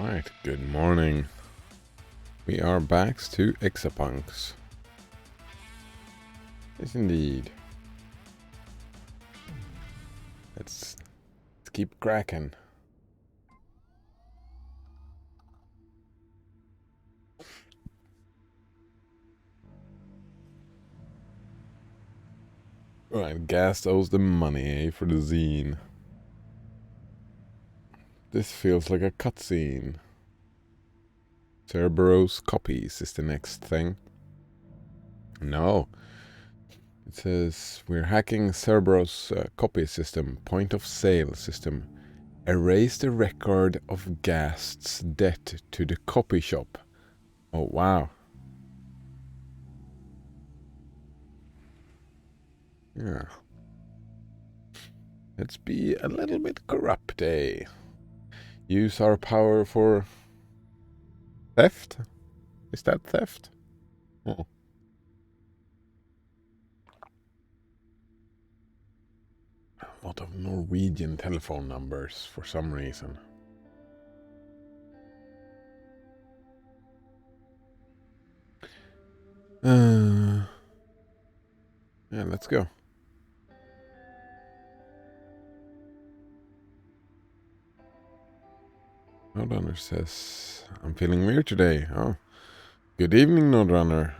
Right, good morning. We are back to EXAPUNKS. Yes, indeed. Let's keep cracking. Right, Gast owes the money, for the zine. This feels like a cutscene. Cerberus copies is the next thing. No. It says, we're hacking Cerberus copy system, point of sale system. Erase the record of Gast's debt to the copy shop. Oh, wow. Yeah. Let's be a little bit corrupt, eh? Use our power for theft? Is that theft? Oh. A lot of Norwegian telephone numbers for some reason. Yeah, let's go. Noderunner says, I'm feeling weird today. Oh, good evening, Noderunner.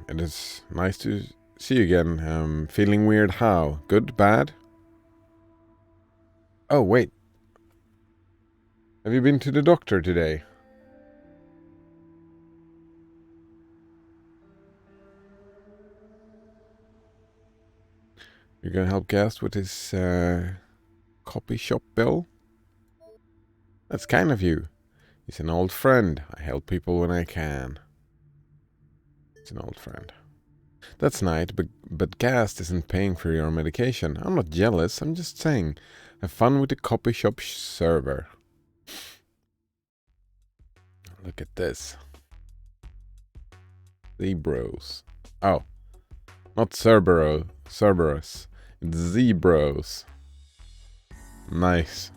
It is nice to see you again. Feeling weird how? Good, bad? Oh, wait. Have you been to the doctor today? You're gonna help Gast with his copy shop bill? That's kind of you. He's an old friend. I help people when I can. He's an old friend. That's nice, but Gast isn't paying for your medication. I'm not jealous. I'm just saying, have fun with the copy shop server. Look at this. Zebros. Oh, not Cerberus. It's Zebros. Nice.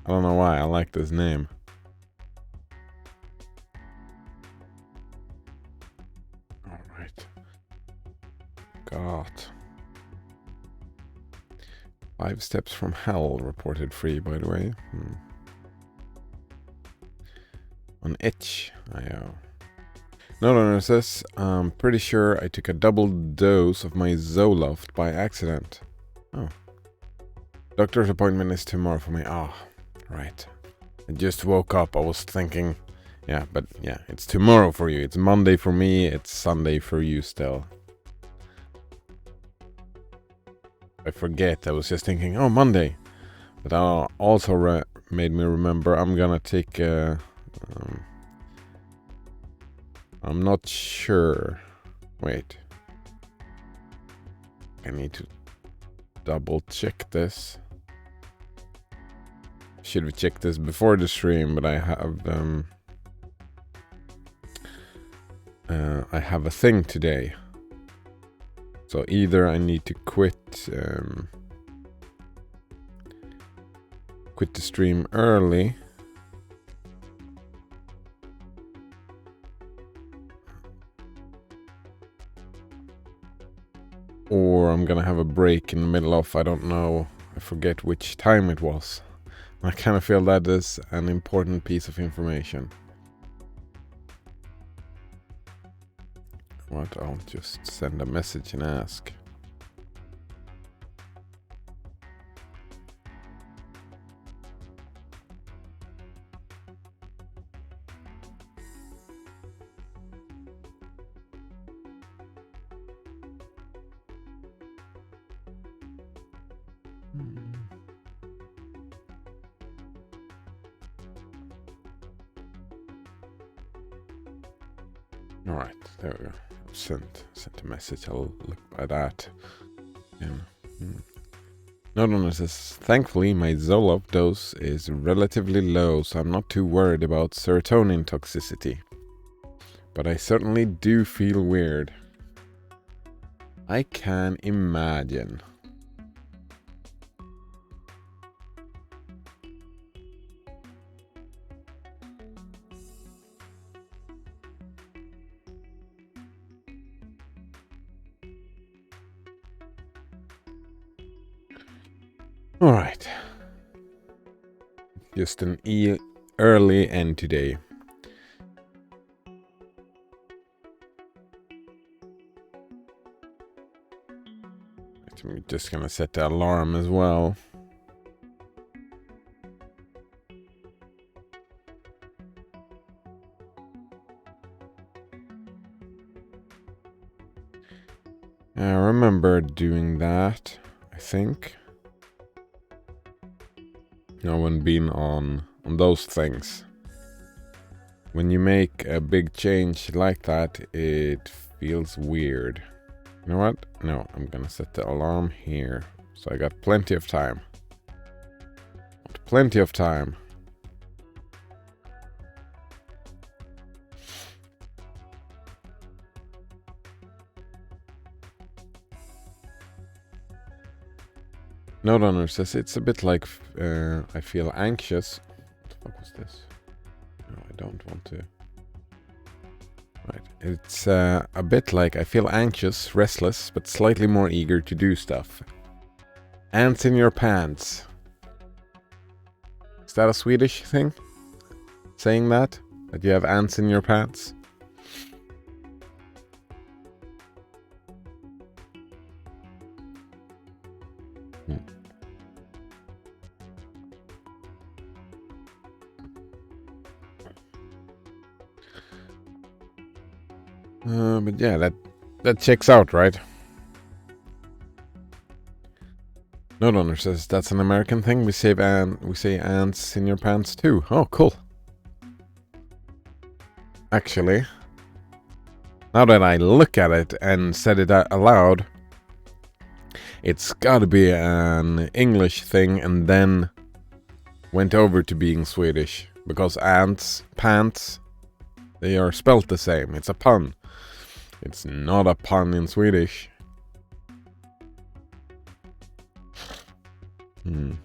I don't know why. I like this name. Alright. God. 5 steps from hell reported free, by the way. On itch.io. No, says, I'm pretty sure I took a double dose of my Zoloft by accident. Oh. Doctor's appointment is tomorrow for me. Ah, right. I just woke up. I was thinking, yeah, it's tomorrow for you. It's Monday for me. It's Sunday for you still. I forget. I was just thinking, oh, Monday. But that also made me remember I'm gonna take I'm not sure. Wait. I need to double check this. Should have checked this before the stream, but I have a thing today. So either I need to quit the stream early, or I'm gonna have a break in the middle of, I don't know, I forget which time it was. I kind of feel that is an important piece of information. What? I'll just send a message and ask. Alright, there we go. Sent a message. I'll look by that. No, says, thankfully my Zoloft dose is relatively low, so I'm not too worried about serotonin toxicity. But I certainly do feel weird. I can imagine. All right. Just an early end today. I'm just gonna set the alarm as well. I remember doing that, I think. I haven't been on those things. When you make a big change like that, it feels weird. You know what? No, I'm gonna set the alarm here. So I got plenty of time. Plenty of time. Note owner says it's a bit like I feel anxious. What the fuck was this? No, I don't want to. Right. It's a bit like I feel anxious, restless, but slightly more eager to do stuff. Ants in your pants. Is that a Swedish thing? Saying that? That you have ants in your pants? But yeah, that checks out, right? Note owner says that's an American thing. We say ants in your pants too. Oh, cool. Actually, now that I look at it and said it aloud, it's gotta be an English thing and then went over to being Swedish. Because ants, pants, they are spelt the same. It's a pun. It's not a pun in Swedish. They're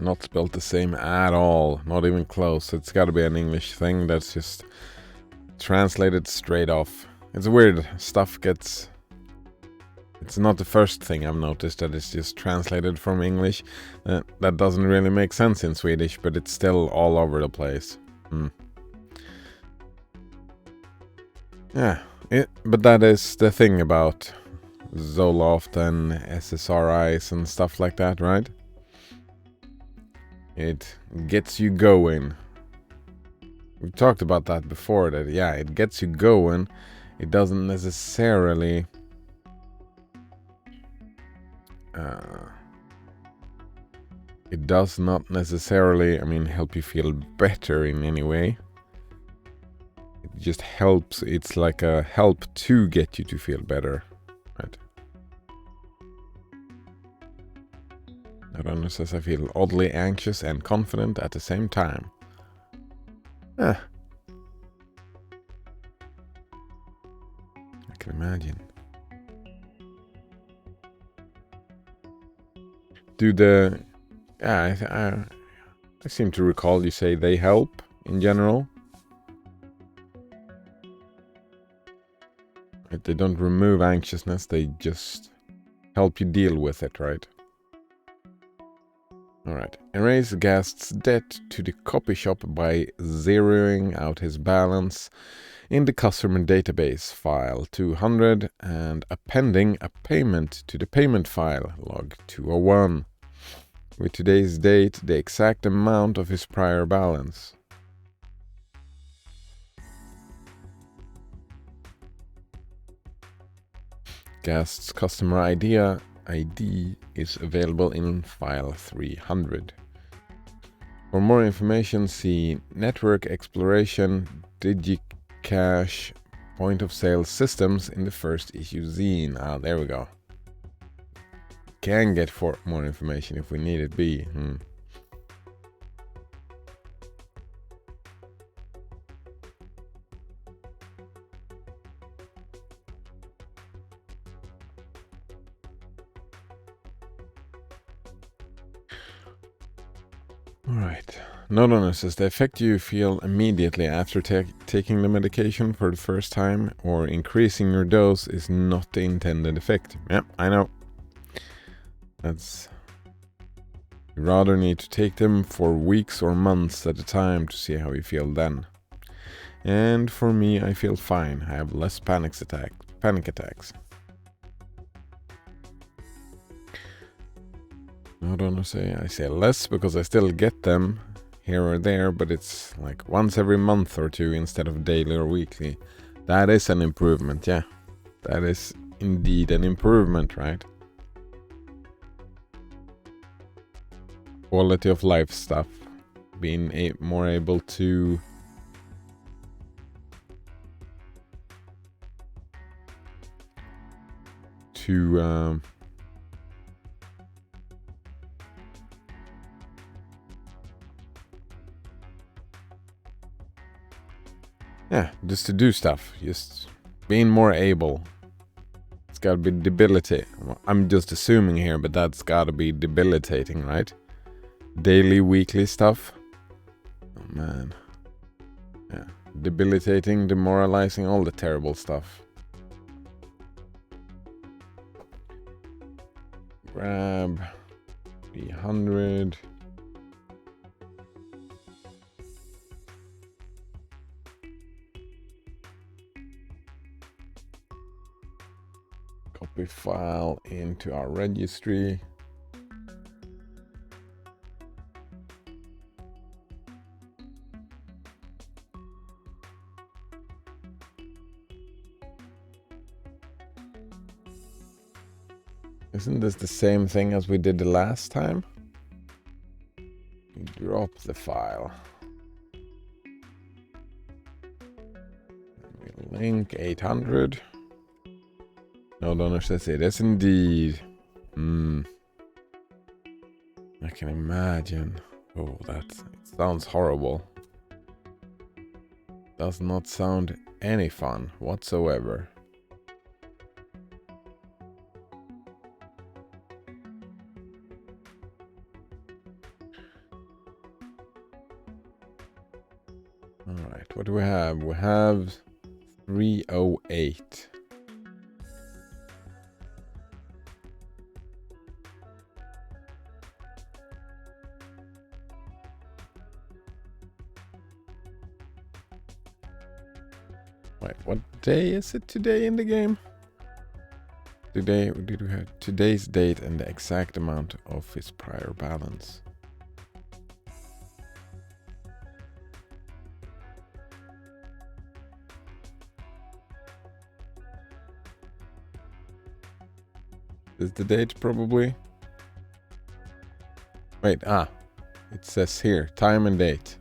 not spelled the same at all. Not even close. It's gotta be an English thing that's just translated straight off. It's weird. Stuff gets... It's not the first thing I've noticed that it's just translated from English. That doesn't really make sense in Swedish, but it's still all over the place. Yeah, but that is the thing about Zoloft and SSRIs and stuff like that, right? It gets you going. We've talked about that before, that yeah, it gets you going. It doesn't necessarily it does not necessarily, I mean, help you feel better in any way. It just helps. It's like a help to get you to feel better, right? Runner says I feel oddly anxious and confident at the same time. I can imagine. I seem to recall you say they help in general. Right? They don't remove anxiousness, they just help you deal with it, right? Alright. Erase guest's debt to the copy shop by zeroing out his balance in the customer database file 200 and appending a payment to the payment file log 201. With today's date, the exact amount of his prior balance. Guest's customer ID is available in file 300. For more information, see Network Exploration DigiCash Point of Sale Systems in the first issue zine. Ah, there we go. Can get for more information if we need it be. Alright. Note on says the effect you feel immediately after taking the medication for the first time or increasing your dose is not the intended effect. Yeah, I know. You rather need to take them for weeks or months at a time to see how you feel then. And for me, I feel fine. I have less panic attacks. I don't say I say less because I still get them here or there, but it's like once every month or two instead of daily or weekly. That is an improvement, yeah. That is indeed an improvement, right? Quality of life stuff. Being more able to yeah, just to do stuff. Just being more able. It's gotta be debilitating. Well, I'm just assuming here, but that's gotta be debilitating, right? Daily, weekly stuff. Oh man. Yeah. Debilitating, demoralizing, all the terrible stuff. Grab 300. Copy file into our registry. Isn't this the same thing as we did the last time? Drop the file. We link 800. No donor says it is indeed. I can imagine. Oh, it sounds horrible. Does not sound any fun whatsoever. Alright, what do we have? We have 308. Wait, what day is it today in the game? Today, did we have today's date and the exact amount of his prior balance? Is the date probably? Wait, it says here, time and date.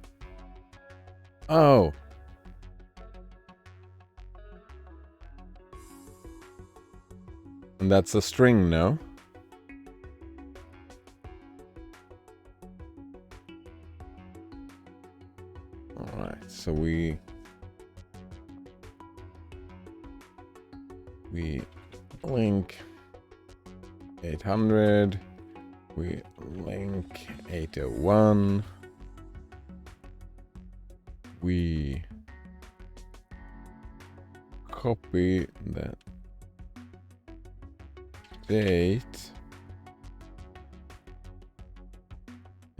Oh. And that's a string, no? Alright, so we link 800, we link 801, we copy the date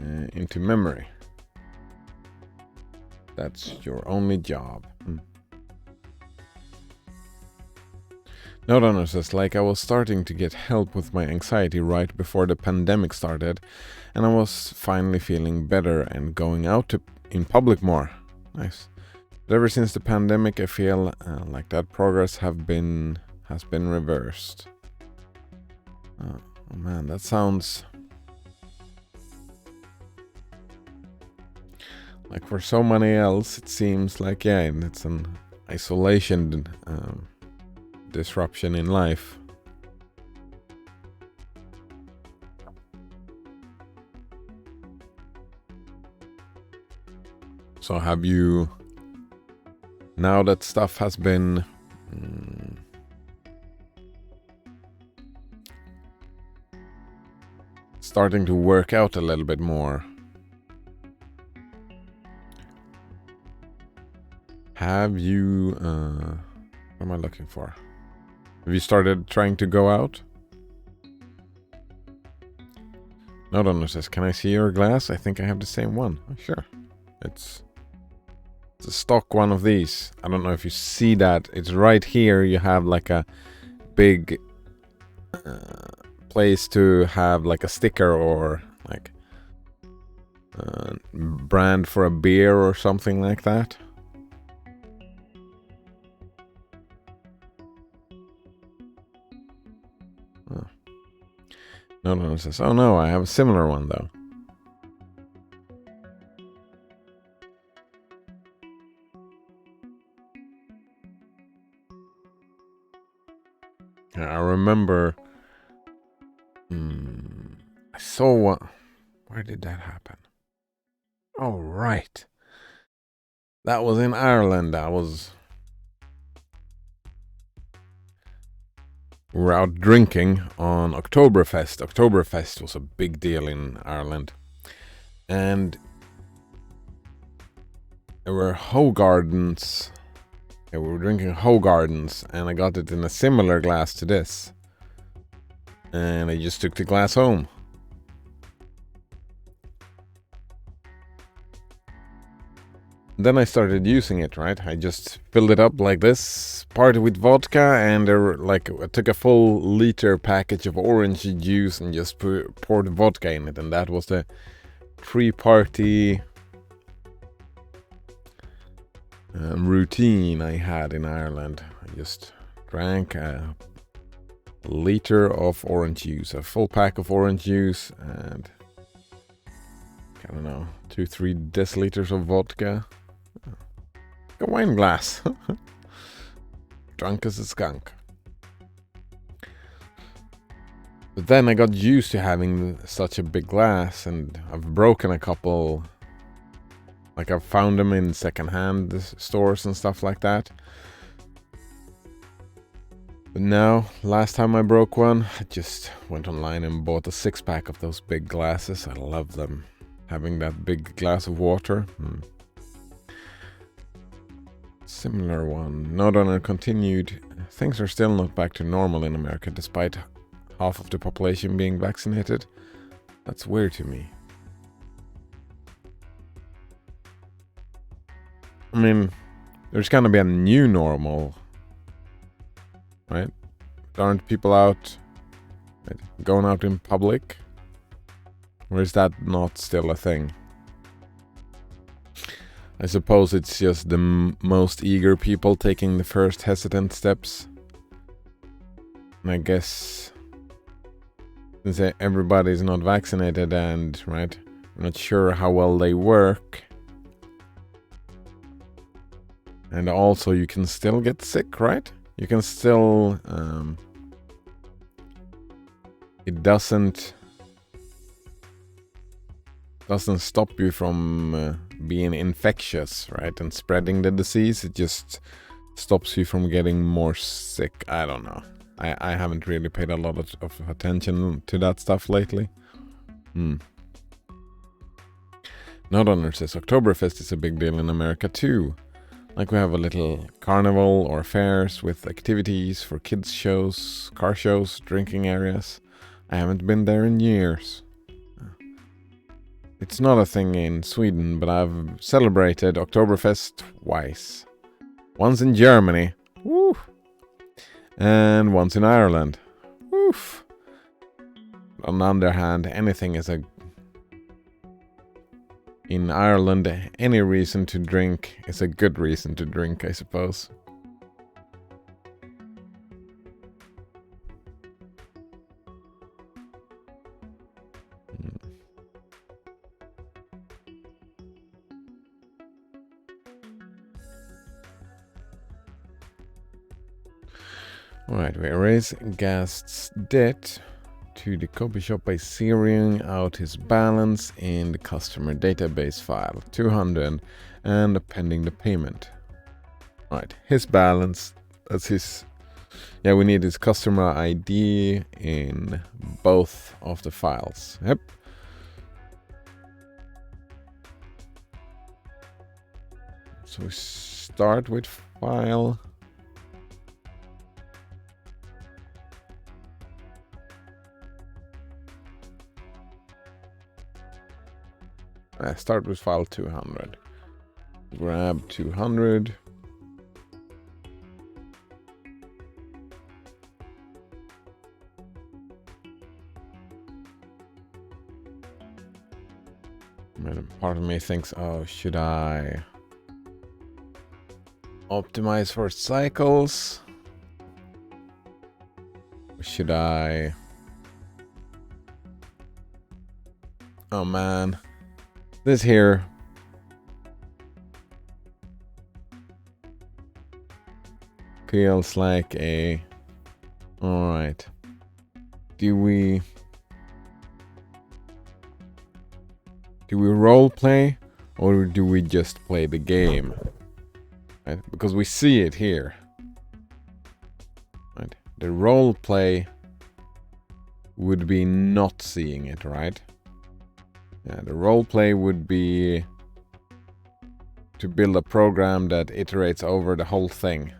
into memory. That's your only job. Note on says, like I was starting to get help with my anxiety right before the pandemic started, and I was finally feeling better and going out in public more. Nice. But ever since the pandemic, I feel like that progress has been reversed. Oh man, that sounds like for so many else, it seems like, yeah, it's an isolation disruption in life. So have you, now that stuff has been starting to work out a little bit more, Have you... what am I looking for? Have you started trying to go out? Note owner says, can I see your glass? I think I have the same one. Oh, sure. It's a stock one of these. I don't know if you see that. It's right here. You have like a big place to have like a sticker or like brand for a beer or something like that. Oh. Note owner says, oh no, I have a similar one though. I remember I saw one. Where did that happen? Oh, right. That was in Ireland. We were out drinking on Oktoberfest. Oktoberfest was a big deal in Ireland. And there were Hoegaardens. Yeah, we were drinking Hoegaardens, and I got it in a similar glass to this. And I just took the glass home. Then I started using it, right? I just filled it up like this, part with vodka, and I took a full liter package of orange juice and just poured vodka in it, and that was the pre-party routine I had in Ireland. I just drank a liter of orange juice, a full pack of orange juice, and I don't know, 2-3 deciliters of vodka. A wine glass. Drunk as a skunk. But then I got used to having such a big glass, and I've broken a couple. Like, I've found them in secondhand stores and stuff like that. But now, last time I broke one, I just went online and bought a 6-pack of those big glasses. I love them. Having that big glass of water. Similar one. Note owner continued. Things are still not back to normal in America, despite half of the population being vaccinated. That's weird to me. I mean, there's gonna be a new normal, right? Aren't people out, right, going out in public? Or is that not still a thing? I suppose it's just the most eager people taking the first hesitant steps. And I guess since everybody's not vaccinated and, right, I'm not sure how well they work. And also you can still get sick, right? You can still, it doesn't stop you from being infectious, right? And spreading the disease. It just stops you from getting more sick. I don't know. I haven't really paid a lot of attention to that stuff lately. Note owner says Oktoberfest is a big deal in America too. Like, we have a little carnival or fairs with activities for kids shows, car shows, drinking areas. I haven't been there in years. It's not a thing in Sweden, but I've celebrated Oktoberfest twice. Once in Germany, woo, and once in Ireland, woof. On the other hand, anything is in Ireland, any reason to drink is a good reason to drink, I suppose. Alright, we erase Gast's debt to the copy shop by zeroing out his balance in the customer database file, 200, and appending the payment. Alright, his balance, that's his, yeah, we need his customer ID in both of the files. Yep. So we start with file. Start with file 200. Grab 200. Part of me thinks, oh, should I optimize for cycles? Or should I... Oh man, this here feels like a... Alright. Do we role play or do we just play the game? Right? Because we see it here. Right? The role play would be not seeing it, right? Yeah, the role play would be to build a program that iterates over the whole thing.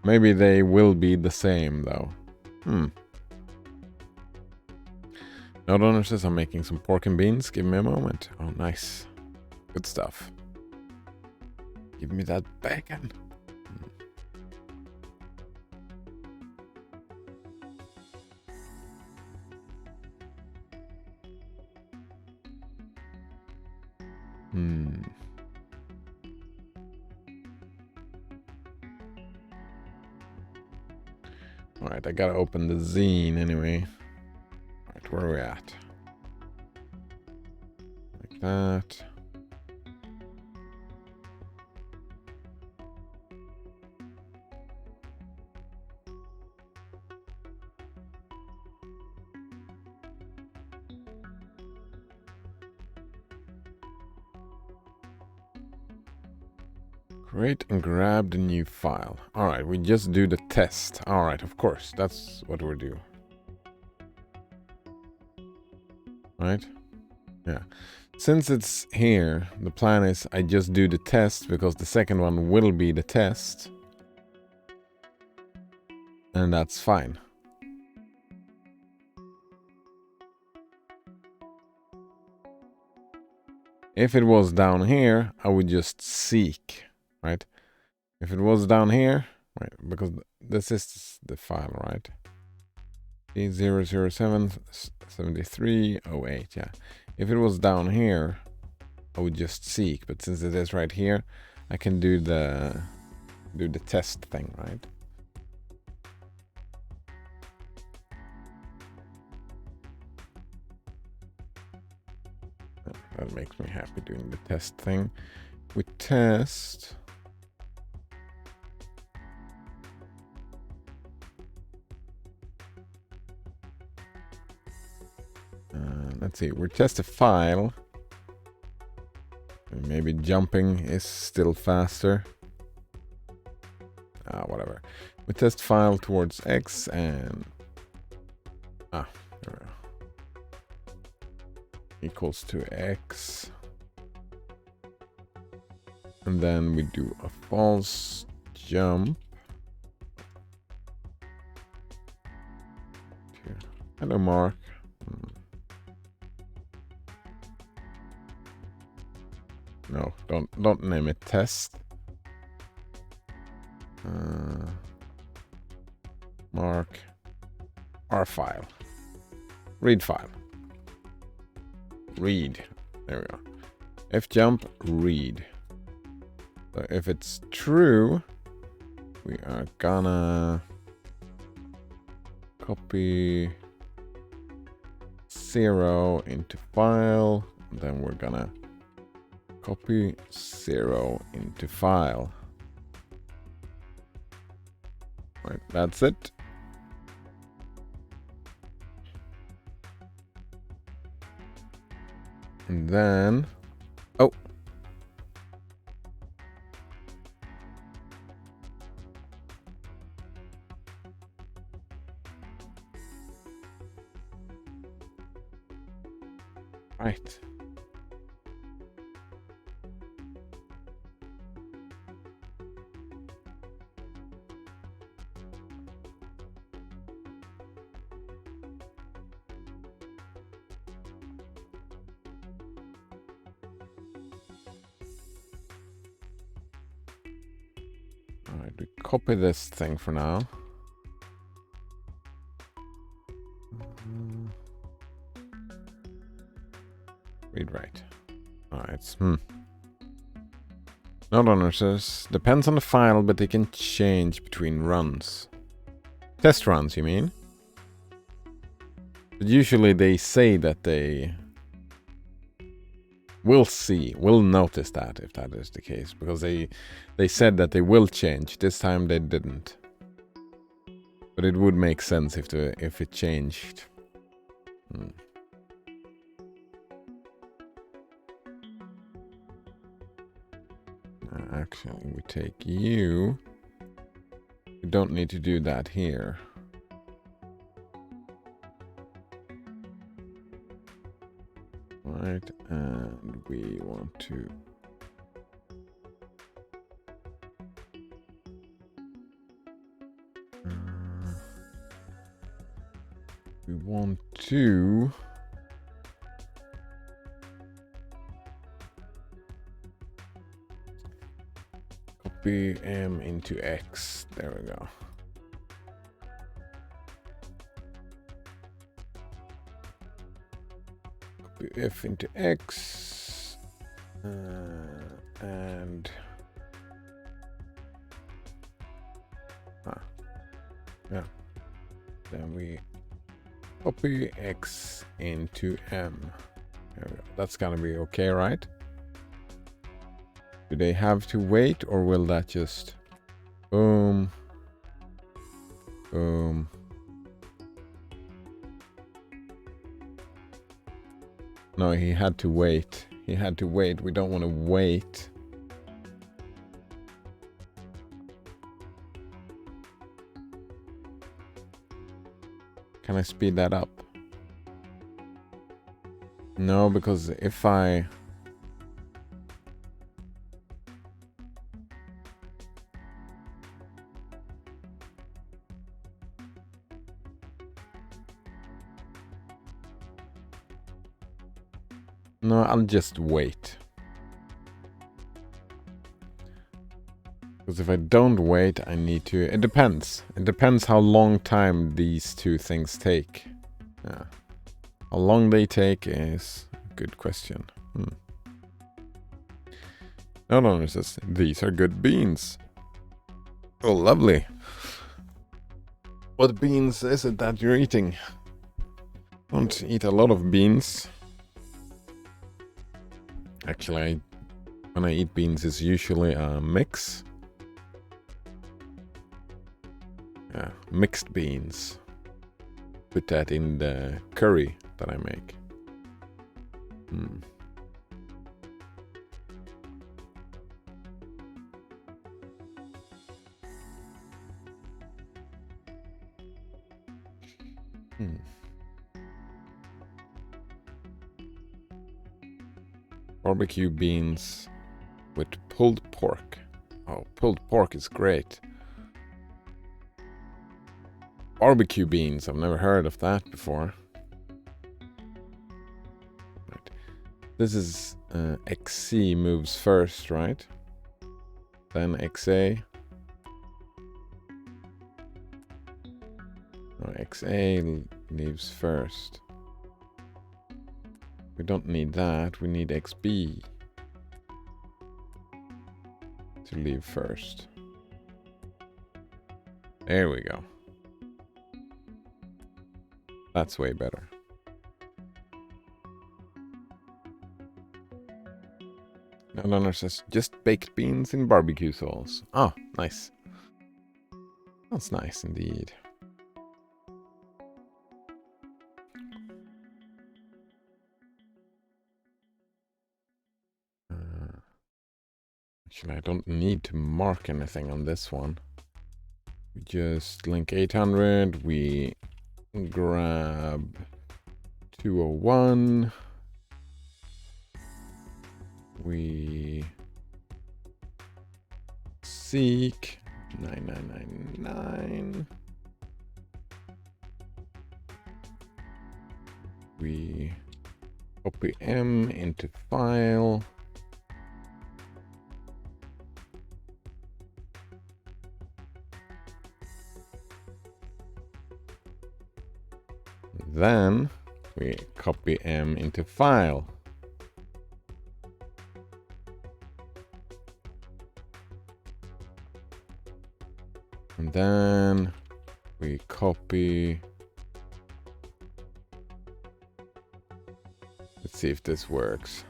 Maybe they will be the same, though. Node owner says I'm making some pork and beans. Give me a moment. Oh, nice. Good stuff. Give me that bacon. Alright, I gotta open the zine anyway. Alright, where are we at? Like that. Create and grab the new file. Alright, we just do the test. Alright, of course, that's what we're doing. Right? Yeah. Since it's here, the plan is I just do the test because the second one will be the test. And that's fine. If it was down here, I would just seek, right? If it was down here, right, because this is the file, right? E0077308, yeah. If it was down here, I would just seek, but since it is right here, I can do the test thing, right? That makes me happy doing the test thing. We test. Let's see, we test a file. Maybe jumping is still faster. Whatever. We test file towards X and there we go. Equals to X. And then we do a false jump. Here. Hello, Mark. No, don't name it test. Mark R file. Read file. Read. There we go. F jump read. So if it's true, we are gonna copy 0 into file. Then we're gonna copy 0 into file. Right, that's it. And then, oh. Right. Alright, we copy this thing for now. Read write. Alright, Node owner says, depends on the file, but they can change between runs. Test runs, you mean? But usually they say that they will notice that, if that is the case. Because they said that they will change. This time they didn't. But it would make sense if it changed. Actually, we take you. We don't need to do that here. Right, and we want to copy M into X. There we go. Copy F into X. And... yeah. Then we copy X into M. There we go. That's gonna be okay, right? Do they have to wait, or will that just boom, boom? No, he had to wait. He had to wait. We don't want to wait. Can I speed that up? No, because if I... No, I'll just wait. Because if I don't wait, I need to... It depends. It depends how long time these two things take. Yeah. How long they take is a good question. No, no, it says, these are good beans. Oh, lovely. What beans is it that you're eating? Don't eat a lot of beans. Actually, when I eat beans, it's usually a mix. Yeah, mixed beans. Put that in the curry that I make. Barbecue beans with pulled pork. Oh, pulled pork is great. Barbecue beans, I've never heard of that before. Right. This is XC moves first, right? Then XA. No, XA leaves first. We don't need that, we need XB to leave first. There we go. That's way better. No, says just baked beans in barbecue sauce. Oh, nice. That's nice indeed. Actually, I don't need to mark anything on this one. We just link 800. We grab 201. we seek 9999. We copy M into file. Then we copy M into file. And then we copy. Let's see if this works.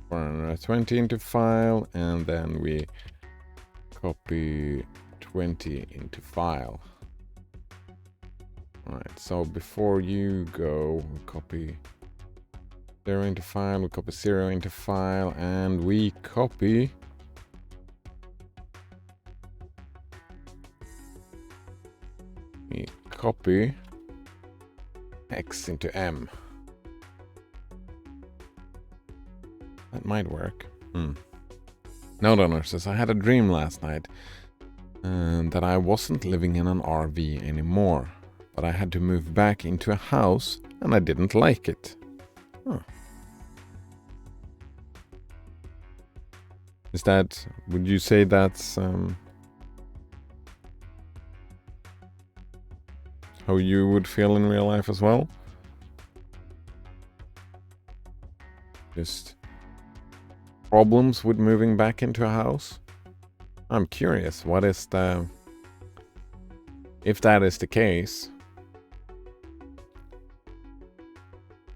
420 into file, and then we copy 20 into file. Alright, so before you go, we copy 0 into file, we copy 0 into file, and we copy X into M. That might work. No, says, I had a dream last night that I wasn't living in an RV anymore, but I had to move back into a house and I didn't like it. Huh. Is that, would you say that's how you would feel in real life as well? Just problems with moving back into a house? I'm curious, what is the... If that is the case,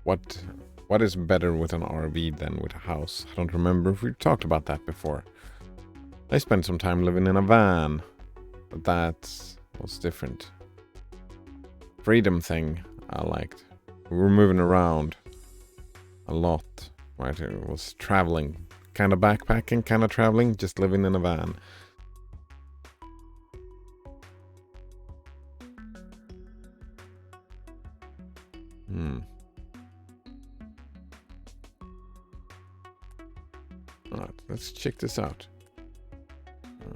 what is better with an RV than with a house? I don't remember if we talked about that before. I spent some time living in a van, but that was different. Freedom thing I liked. We were moving around a lot. Right, it was traveling, kind of backpacking, kind of traveling, just living in a van. Alright, let's check this out.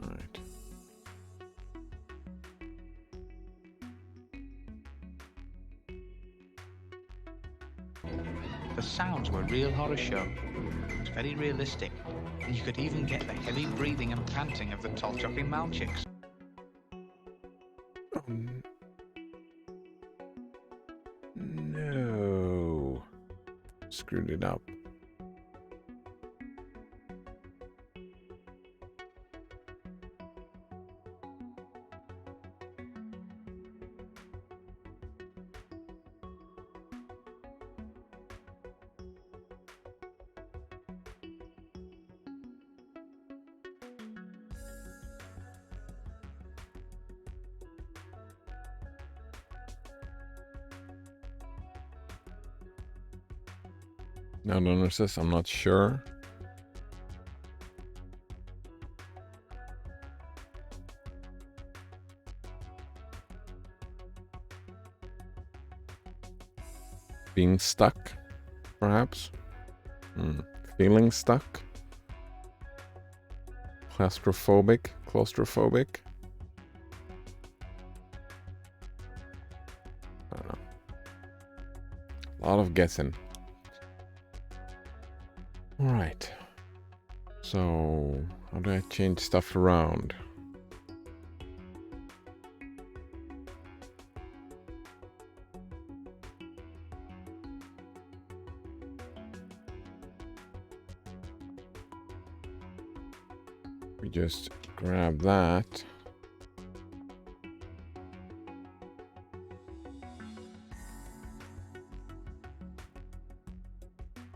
Alright. The sounds were a real horror show. It was very realistic, and you could even get the heavy breathing and panting of the tall-chopping mouth chicks. No. Screwed it up. Now, notice I'm not sure. Being stuck, perhaps. Feeling stuck. Claustrophobic. I don't know. A lot of guessing. Alright. So, how do I change stuff around? We just grab that.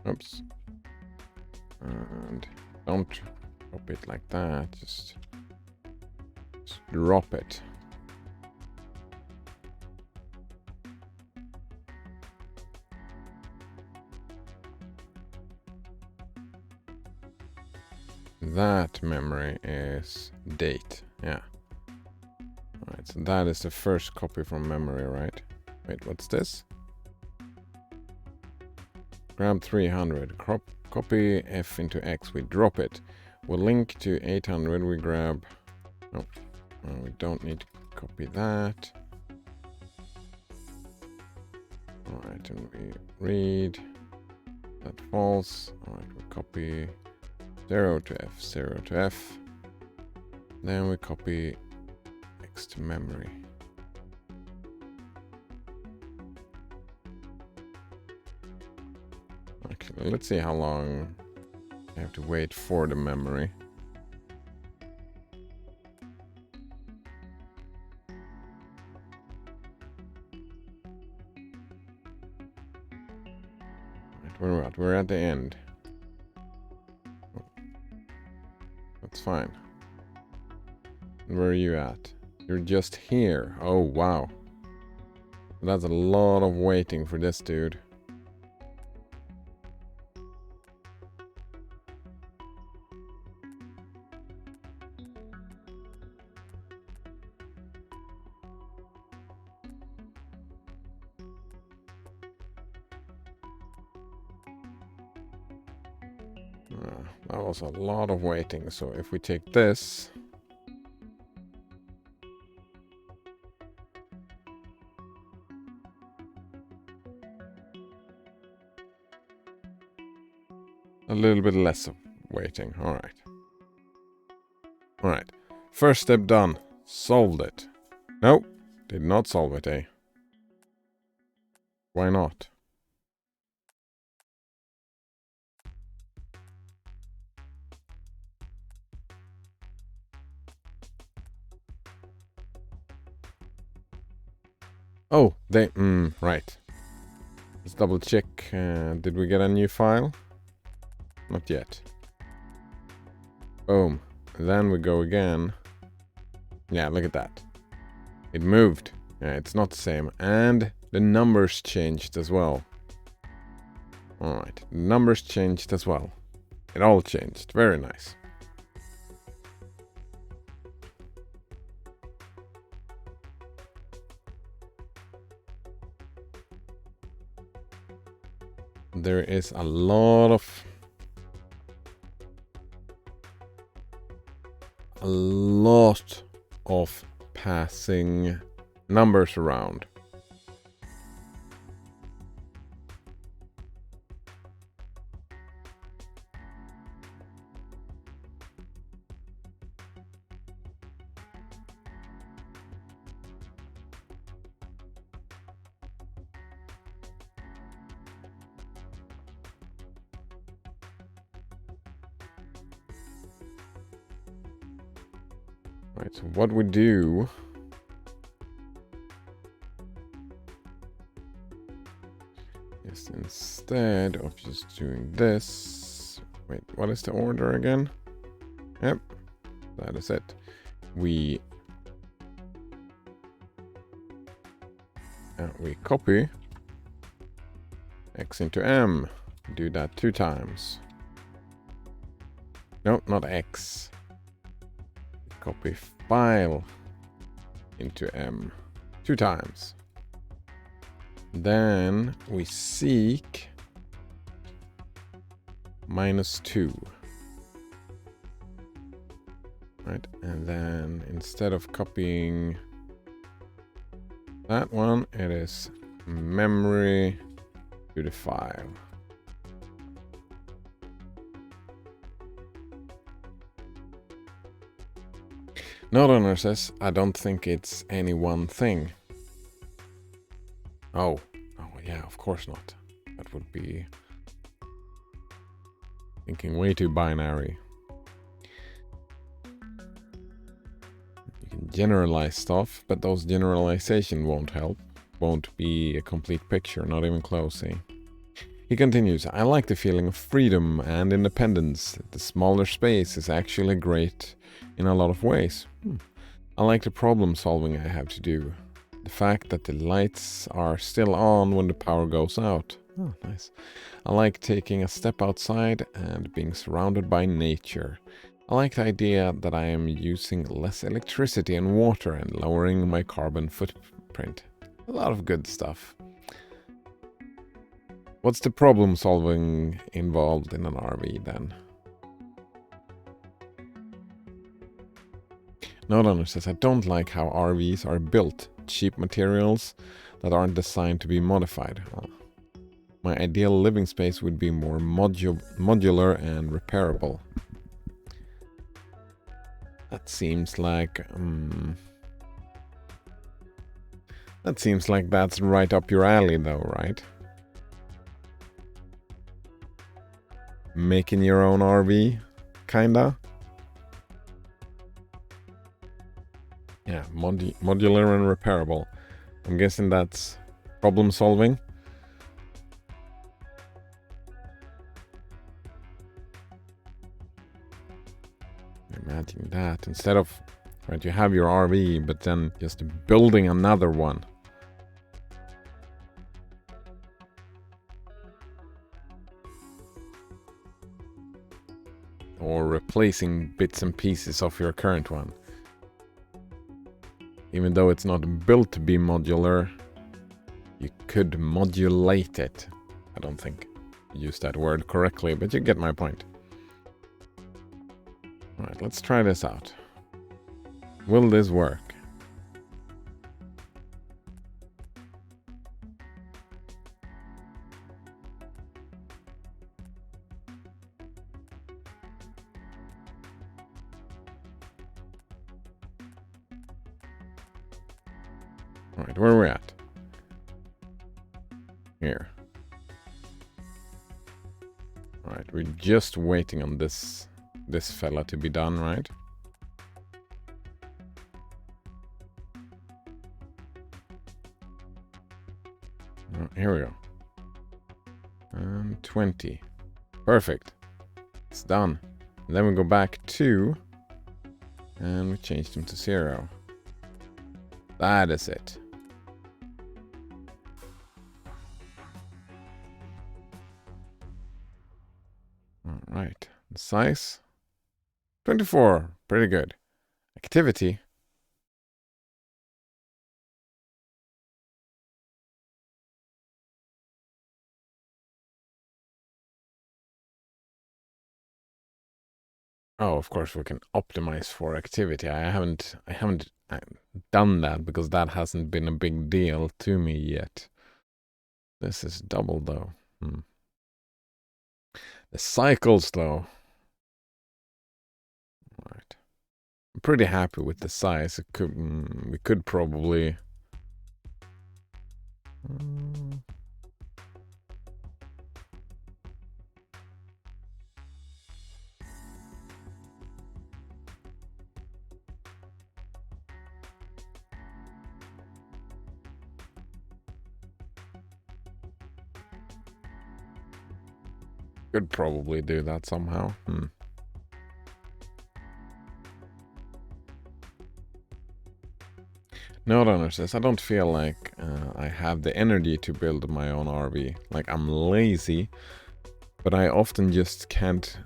Oops. And don't drop it like that, just drop it. That memory is date, yeah. Alright, so that is the first copy from memory, right? Wait, what's this? Grab 300, copy F into X, we drop it. We'll link to 800, we grab... Oh, we don't need to copy that. Alright, and we read that false. Alright, we copy 0 to F, 0 to F. Then we copy X to memory. Actually, let's see how long I have to wait for the memory. Where are we at? We're at the end. Oh, that's fine. And where are you at? You're just here. Oh, wow. That's a lot of waiting for this dude. That was a lot of waiting. So if we take this... a little bit less of waiting. Alright. Alright. First step done. Solved it. Nope. Did not solve it, eh? Why not? Oh, they... right. Let's double check. Did we get a new file? Not yet. Boom. Then we go again. Yeah, look at that. It moved. Yeah, it's not the same. And the numbers changed as well. Alright, the numbers changed as well. It all changed. Very nice. There is a lot of passing numbers around. Right, so what we do is instead of just doing this, wait, what is the order again? Yep, that is it. We copy X into M. Do that 2 times. No, not X. Copy file into M 2 times. Then we seek -2. Right, and then instead of copying that one, it is memory to the file. Node owner says, I don't think it's any one thing. Oh yeah, of course not. That would be thinking way too binary. You can generalize stuff, but those generalization won't help. Won't be a complete picture, not even close, eh? He continues, I like the feeling of freedom and independence. The smaller space is actually great in a lot of ways. I like the problem solving I have to do. The fact that the lights are still on when the power goes out. Oh, nice. I like taking a step outside and being surrounded by nature. I like the idea that I am using less electricity and water and lowering my carbon footprint. A lot of good stuff. What's the problem solving involved in an RV then? Note says, I don't like how RVs are built. Cheap materials that aren't designed to be modified. Well, my ideal living space would be more modular and repairable. That seems like... that seems like that's right up your alley though, right? Making your own RV, kinda? Yeah, modular and repairable. I'm guessing that's problem solving. Imagine that. Instead of, right, you have your RV, but then just building another one. Or replacing bits and pieces of your current one. Even though it's not built to be modular, you could modulate it. I don't think I used that word correctly, but you get my point. Alright, let's try this out. Will this work? Alright, where are we at? Here. Alright, we're just waiting on this fella to be done, right? Oh, here we go. And 20. Perfect. It's done. And then we go back 2. And we change them to 0. That is it. Alright. Size? 24. Pretty good. Activity? Oh, of course we can optimize for activity. I haven't done that because that hasn't been a big deal to me yet. This is double though. The cycles though. Right. I'm pretty happy with the size. We could probably do that somehow. No, Donor says, I don't feel like I have the energy to build my own RV. Like, I'm lazy, but I often just can't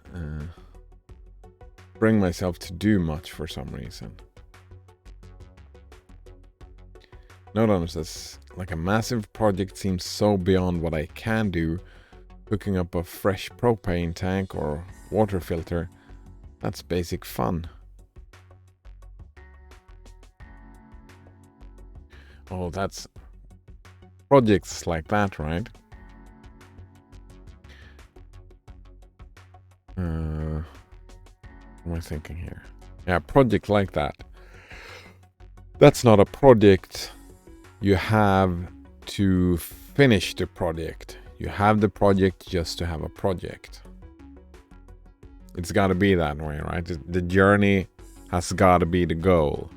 bring myself to do much for some reason. No, Donor says, like a massive project seems so beyond what I can do. Hooking up a fresh propane tank or water filter, that's basic fun. Oh, that's projects like that, right? What am I thinking here? Yeah, project like that. That's not a project. You have to finish the project. You have the project just to have a project. It's got to be that way, right? The journey has got to be the goal.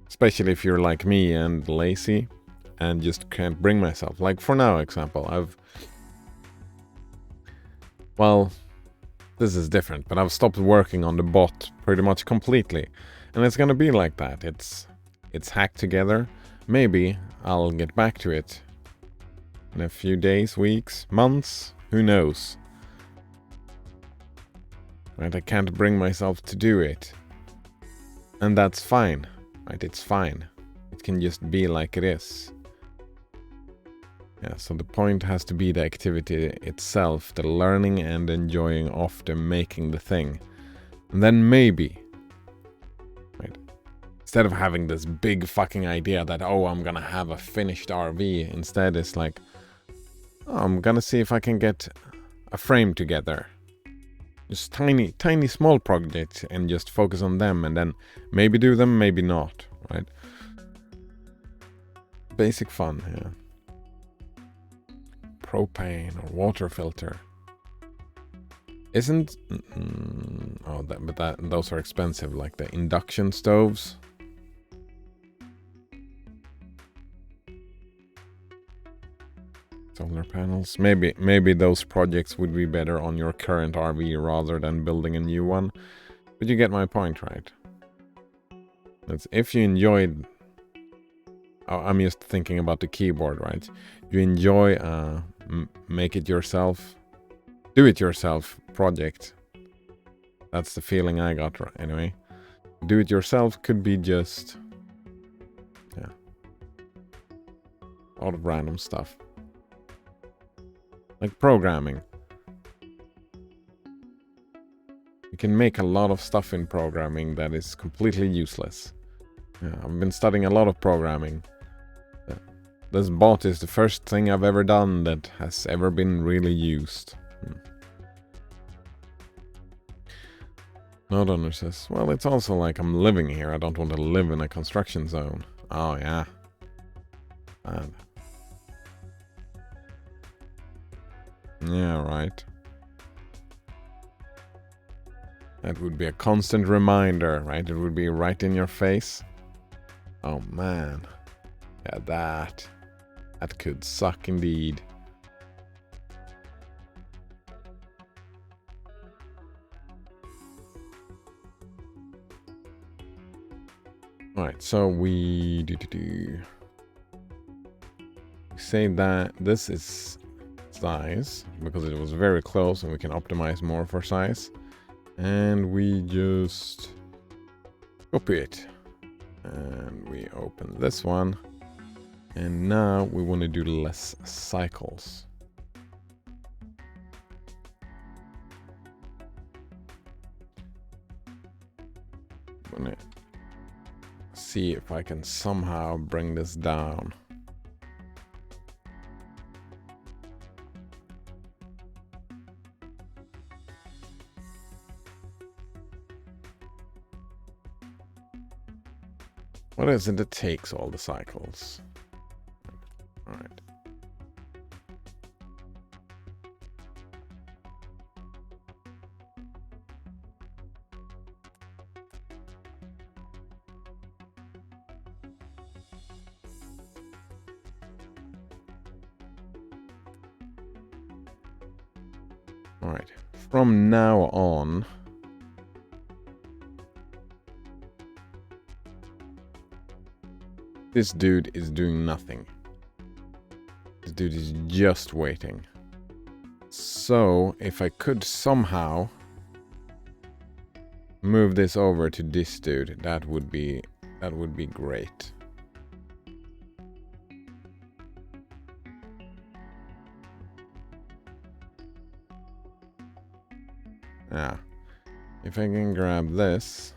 Especially if you're like me and lazy and just can't bring myself. Like for now, example, well, this is different, but I've stopped working on the bot pretty much completely. And it's gonna be like that. It's hacked together. Maybe I'll get back to it in a few days, weeks, months, who knows. Right, I can't bring myself to do it. And that's fine. Right, it's fine. It can just be like it is. Yeah, so the point has to be the activity itself, the learning and enjoying of the making the thing. And then maybe, right, instead of having this big fucking idea that, oh, I'm gonna have a finished RV, instead it's like, oh, I'm gonna see if I can get a frame together. Just tiny small projects and just focus on them, and then maybe do them, maybe not, right? Basic fun, yeah. Propane or water filter. Isn't those are expensive, like the induction stoves. Solar panels. Maybe those projects would be better on your current RV rather than building a new one. But you get my point, right? That's if you enjoyed. I'm just thinking about the keyboard, right? You enjoy make it yourself, do it yourself project. That's the feeling I got anyway. Do it yourself could be just, yeah, a lot of random stuff. Like programming. You can make a lot of stuff in programming that is completely useless. Yeah, I've been studying a lot of programming. This bot is the first thing I've ever done that has ever been really used. Not owner says, well, it's also like I'm living here. I don't want to live in a construction zone. Oh, yeah. Bad. Yeah, right. That would be a constant reminder, right? It would be right in your face. Oh, man. Yeah, that could suck indeed. Alright, so we say that this is size because it was very close and we can optimize more for size. And we just copy it. And we open this one. And now we want to do less cycles. I'm gonna see if I can somehow bring this down. What is it that takes all the cycles? All right. All right. From now on, this dude is doing nothing. This dude is just waiting. So, if I could somehow move this over to this dude, that would be great. Yeah. If I can grab this.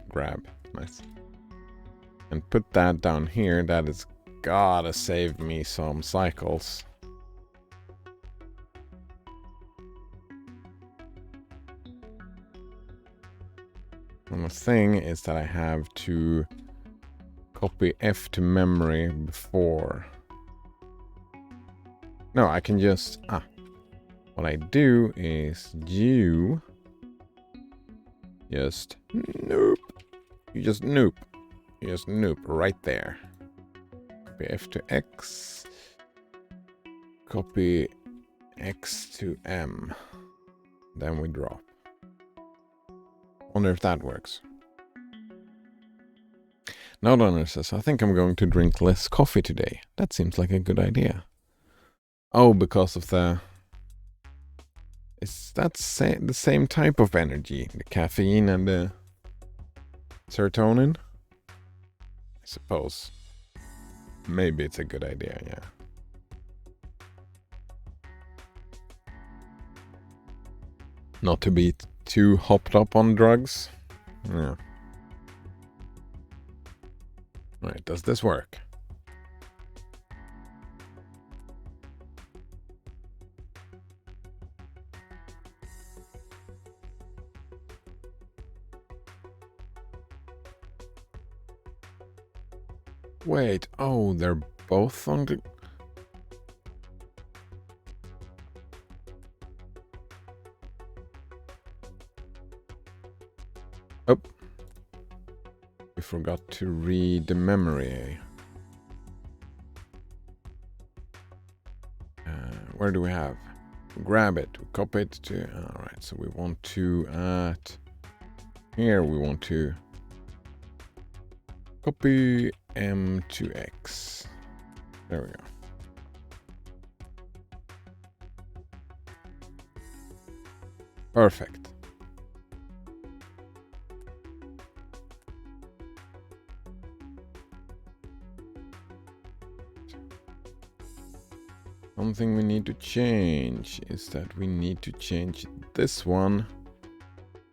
Grab. Nice. And put that down here, that is gotta save me some cycles. And the thing is that I have to copy F to memory before. No, I can just... What I do is you... Just... Nope. You just nope. You just nope right there. Copy F to X. Copy X to M. Then we drop. Wonder if that works. Now Donner says, I think I'm going to drink less coffee today. That seems like a good idea. Oh, because of the... Is that the same type of energy? The caffeine and the serotonin? I suppose. Maybe it's a good idea, yeah. Not to be too hopped up on drugs. Yeah. Right, does this work? Wait, oh, they're both on the... Oh. We forgot to read the memory. Where do we have? Grab it, copy it to... Alright, so we want to at... Here we want to... Copy M to X. There we go. Perfect. Something we need to change is that we need to change this one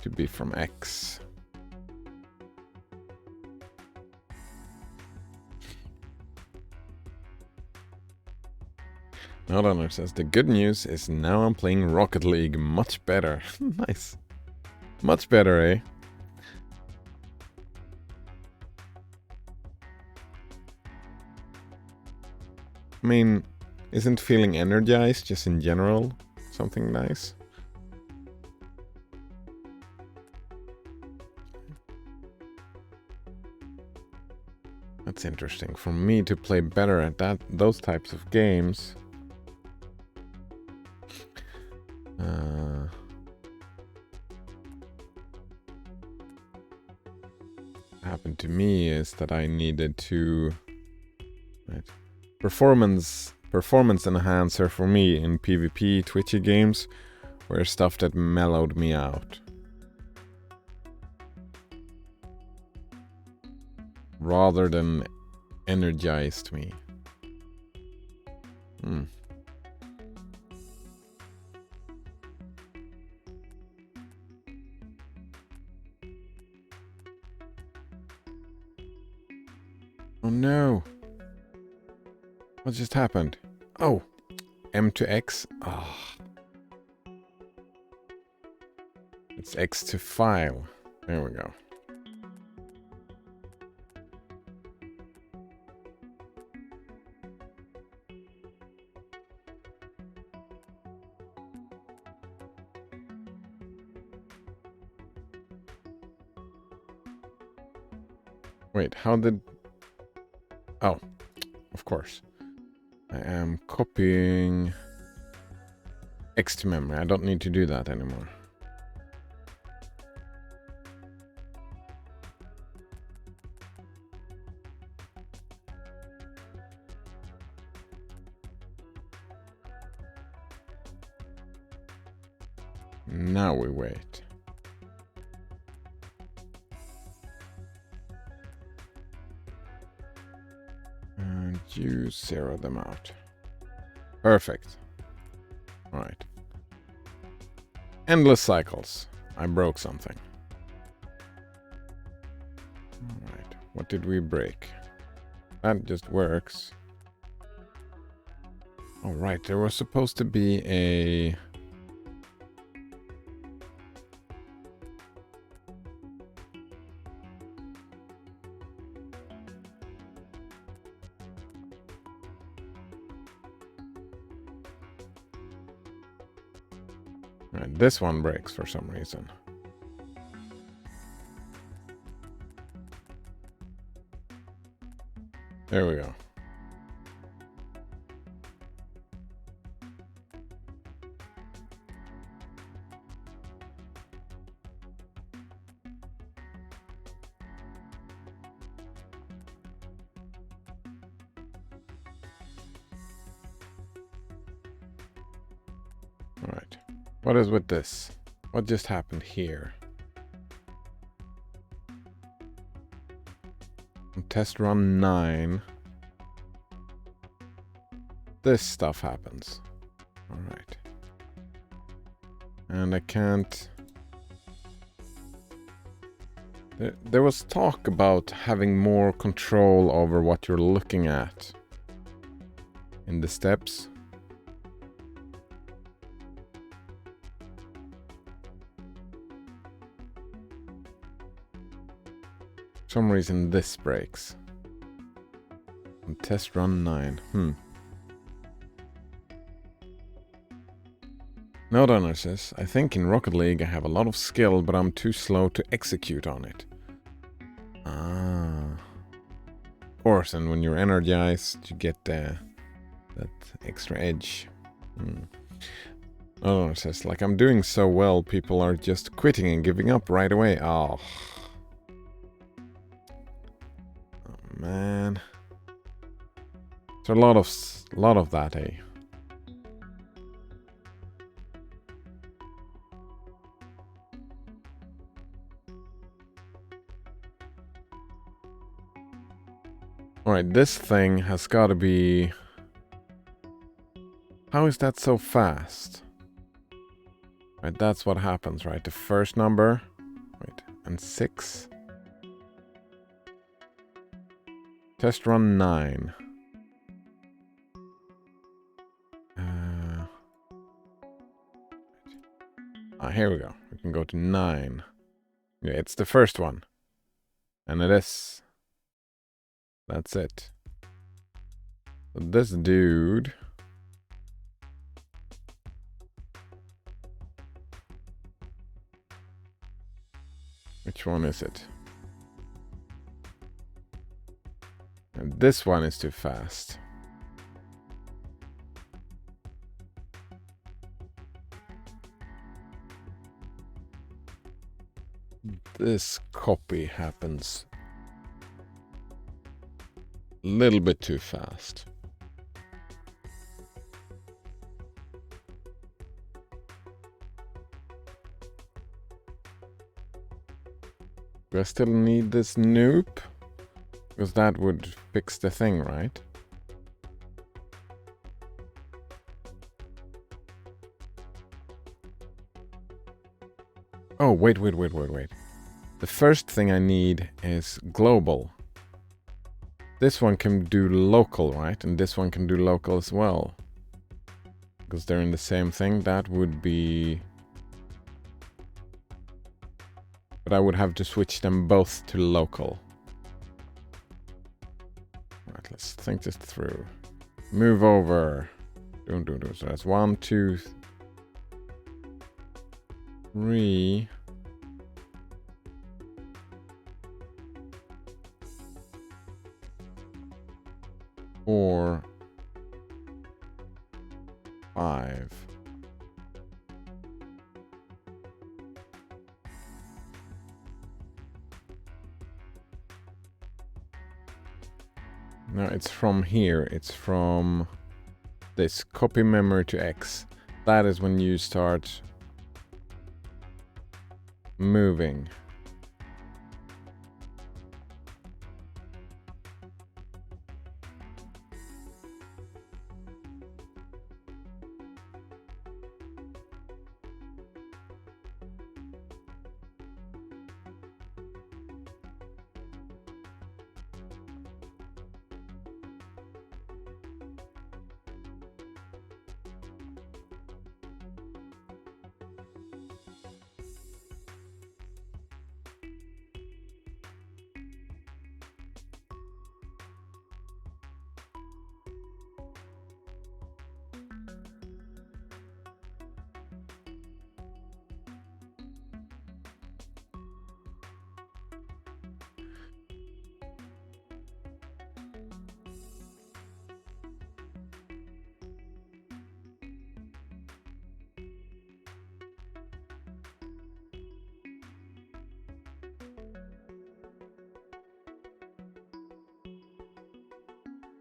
to be from X. Nodonner says, the good news is now I'm playing Rocket League much better. Nice. Much better, eh? I mean, isn't feeling energized just in general something nice? That's interesting. For me to play better at those types of games... happened to me is that I needed to... Right. Performance enhancer for me in PvP Twitchy games were stuff that mellowed me out. Rather than energized me. Oh no. What just happened? Oh, M to X. Oh. It's X to file. There we go. Wait, how did... Oh, of course. I am copying X to memory. I don't need to do that anymore. Now we wait. And you zero them out. Perfect. All right. Endless cycles. I broke something. All right. What did we break? That just works. All right. There was supposed to be a... Right, this one breaks for some reason. There we go. All right. What is with this? What just happened here? On test run 9. this stuff happens. Alright. And I can't... There was talk about having more control over what you're looking at in the steps. For some reason this breaks. On test run 9. Node says, I think in Rocket League I have a lot of skill, but I'm too slow to execute on it. Ah. Of course, and when you're energized, you get that extra edge. Node says, like I'm doing so well, people are just quitting and giving up right away. Oh. Oh man. There's a lot of that, eh? Alright, this thing has got to be... How is that so fast? Right, that's what happens, right? The first number... Wait, and 6. Test run 9. Here we go. We can go to 9. Yeah, it's the first one. And it is... That's it. So this dude... Which one is it? And this one is too fast. This copy happens a little bit too fast. Do I still need this noob? Because that would fix the thing, right? Oh, wait. The first thing I need is global. This one can do local, right? And this one can do local as well. Because they're in the same thing. That would be... But I would have to switch them both to local. Right, let's think this through. Move over. So that's 1, 2, 3... 4, 5. No, it's from here. It's from this copy memory to X. That is when you start moving.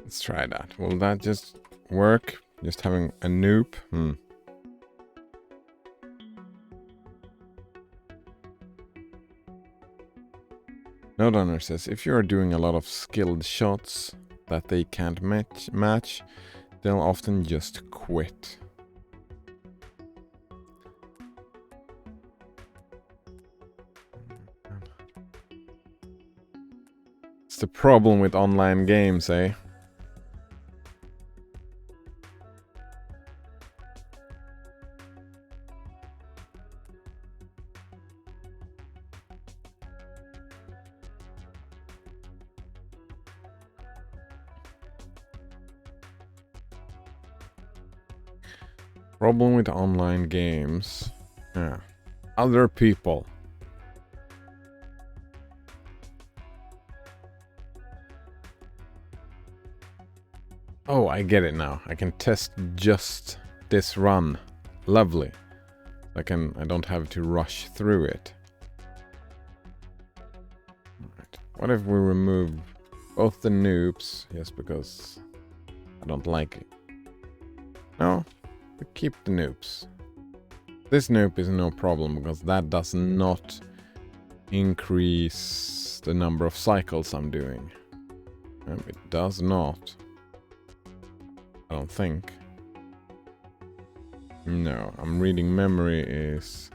Let's try that. Will that just work? Just having a noob? Node says, if you are doing a lot of skilled shots that they can't match, They'll often just quit. It's the problem with online games, eh? Problem with online games. Yeah. Other people. Oh, I get it now. I can test just this run. Lovely. I don't have to rush through it. Right. What if we remove both the noobs? Yes, because I don't like it. No, we keep the noobs. This noob is no problem because that does not increase the number of cycles I'm doing. It does not. I don't think. No, I'm reading memory is...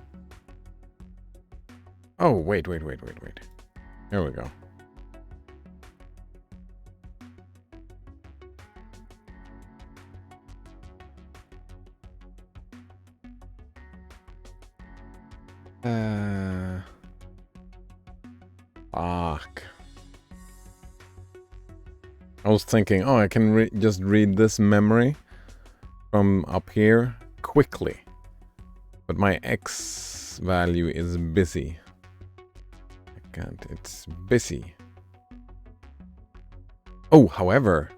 Oh, wait. Here we go. Fuck. I was thinking, oh, I can just read this memory from up here quickly. But my X value is busy. I can't, it's busy. Oh, however,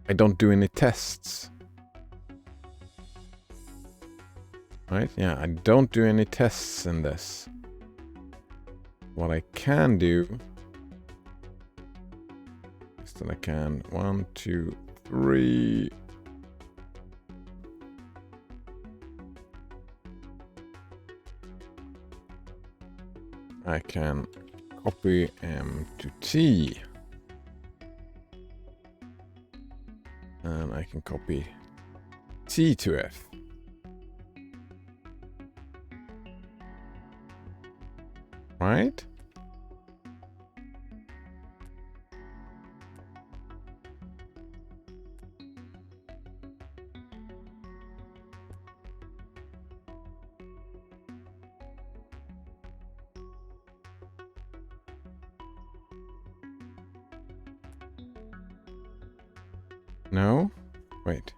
I don't do any tests. Right? Yeah, I don't do any tests in this. What I can do is that I can 1, 2, 3. I can copy M to T. And I can copy T to F. Right? No? Wait.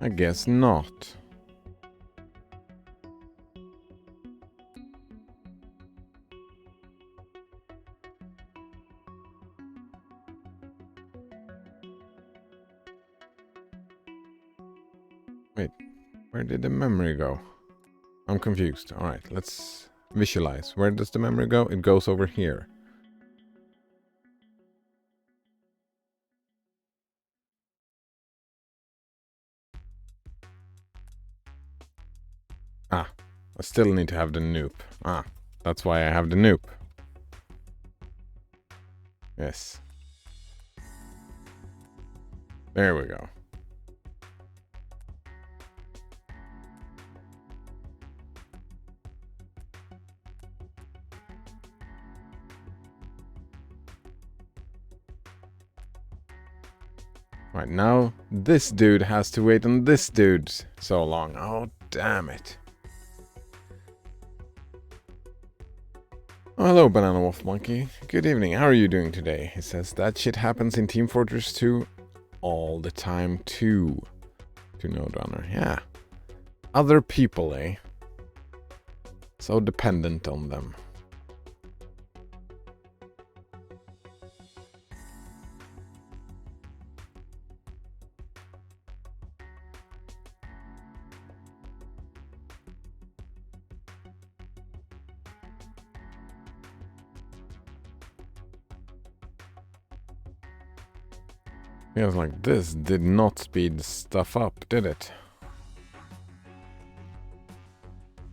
I guess not. Wait, where did the memory go? I'm confused. All right, let's visualize. Where does the memory go? It goes over here. Ah, I still need to have the noob. Ah, that's why I have the noob. Yes. There we go. Right, now this dude has to wait on this dude so long. Oh, damn it. Oh, hello, Banana Wolf Monkey. Good evening. How are you doing today? He says that shit happens in Team Fortress 2 all the time too. To Node Runner. Yeah. Other people, eh? So dependent on them. Feels like this did not speed stuff up, did it?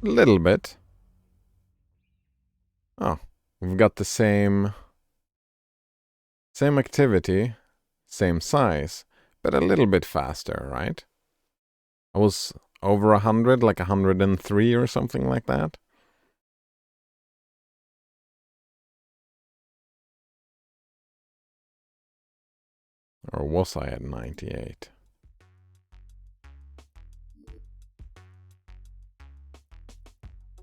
A little bit. Oh, We've got the same activity, same size, but a little bit faster, right? I was over 100, like 103 or something like that. Or was I at 98?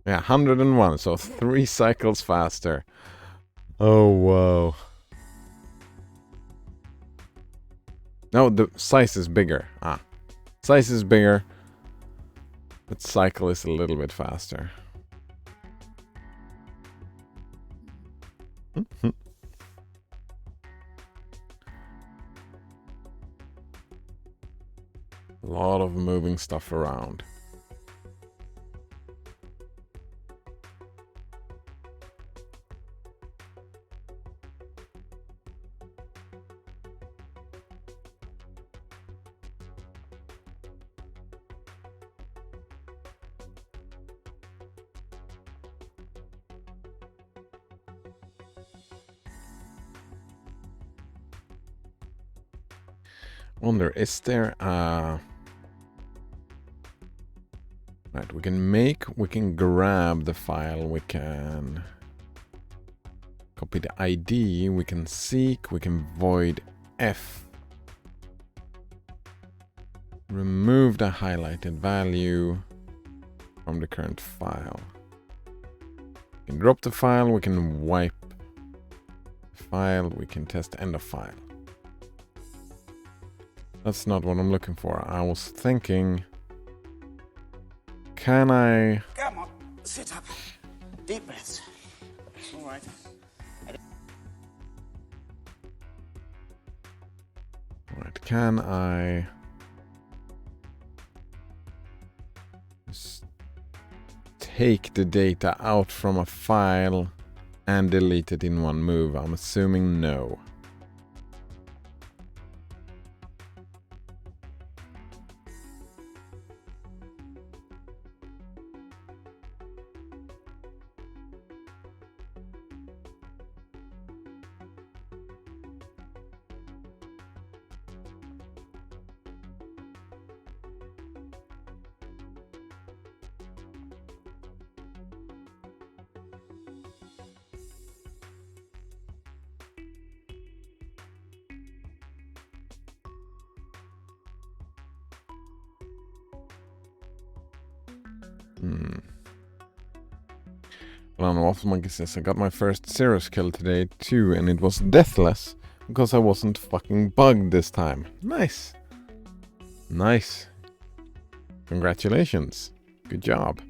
Yeah, 101, so 3 cycles faster. Oh, whoa. No, the size is bigger. Size is bigger, but cycle is a little bit faster. A lot of moving stuff around. Wonder, is there right, we can grab the file, we can copy the ID, we can seek, we can void F, remove the highlighted value from the current file. We can drop the file, we can wipe the file, we can test end of file. That's not what I'm looking for. I was thinking, can I... Come on, sit up. Deep breaths. All right. Right, can I... just take the data out from a file and delete it in one move? I'm assuming no. Well, Wafflemonkey says I got my first Cirrus kill today too, and it was deathless because I wasn't fucking bugged this time. Nice. Nice. Congratulations. Good job.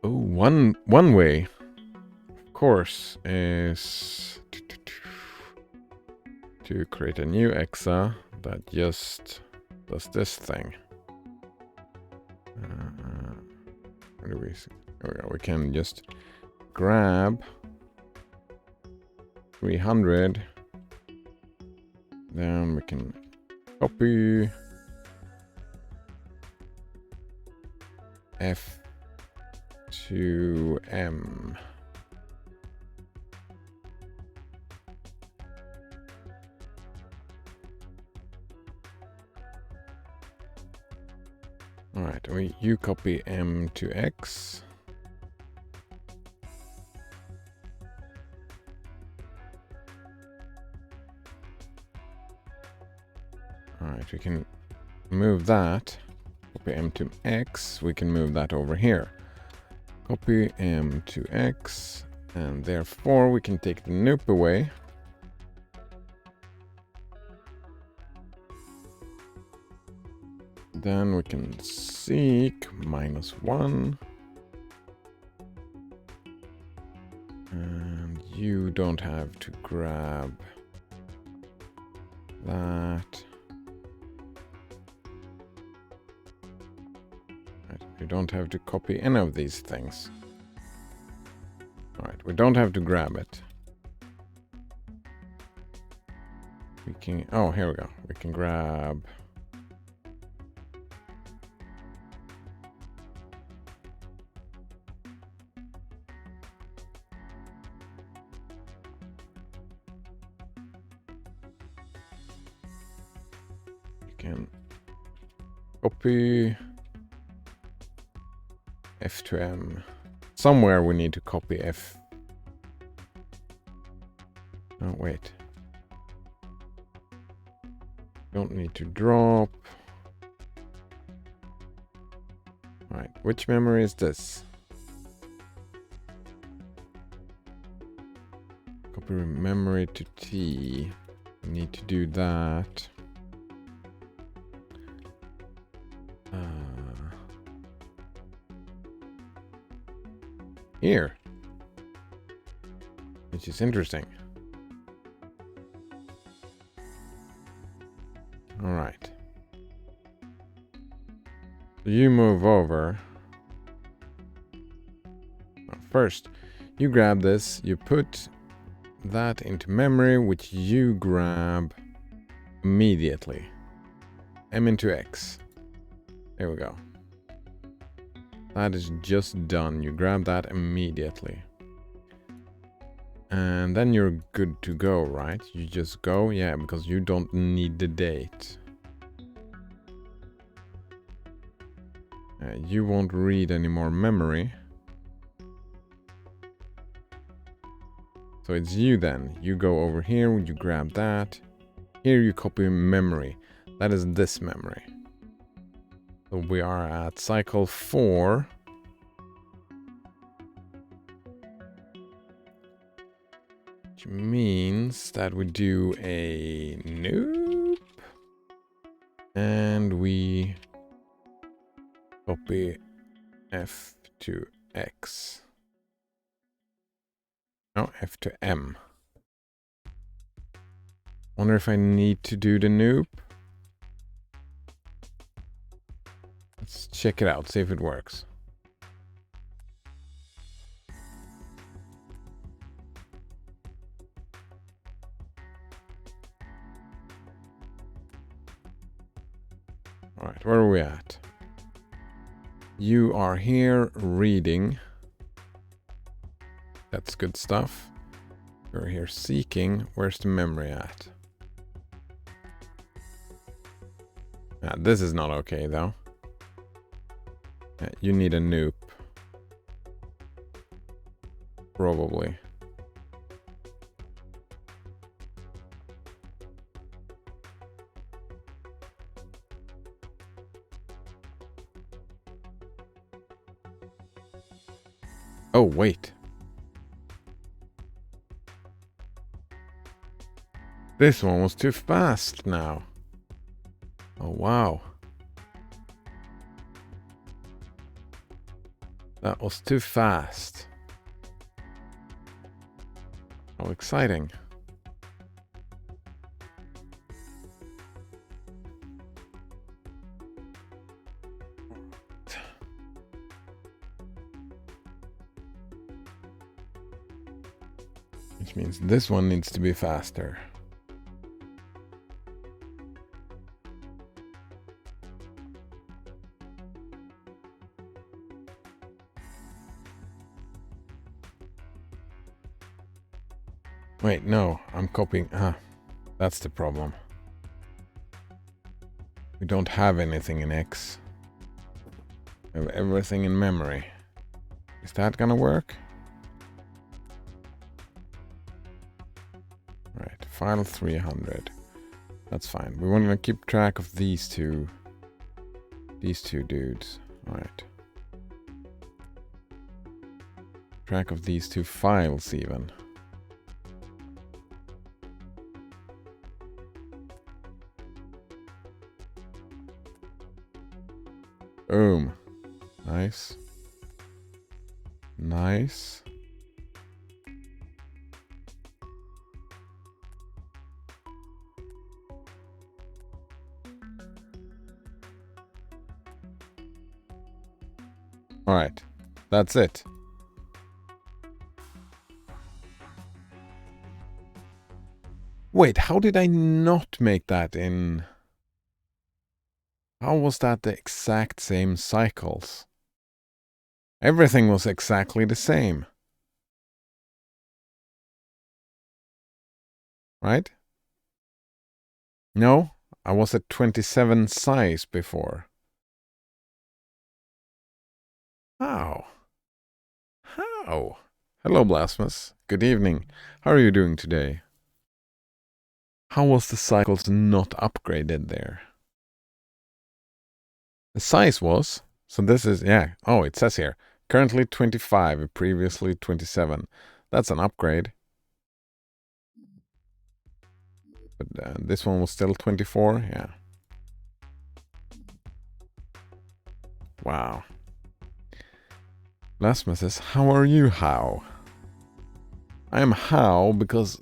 Oh, one way, of course, is to create a new exa that just does this thing. Where do we see? There we go. We can just grab 300. Then we can copy F to M. Alright, you copy M to X. Alright, we can move that. Copy M to X. We can move that over here. Copy M to X. And therefore we can take the noop away. Then we can seek -1. And you don't have to grab that. Right, you don't have to copy any of these things. Alright, we don't have to grab it. We can... Oh, here we go. We can grab... We can copy F to M. Somewhere we need to copy F. Oh, wait. Don't need to drop. Right, which memory is this? Copy memory to T. We need to do that. Here. Which is interesting. All right. So you move over. First, you grab this, you put that into memory, which you grab immediately. M into X. There we go. That is just done. You grab that immediately. And then you're good to go, right? You just go, yeah, because you don't need the date. You won't read any more memory. So it's you then. You go over here, you grab that. Here you copy memory. That is this memory. So we are at cycle 4. Which means that we do a nope. And we copy F to X. No, F to M. Wonder if I need to do the noop. Let's check it out, see if it works. Alright, where are we at? You are here reading. That's good stuff. You're here seeking. Where's the memory at? This is not okay though. You need a noop. Probably. Oh, wait. This one was too fast now. Oh, wow. That was too fast. How exciting. Which means this one needs to be faster. Wait, no, I'm copying. That's the problem. We don't have anything in X. We have everything in memory. Is that gonna work? Right, file 300. That's fine. We want to keep track of these two dudes. All right. Track of these two files even. Boom. Nice. Nice. All right. That's it. Wait, how did I not make that in... How was that the exact same cycles? Everything was exactly the same. Right? No, I was at 27 size before. How? How? Hello, Blasphemous. Good evening. How are you doing today? How was the cycles not upgraded there? The size was, so this is, yeah, oh, it says here, currently 25, previously 27. That's an upgrade. But this one was still 24, yeah. Wow. Lasma says, how are you, How? I am How because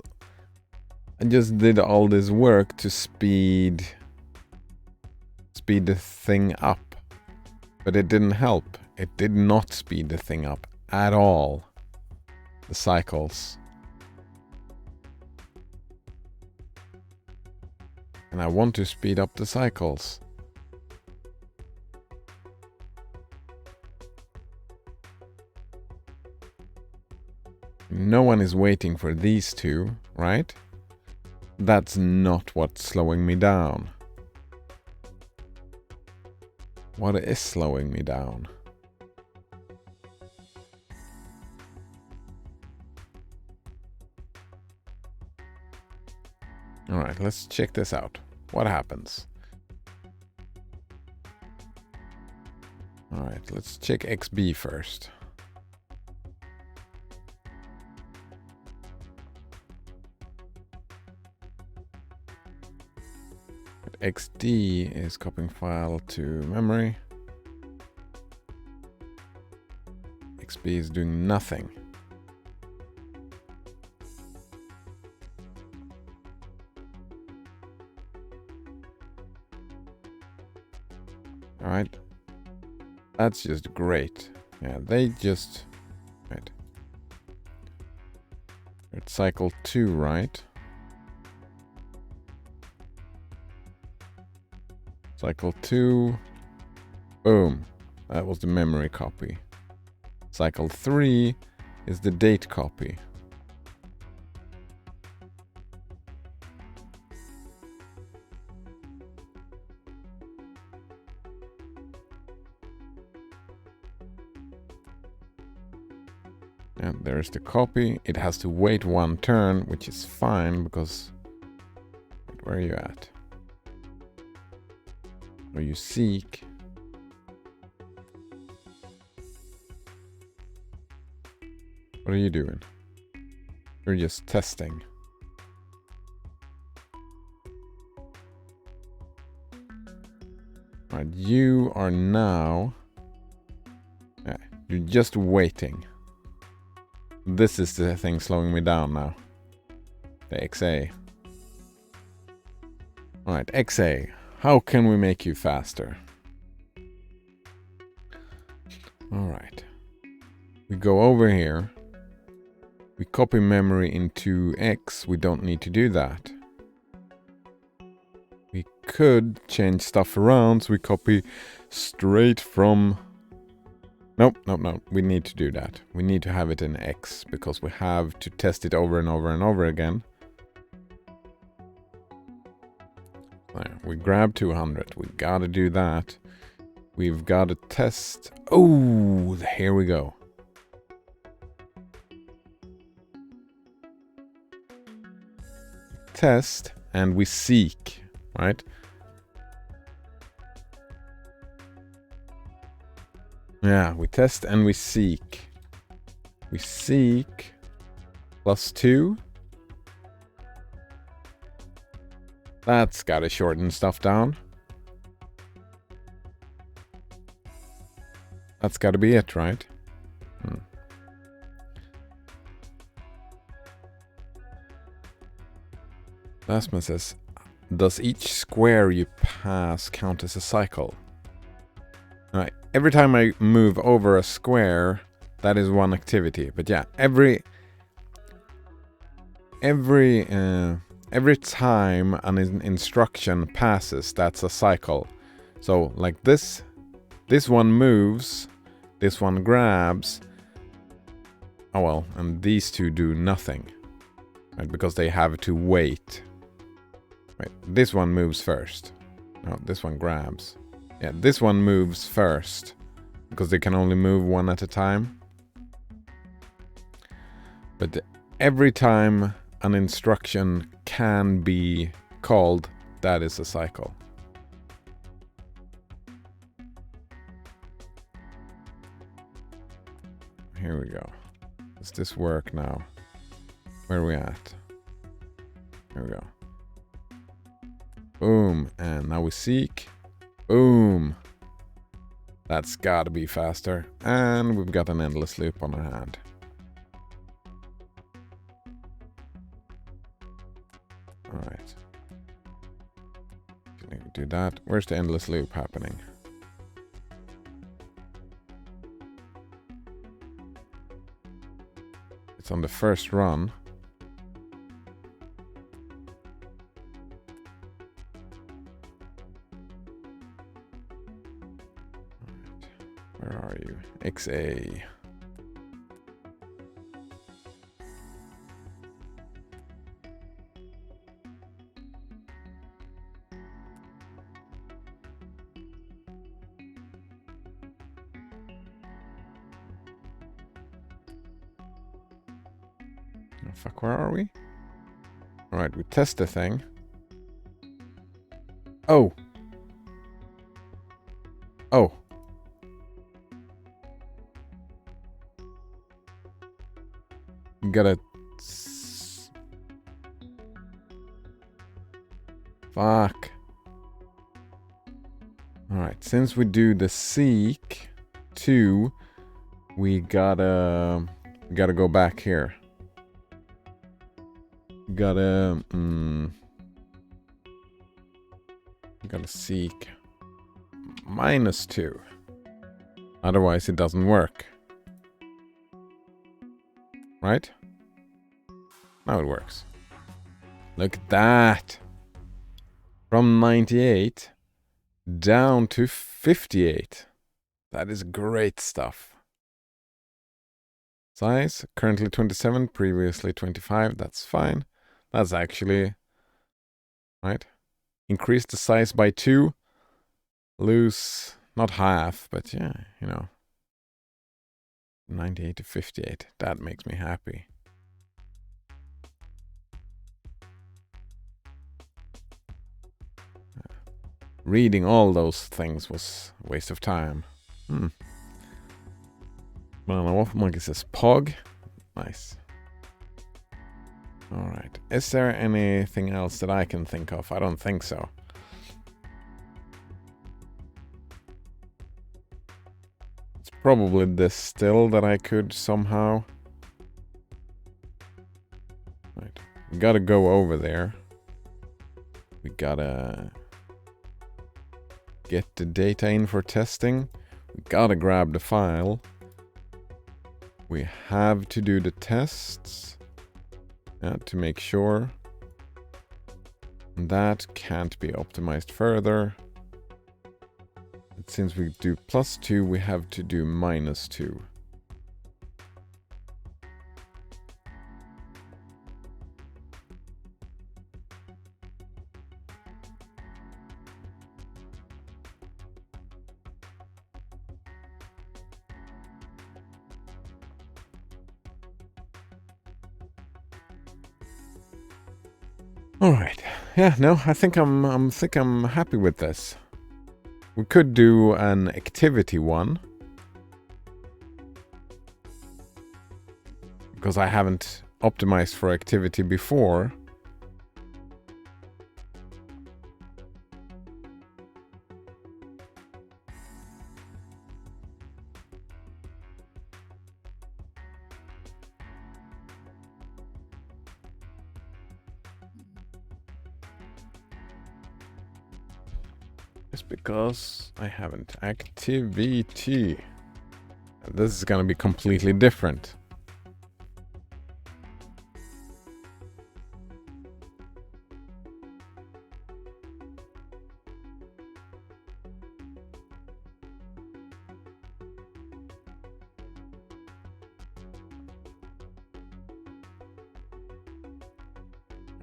I just did all this work to speed the thing up. But it didn't help. It did not speed the thing up at all. The cycles. And I want to speed up the cycles. No one is waiting for these two, right? That's not what's slowing me down. What is slowing me down? Alright, let's check this out. What happens? Alright, let's check XB first. XD is copying file to memory. XB is doing nothing. Alright. That's just great. Yeah, they just... Right. It's cycle 2, right? Cycle 2. Boom. That was the memory copy. Cycle 3 is the date copy. And there's the copy. It has to wait one turn, which is fine because... Where are you at? Or you seek. What are you doing? You're just testing. Alright, you are now... Yeah, you're just waiting. This is the thing slowing me down now. The XA. Alright, XA. How can we make you faster? Alright. We go over here. We copy memory into X. We don't need to do that. We could change stuff around, so we copy straight from... Nope. We need to do that. We need to have it in X, because we have to test it over and over and over again. There, we grab 200. We gotta do that. We've got to test... Oh, here we go. Test, and we seek, right? Yeah, we test and we seek. We seek +2. That's gotta shorten stuff down. That's gotta be it, right? Last one says, does each square you pass count as a cycle? Alright, every time I move over a square, that is one activity. But yeah, every every time an instruction passes, that's a cycle. So like this one moves, this one grabs. Oh well, and these two do nothing, right? Because they have to wait. Right, this one moves first. No, this one grabs. Yeah, this one moves first because they can only move one at a time. But every time an instruction can be called, that is a cycle. Here we go. Does this work now? Where are we at? Here we go. Boom. And now we seek. Boom. That's gotta be faster. And we've got an endless loop on our hand. Alright. Can we do that? Where's the endless loop happening? It's on the first run. Where are you? XA. Oh, fuck, where are we? Alright, we test the thing. Oh! Oh! You gotta... Fuck. Alright, since we do the seek 2, we gotta go back here. Gotta seek -2. Otherwise it doesn't work. Right? Now it works. Look at that. From 98 down to 58. That is great stuff. Size, currently 27, previously 25. That's fine. That's actually, right? Increase the size by 2. Lose, not half, but yeah, you know. 98 to 58. That makes me happy. Reading all those things was a waste of time. Banana Waffle Monkey says Pog. Nice. Alright. Is there anything else that I can think of? I don't think so. It's probably this still that I could somehow. Right. We gotta go over there. We gotta get the data in for testing. We gotta grab the file. We have to do the tests to make sure. That can't be optimized further. But since we do +2, we have to do -2. All right. Yeah, no, I think I'm happy with this. We could do an activity one. Because I haven't optimized for activity before. Just because I haven't. Activity. This is gonna be completely different.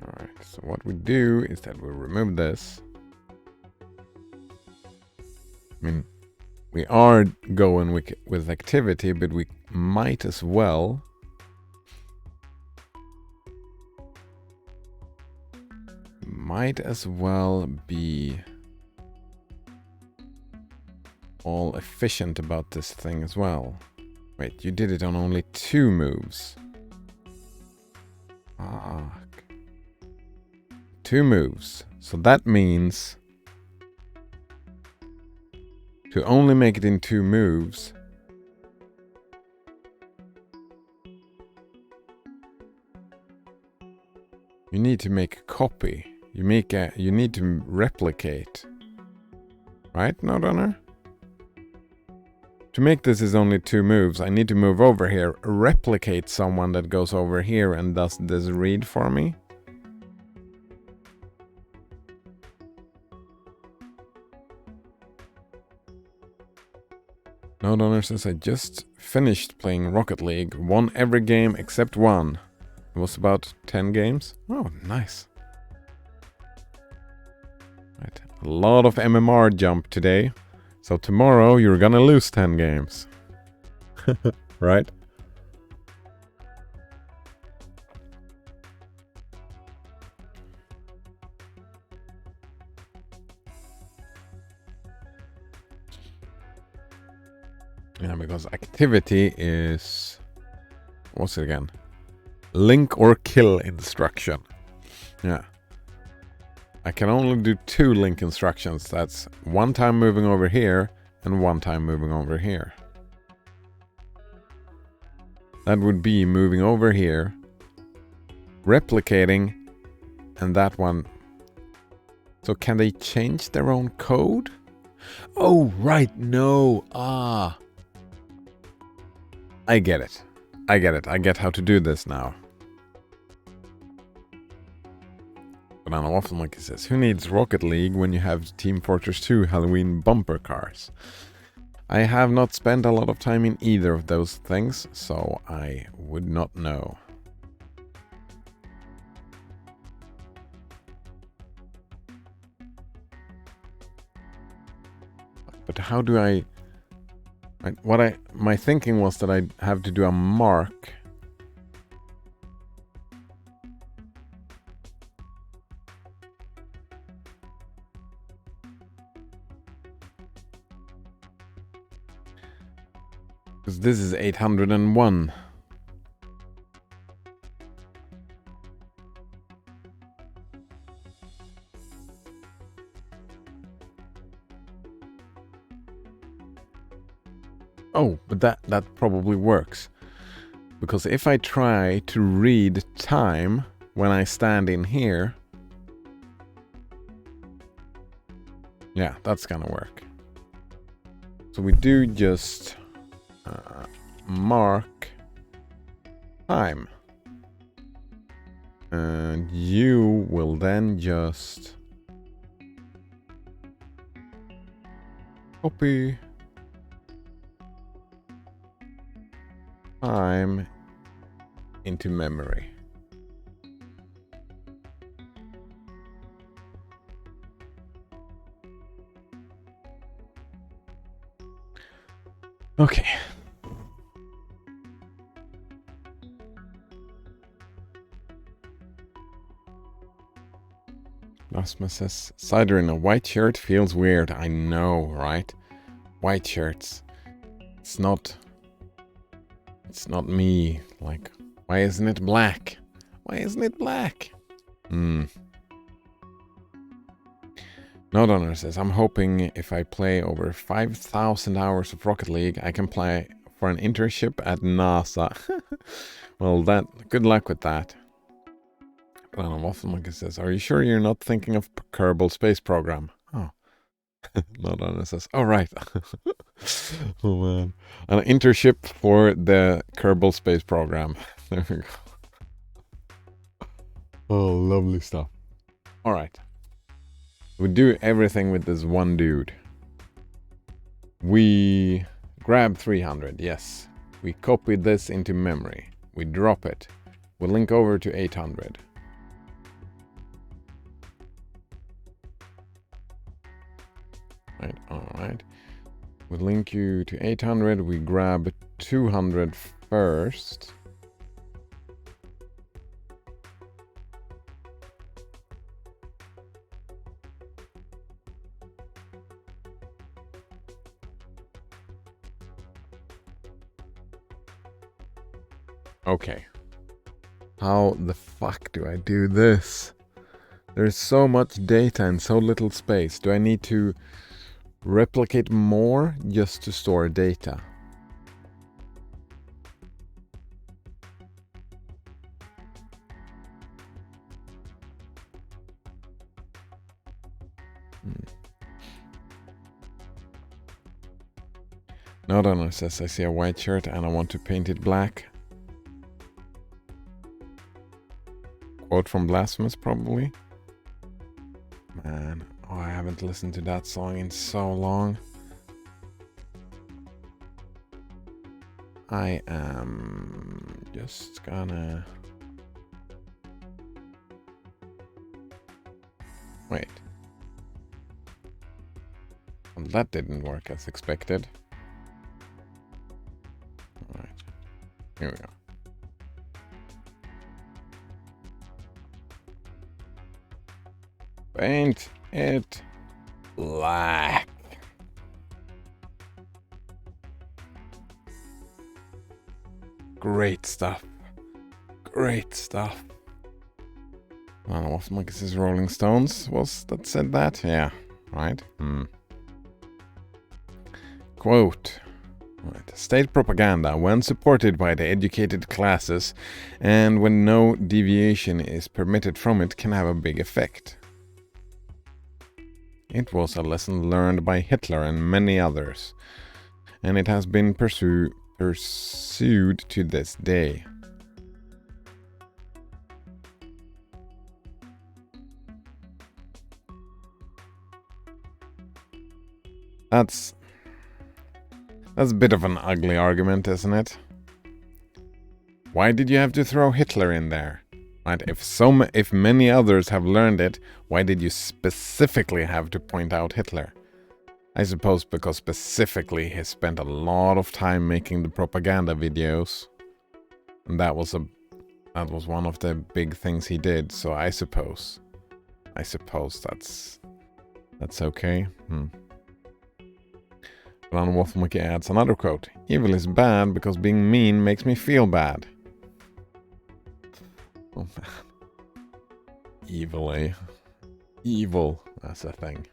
Alright, so what we do is that we remove this. I mean, we are going with activity, but we might as well be all efficient about this thing as well. Wait, you did it on only 2 moves. Fuck. 2 moves. So that means to only make it in 2 moves, you need to make a copy. You need to replicate. Right, Nodunner? To make this is only 2 moves, I need to move over here, replicate someone that goes over here and does this read for me. Nodunner says I just finished playing Rocket League, won every game except one. It was about 10 games. Oh, nice. Right. A lot of MMR jump today. So tomorrow you're gonna lose 10 games. Right? Yeah, because activity is... What's it again? Link or kill instruction. Yeah. I can only do 2 link instructions. That's 1 time moving over here and 1 time moving over here. That would be moving over here, replicating, and that one. So can they change their own code? Oh, right, no. I get it. I get how to do this now. Banana Waffle Monkey says, who needs Rocket League when you have Team Fortress 2 Halloween bumper cars? I have not spent a lot of time in either of those things, so I would not know. But how do I... My thinking was that I have to do a mark. Because this is 801. Oh, but that probably works. Because if I try to read time when I stand in here, yeah, that's gonna work. So we do just mark time. And you will then just copy time into memory. Okay. Rasmus says, cider in a white shirt feels weird. I know, right? White shirts. It's not me. Like, why isn't it black? Why isn't it black? Nodunner says, I'm hoping if I play over 5,000 hours of Rocket League, I can play for an internship at NASA. Well, good luck with that. Banana Waffle Monkey says, are you sure you're not thinking of Kerbal Space Program? Oh. Nodunner says, oh, right. Oh, man. An internship for the Kerbal Space Program. There we go. Oh, lovely stuff. All right. We do everything with this one dude. We grab 300, yes. We copy this into memory. We drop it. We link over to 800. Right, alright. We link you to 800. We grab 200 first. Okay. How the fuck do I do this? There's so much data in so little space. Do I need to replicate more just to store data? No, it says I see a white shirt and I want to paint it black. Quote from Blasphemous, probably. Man, oh, I haven't listened to that song in so long. I am just gonna... Wait. Well, that didn't work as expected. Alright. Here we go. Paint it black. Great stuff. Great stuff. I don't know what Marcus's Rolling Stones was that said that. Yeah, right. Quote. Right. State propaganda, when supported by the educated classes and when no deviation is permitted from it, can have a big effect. It was a lesson learned by Hitler and many others, and it has been pursued to this day. That's a bit of an ugly argument, isn't it? Why did you have to throw Hitler in there? Right? If many others have learned it, why did you specifically have to point out Hitler? I suppose because specifically he spent a lot of time making the propaganda videos, and that was one of the big things he did. So I suppose that's okay. Ron Wolfmucky adds another quote: "Evil is bad because being mean makes me feel bad." Oh man. Evil, eh? Evil, that's a thing.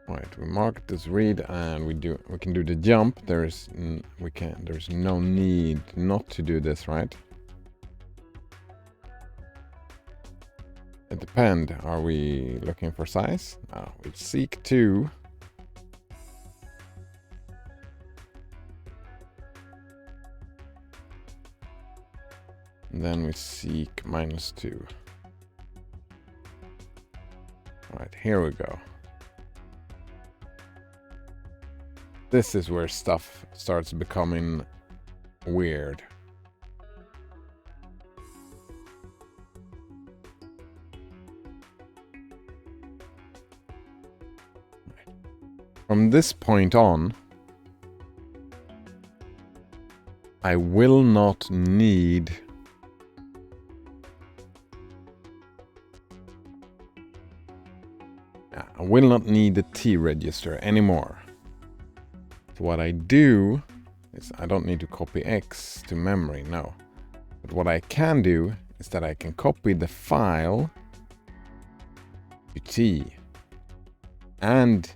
Right, we mark this read and we can do the jump. There's no need not to do this, right? It depends. Are we looking for size? No, we seek 2. And then we seek -2. Right, here we go. This is where stuff starts becoming weird. From this point on, I will not need the T register anymore. So what I do is I don't need to copy X to memory, no. But what I can do is that I can copy the file to T and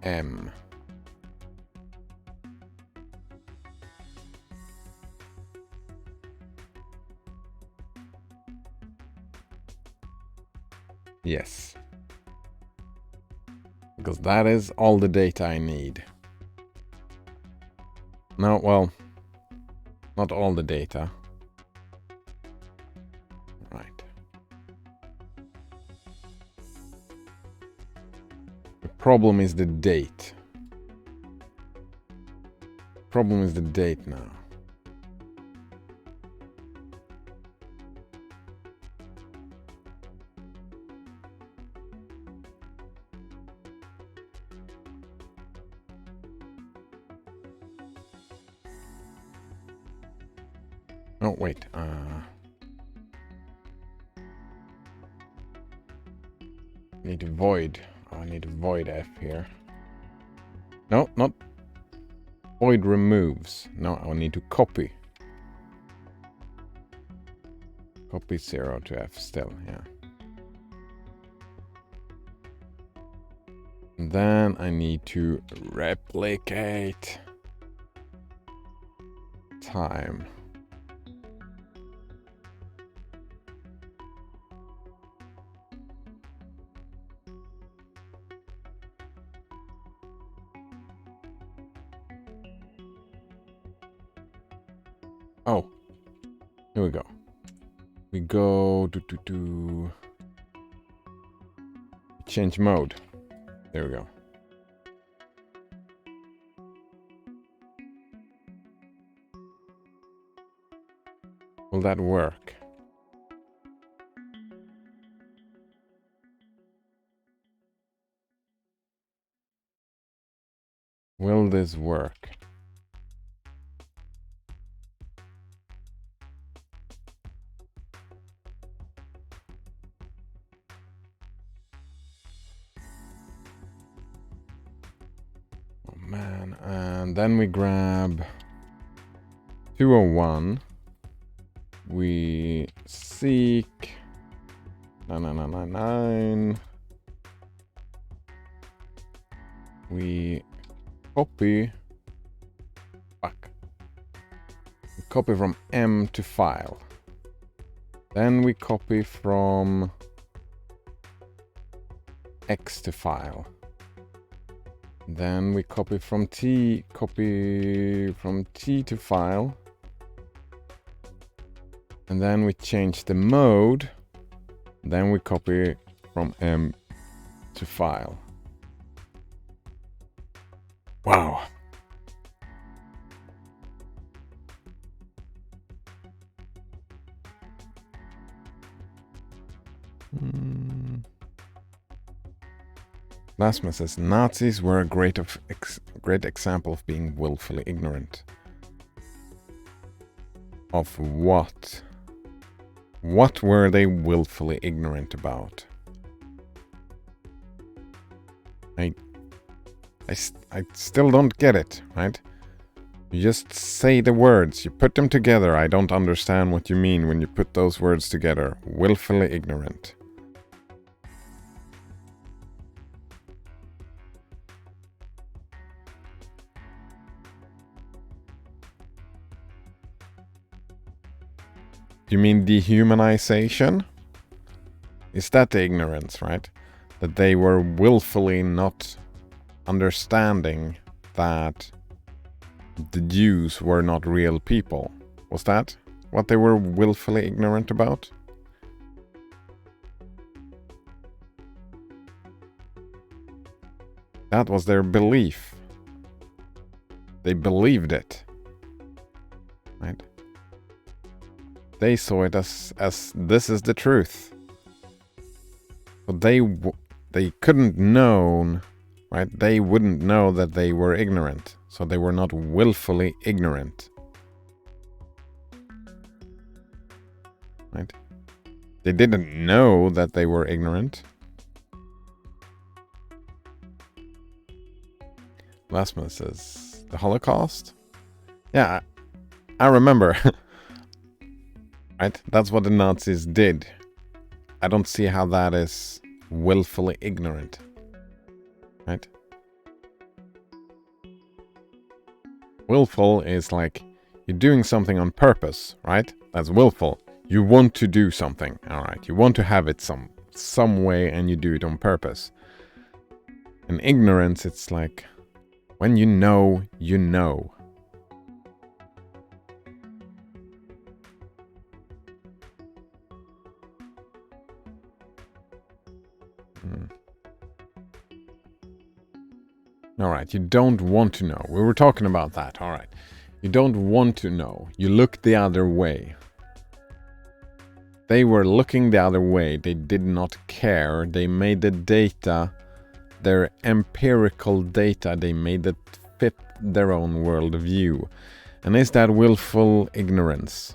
M. Yes. Because that is all the data I need. No, well, not all the data. Right. The problem is the date. problem is the date now. Oh, wait. Need to void. Oh, I need to void F here. No, not void removes. No, I need to copy. Copy 0 to F still, yeah. And then I need to replicate time. Oh, here we go. We go to change mode. There we go. Will that work? Will this work? Oh man, and then we grab 201. We seek 9999. We copy. Fuck. We copy from M to file. Then we copy from X to file. Then we copy from T to file. And then we change the mode. Then we copy from M to file. Wow. Lasma says Nazis were a great example of being willfully ignorant. Of what? What were they willfully ignorant about? I still don't get it, right? You just say the words, you put them together. I don't understand what you mean when you put those words together. Willfully ignorant. You mean dehumanization? Is that the ignorance, right? That they were willfully not understanding that the Jews were not real people. Was that what they were willfully ignorant about? That was their belief. They believed it. Right? They saw it as this is the truth. But they couldn't know, right? They wouldn't know that they were ignorant. So they were not willfully ignorant. Right? They didn't know that they were ignorant. Lasman says, the Holocaust? Yeah, I remember. Right? That's what the Nazis did. I don't see how that is willfully ignorant. Right? Willful is like you're doing something on purpose, right? That's willful. You want to do something, all right? You want to have it some way and you do it on purpose. And ignorance, it's like when you know, you know. Alright, you don't want to know. We were talking about that, alright. You don't want to know. You look the other way. They were looking the other way. They did not care. They made the data, their empirical data, they made it fit their own worldview. And is that willful ignorance?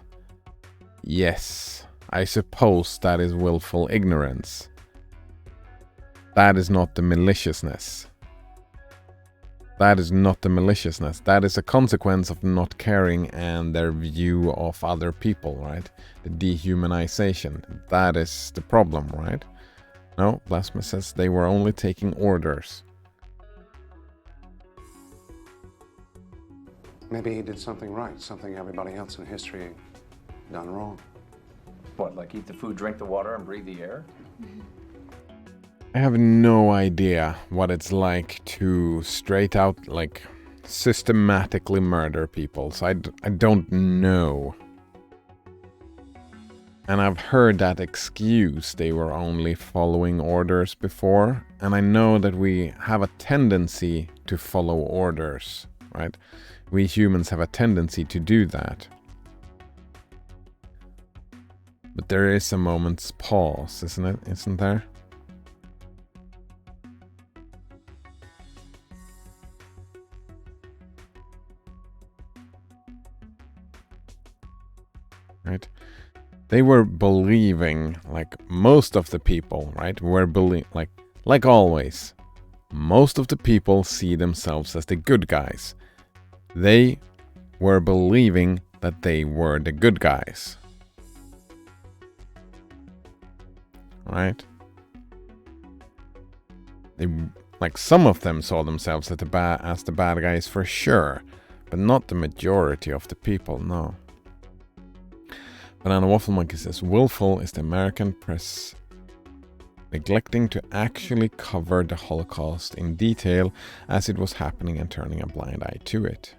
Yes, I suppose that is willful ignorance. That is not the maliciousness. That is not the maliciousness. That is a consequence of not caring and their view of other people, right? The dehumanization. That is the problem, right? No, Blasphemous says they were only taking orders. Maybe he did something right, something everybody else in history done wrong. What, like eat the food, drink the water, and breathe the air? I have no idea what it's like to straight out, like, systematically murder people. So I don't know. And I've heard that excuse, they were only following orders before. And I know that we have a tendency to follow orders, right? We humans have a tendency to do that. But there is a moment's pause, isn't it? Isn't there? Right? They were believing, like most of the people, right? Were like always. Most of the people see themselves as the good guys. They were believing that they were the good guys. Right? They, like, some of them saw themselves as the bad guys for sure, but not the majority of the people, no. Banana Waffle Monkey says, willful is the American press neglecting to actually cover the Holocaust in detail as it was happening and turning a blind eye to it.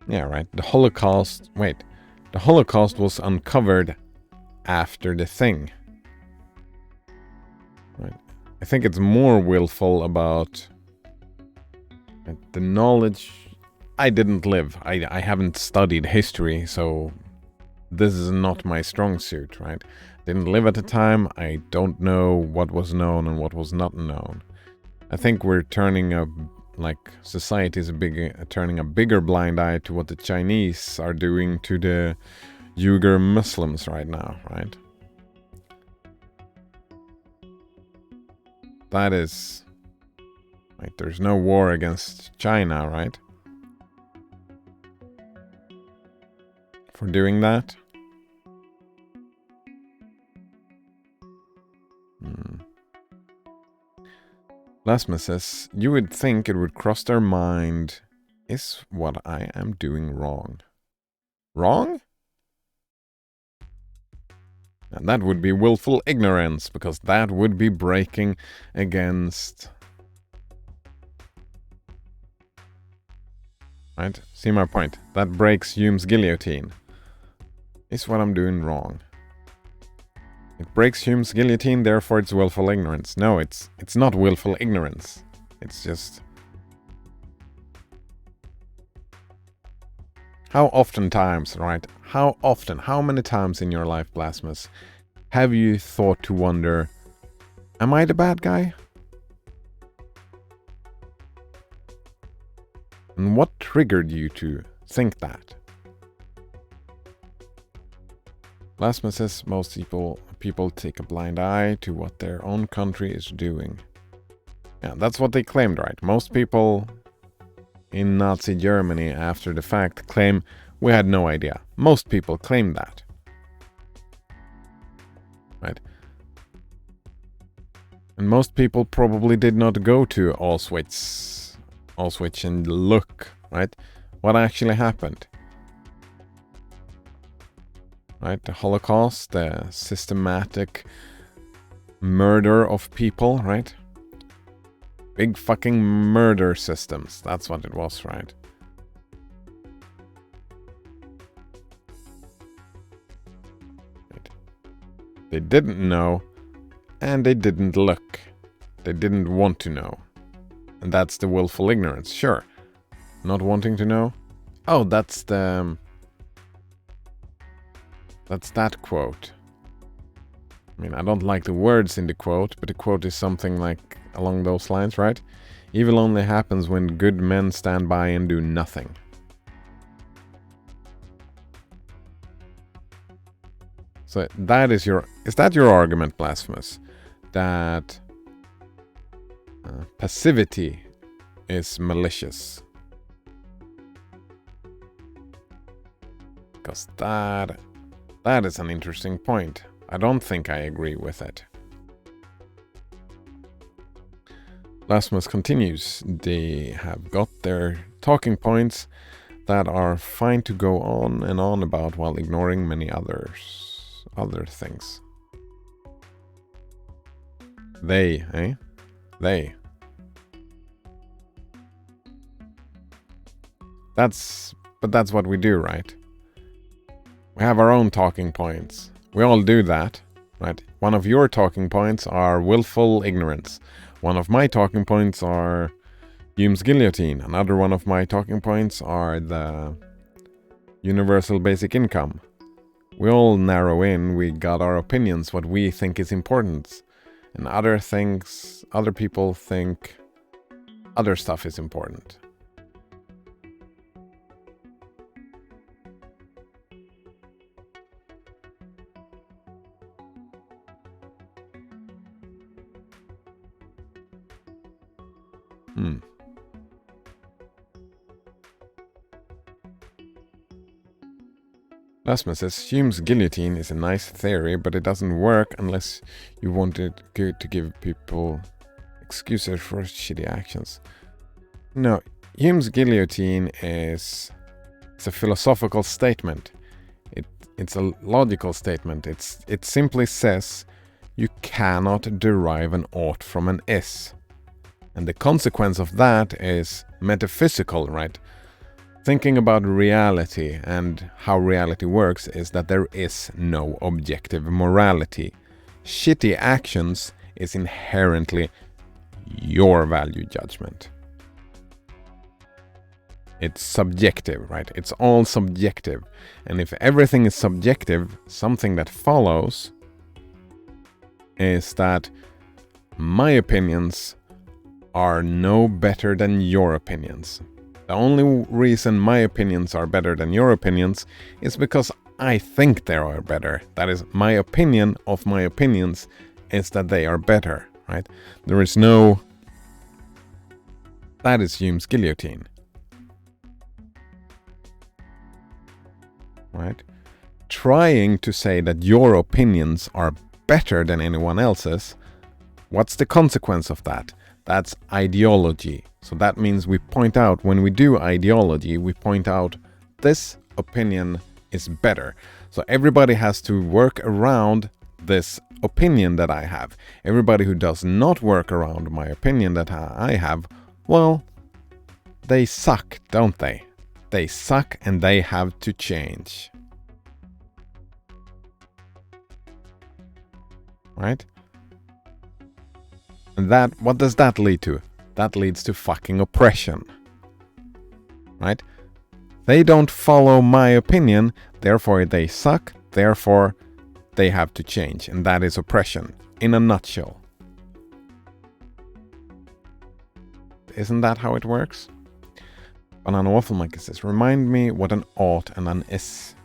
Yeah, right. The Holocaust was uncovered after the thing. Right. I think it's more willful about the knowledge. I didn't live. I haven't studied history, so this is not my strong suit, right? Didn't live at the time. I don't know what was known and what was not known. I think we're turning society is turning a bigger blind eye to what the Chinese are doing to the Uyghur Muslims right now, right? That is, right, there's no war against China, right? For doing that. Lasma says, you would think it would cross their mind, is what I am doing wrong? Wrong? And that would be willful ignorance, because that would be breaking against... Right? See my point? That breaks Hume's guillotine. Is what I'm doing wrong? It breaks Hume's guillotine, therefore it's willful ignorance. No, it's not willful ignorance. It's just... How many times in your life, Blasphemous, have you thought to wonder, am I the bad guy? And what triggered you to think that? Blasphemous says most people take a blind eye to what their own country is doing. Yeah, that's what they claimed, right? Most people in Nazi Germany after the fact claim we had no idea. Most people claim that. Right? And most people probably did not go to Auschwitz and look, right? What actually happened? Right? The Holocaust, the systematic murder of people, right? Big fucking murder systems. That's what it was, right? They didn't know and they didn't look. They didn't want to know. And that's the willful ignorance, sure. Not wanting to know? Oh, that's that quote. I mean, I don't like the words in the quote, but the quote is something like along those lines, right? Evil only happens when good men stand by and do nothing. So that is that your argument, Blasphemous? That passivity is malicious? Because that is an interesting point. I don't think I agree with it. Blasphemous continues. They have got their talking points that are fine to go on and on about while ignoring many other things. They, eh? They. That's what we do, right? We have our own talking points. We all do that, right? One of your talking points are willful ignorance. One of my talking points are Hume's guillotine. Another one of my talking points are the universal basic income. We all narrow in, we got our opinions, what we think is important. And other people think other stuff is important. Lasma says, Hume's guillotine is a nice theory, but it doesn't work unless you want it to give people excuses for shitty actions. No, Hume's guillotine is a philosophical statement. It's a logical statement. It simply says you cannot derive an ought from an is. And the consequence of that is metaphysical, right? Thinking about reality and how reality works is that there is no objective morality. Shitty actions is inherently your value judgment. It's subjective, right? It's all subjective. And if everything is subjective, something that follows is that my opinions are no better than your opinions. The only reason my opinions are better than your opinions is because I think they are better. That is, my opinion of my opinions is that they are better, right? There is no... That is Hume's guillotine. Right? Trying to say that your opinions are better than anyone else's, what's the consequence of that? That's ideology. So that means we point out, when we do ideology, we point out this opinion is better. So everybody has to work around this opinion that I have. Everybody who does not work around my opinion that I have, well, they suck, don't they? They suck and they have to change. Right? And that, what does that lead to? That leads to fucking oppression. Right? They don't follow my opinion, therefore they suck, therefore they have to change. And that is oppression, in a nutshell. Isn't that how it works? Banana Waffle Monkey says, remind me what an ought and an is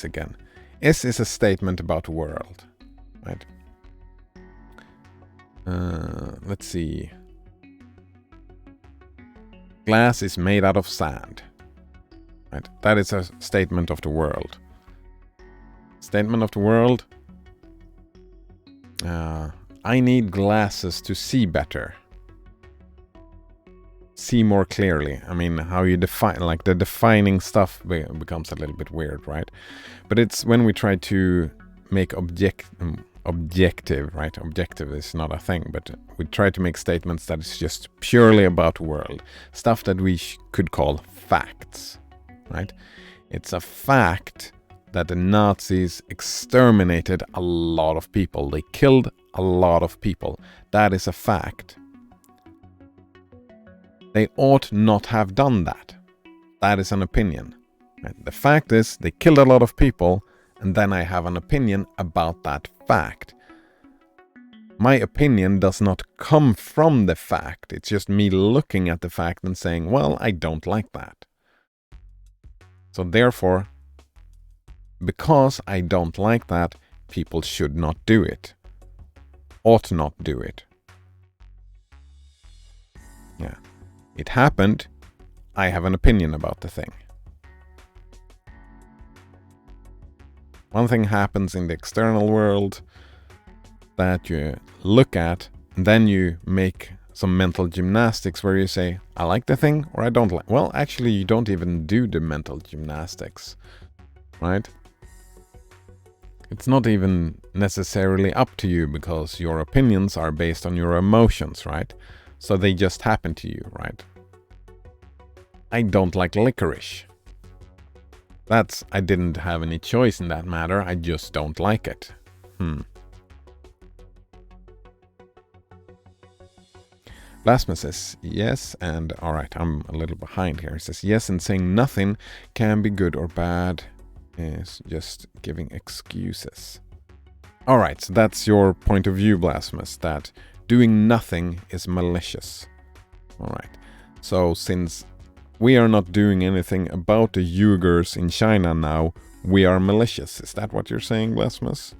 again. Is a statement about the world. Right? Let's see. Glass is made out of sand. Right? That is a statement of the world. Statement of the world. I need glasses to see better. See more clearly. I mean, how you define, like the defining stuff becomes a little bit weird, right? But it's when we try to make objective, right? Objective is not a thing, but we try to make statements that is just purely about the world. Stuff that we could call facts, right? It's a fact that the Nazis exterminated a lot of people. They killed a lot of people. That is a fact. They ought not have done that. That is an opinion. Right? The fact is, they killed a lot of people, and then I have an opinion about that fact. My opinion does not come from the fact. It's just me looking at the fact and saying, well, I don't like that. So therefore, because I don't like that, people should not do it. Ought not do it. Yeah. It happened. I have an opinion about the thing. One thing happens in the external world that you look at, and then you make some mental gymnastics where you say, I like the thing or I don't like. Well, actually, you don't even do the mental gymnastics, right? It's not even necessarily up to you because your opinions are based on your emotions, right? So they just happen to you, right? I don't like licorice. I didn't have any choice in that matter. I just don't like it. Blasphemous says yes, and alright, I'm a little behind here. It says yes, and saying nothing can be good or bad is just giving excuses. Alright, so that's your point of view, Blasphemous, that doing nothing is malicious. Alright, so since we are not doing anything about the Uyghurs in China now, we are malicious. Is that what you're saying, Blasphemous?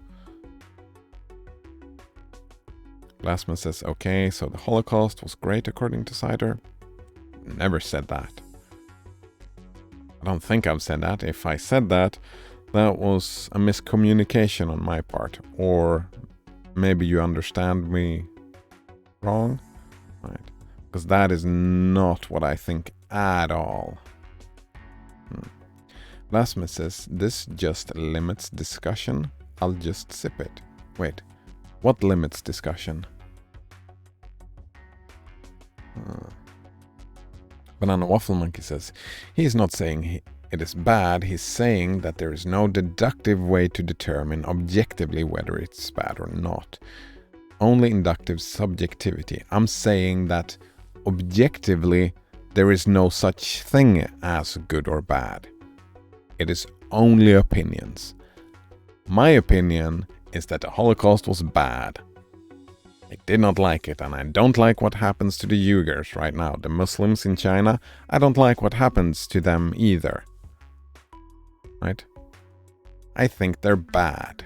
Blasphemous says, okay, so the Holocaust was great according to Cider. Never said that. I don't think I've said that. If I said that, that was a miscommunication on my part. Or maybe you understand me wrong. Right. Because that is not what I think at all. Blasphemous says, this just limits discussion. I'll just sip it. Wait. What limits discussion? Banana Waffle Monkey says, he's not saying it is bad, he's saying that there is no deductive way to determine objectively whether it's bad or not. Only inductive subjectivity. I'm saying that objectively there is no such thing as good or bad. It is only opinions. My opinion is that the Holocaust was bad. I did not like it, and I don't like what happens to the Uyghurs right now. The Muslims in China, I don't like what happens to them either. Right? I think they're bad.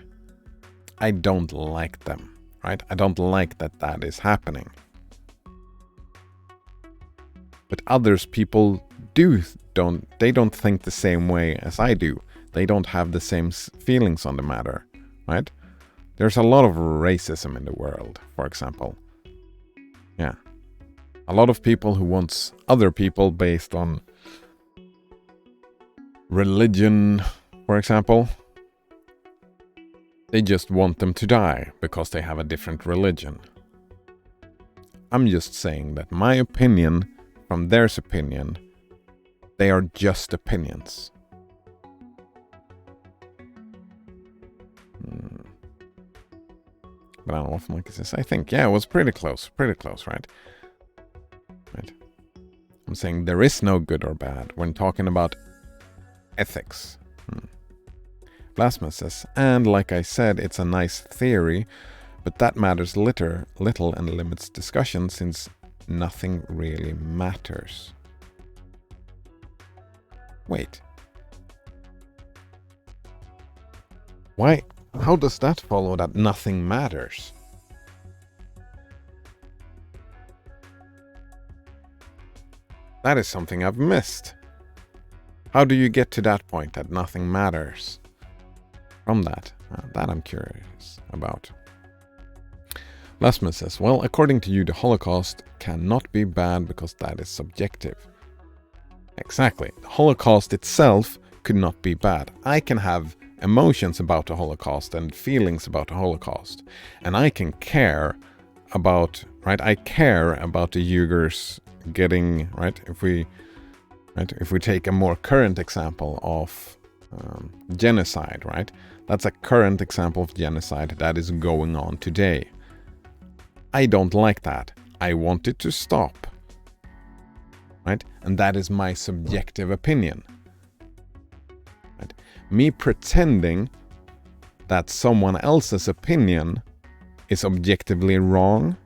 I don't like them. Right? I don't like that that is happening. But others people they don't think the same way as I do. They don't have the same feelings on the matter. Right? There's a lot of racism in the world, for example. Yeah. A lot of people who want other people based on religion, for example. They just want them to die because they have a different religion. I'm just saying that my opinion from theirs opinion, they are just opinions. Banana Waffle Monkey says, I think, yeah, it was pretty close, right? Right. I'm saying there is no good or bad when talking about ethics. Blasphemous says, and like I said, it's a nice theory, but that matters little and limits discussion since nothing really matters. Wait. Why? How does that follow that nothing matters? That is something I've missed. How do you get to that point that nothing matters? From that I'm curious about. Lasman says, well, according to you, the Holocaust cannot be bad because that is subjective. Exactly. The Holocaust itself could not be bad. I can have emotions about the Holocaust and feelings about the Holocaust. And I can care about, right? I care about the Uyghurs getting, right? If we take a more current example of genocide, right? That's a current example of genocide that is going on today. I don't like that. I want it to stop. Right? And that is my subjective opinion. Right? Me pretending that someone else's opinion is objectively wrong,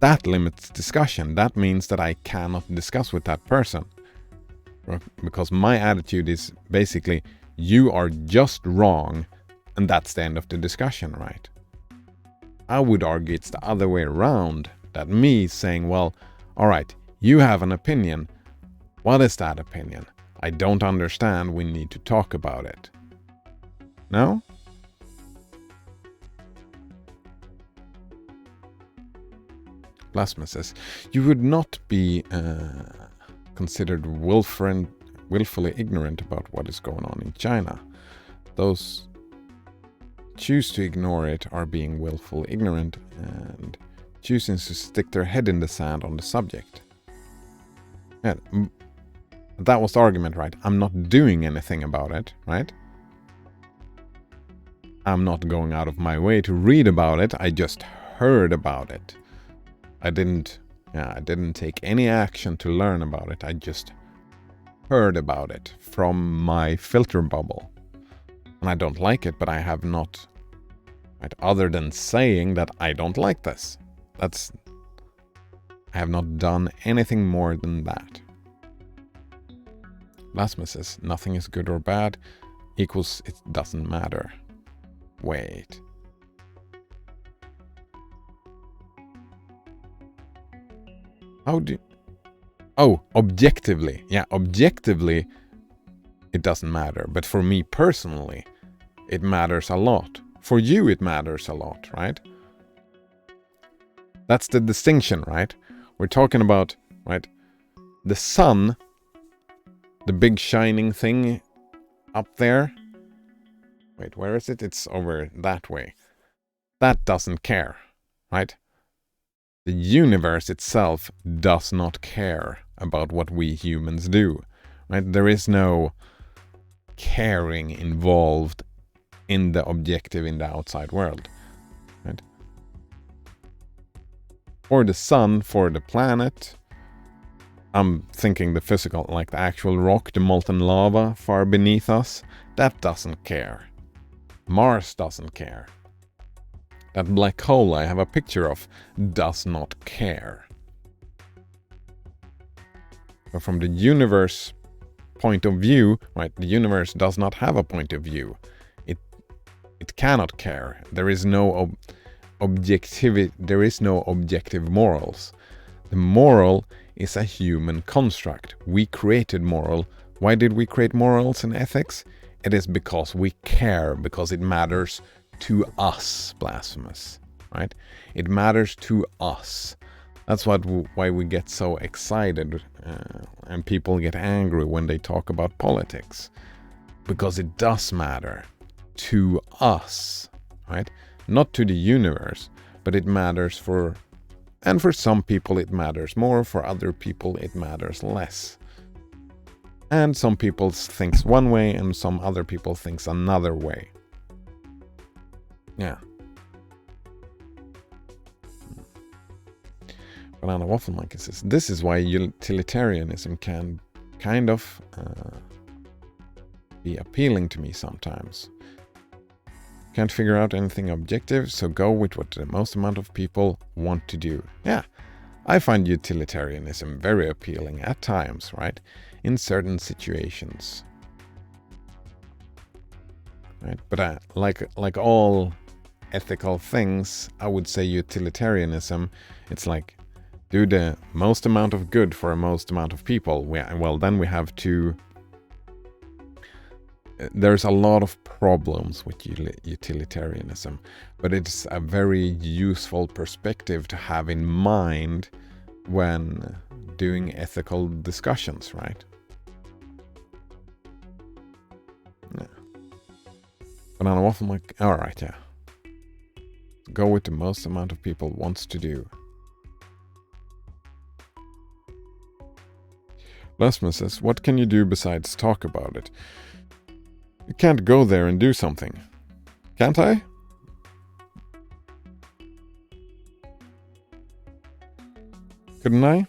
that limits discussion. That means that I cannot discuss with that person. Because my attitude is basically, you are just wrong, and that's the end of the discussion, right? I would argue it's the other way around, that me saying, well, all right, you have an opinion. What is that opinion? I don't understand. We need to talk about it. No? Plasma says, you would not be considered willfully ignorant about what is going on in China. Those choose to ignore it are being willfully ignorant and choosing to stick their head in the sand on the subject. Yeah, that was the argument, right? I'm not doing anything about it, right? I'm not going out of my way to read about it. I just heard about it. I didn't take any action to learn about it. I just heard about it from my filter bubble. And I don't like it, but I have not, right, other than saying that I don't like this. I have not done anything more than that. Lasma says, nothing is good or bad equals it doesn't matter. Wait. Objectively. Yeah, objectively, it doesn't matter. But for me personally, it matters a lot. For you, it matters a lot, right? That's the distinction, right? We're talking about, right, the sun, the big shining thing up there. Wait, where is it? It's over that way. That doesn't care, right? The universe itself does not care about what we humans do, right? There is no caring involved in the objective in the outside world, right? For the sun, for the planet, I'm thinking the physical, like the actual rock, the molten lava far beneath us, that doesn't care. Mars doesn't care. That black hole I have a picture of does not care. But from the universe point of view, right, the universe does not have a point of view. It cannot care. There is no objectivity. There is no objective morals. The moral is a human construct. We created moral. Why did we create morals and ethics? It is because we care, because it matters to us, blasphemous, right? It matters to us. That's why we get so excited and people get angry when they talk about politics. Because it does matter to us, right? Not to the universe, but it matters for some people it matters more, for other people it matters less. And some people thinks one way and some other people thinks another way. Yeah. Banana Waffle Monkey says, this is why utilitarianism can kind of be appealing to me sometimes. Can't figure out anything objective, so go with what the most amount of people want to do. Yeah, I find utilitarianism very appealing at times, right? In certain situations. Right? But like all ethical things, I would say utilitarianism, it's like do the most amount of good for a most amount of people. Well, then we have to... There's a lot of problems with utilitarianism, but it's a very useful perspective to have in mind when doing ethical discussions, right? Yeah. Banana Waffle Monkey, alright, yeah. Go with the most amount of people wants to do. Lasman says, what can you do besides talk about it? You can't go there and do something. Can't I? Couldn't I?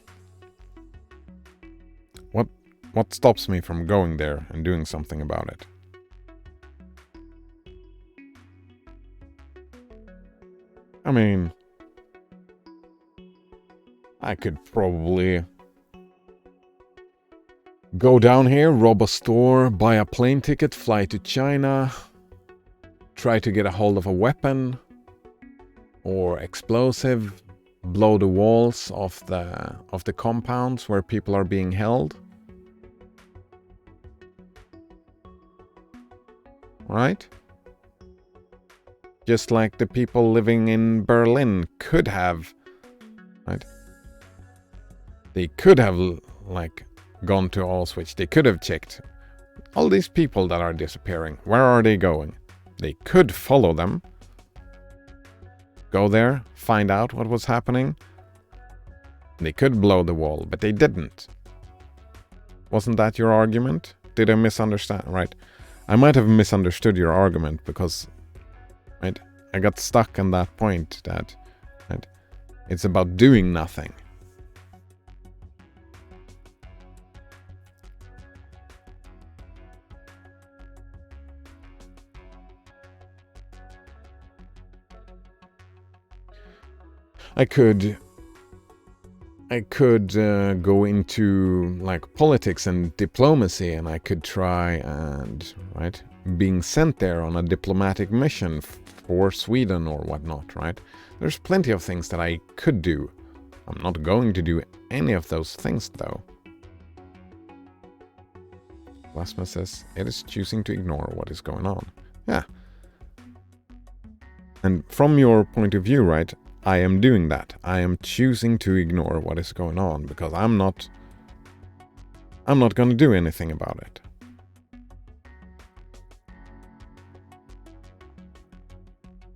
What stops me from going there and doing something about it? I mean, I could probably go down here, rob a store, buy a plane ticket, fly to China, try to get a hold of a weapon or explosive, blow the walls of the compounds where people are being held. Right? Just like the people living in Berlin could have, right? They could have, like, gone to Auschwitz. They could have checked. All these people that are disappearing, where are they going? They could follow them. Go there, find out what was happening. They could blow the wall, but they didn't. Wasn't that your argument? Did I misunderstand? Right. I might have misunderstood your argument because, right, I got stuck on that point that, right, it's about doing nothing. I could go into like politics and diplomacy, and I could try and, right, being sent there on a diplomatic mission for Sweden or whatnot, right? There's plenty of things that I could do. I'm not going to do any of those things though. Plasma says it is choosing to ignore what is going on. Yeah. And from your point of view, right, I am doing that. I am choosing to ignore what is going on because I'm not going to do anything about it.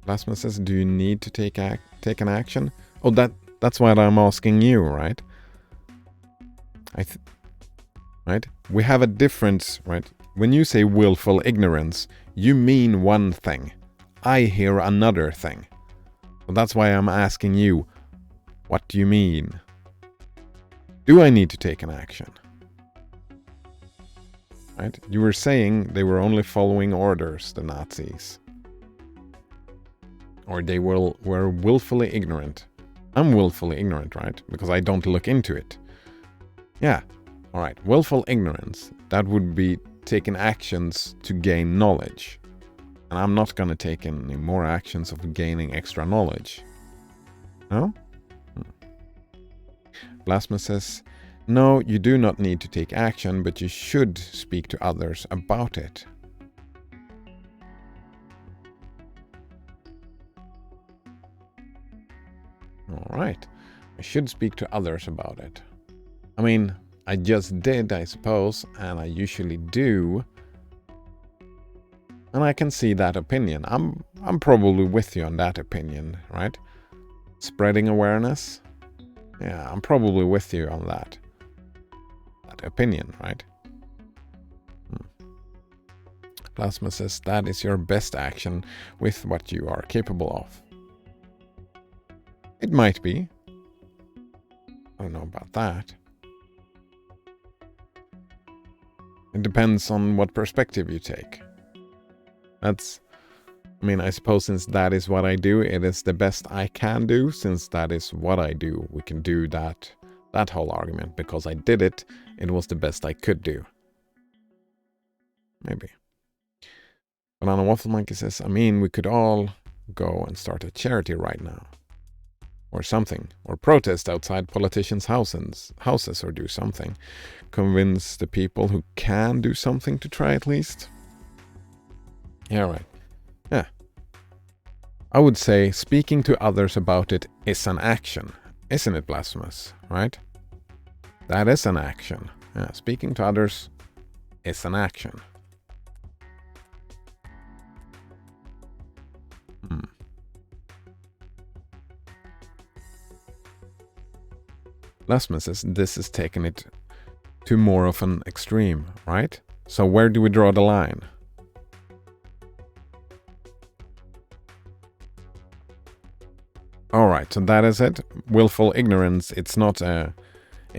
Plasma says, do you need to take an action? Oh, that's what I'm asking you, right? Right? We have a difference, right? When you say willful ignorance, you mean one thing. I hear another thing. So that's why I'm asking you, what do you mean? Do I need to take an action? Right? You were saying they were only following orders, the Nazis. Or they were willfully ignorant. I'm willfully ignorant, right? Because I don't look into it. Yeah. All right. Willful ignorance. That would be taking actions to gain knowledge. And I'm not going to take any more actions of gaining extra knowledge. No? Plasma says, no, you do not need to take action, but you should speak to others about it. All right. I should speak to others about it. I mean, I just did, I suppose, and I usually do. And I can see that opinion. I'm probably with you on that opinion, right? Spreading awareness. Yeah, I'm probably with you on that. That opinion, right? Plasma says that is your best action with what you are capable of. It might be. I don't know about that. It depends on what perspective you take. I suppose since that is what I do, it is the best I can do. Since that is what I do, we can do that whole argument. Because I did it, it was the best I could do. Maybe. Banana Waffle Monkey says, we could all go and start a charity right now. Or something. Or protest outside politicians' houses or do something. Convince the people who can do something to try at least. Yeah, right. Yeah. I would say speaking to others about it is an action. Isn't it, Blasphemous? Right? That is an action. Yeah, speaking to others is an action. Blasphemous says this is taking it to more of an extreme, right? So where do we draw the line? All right. right, so that is it. Willful ignorance, it's not a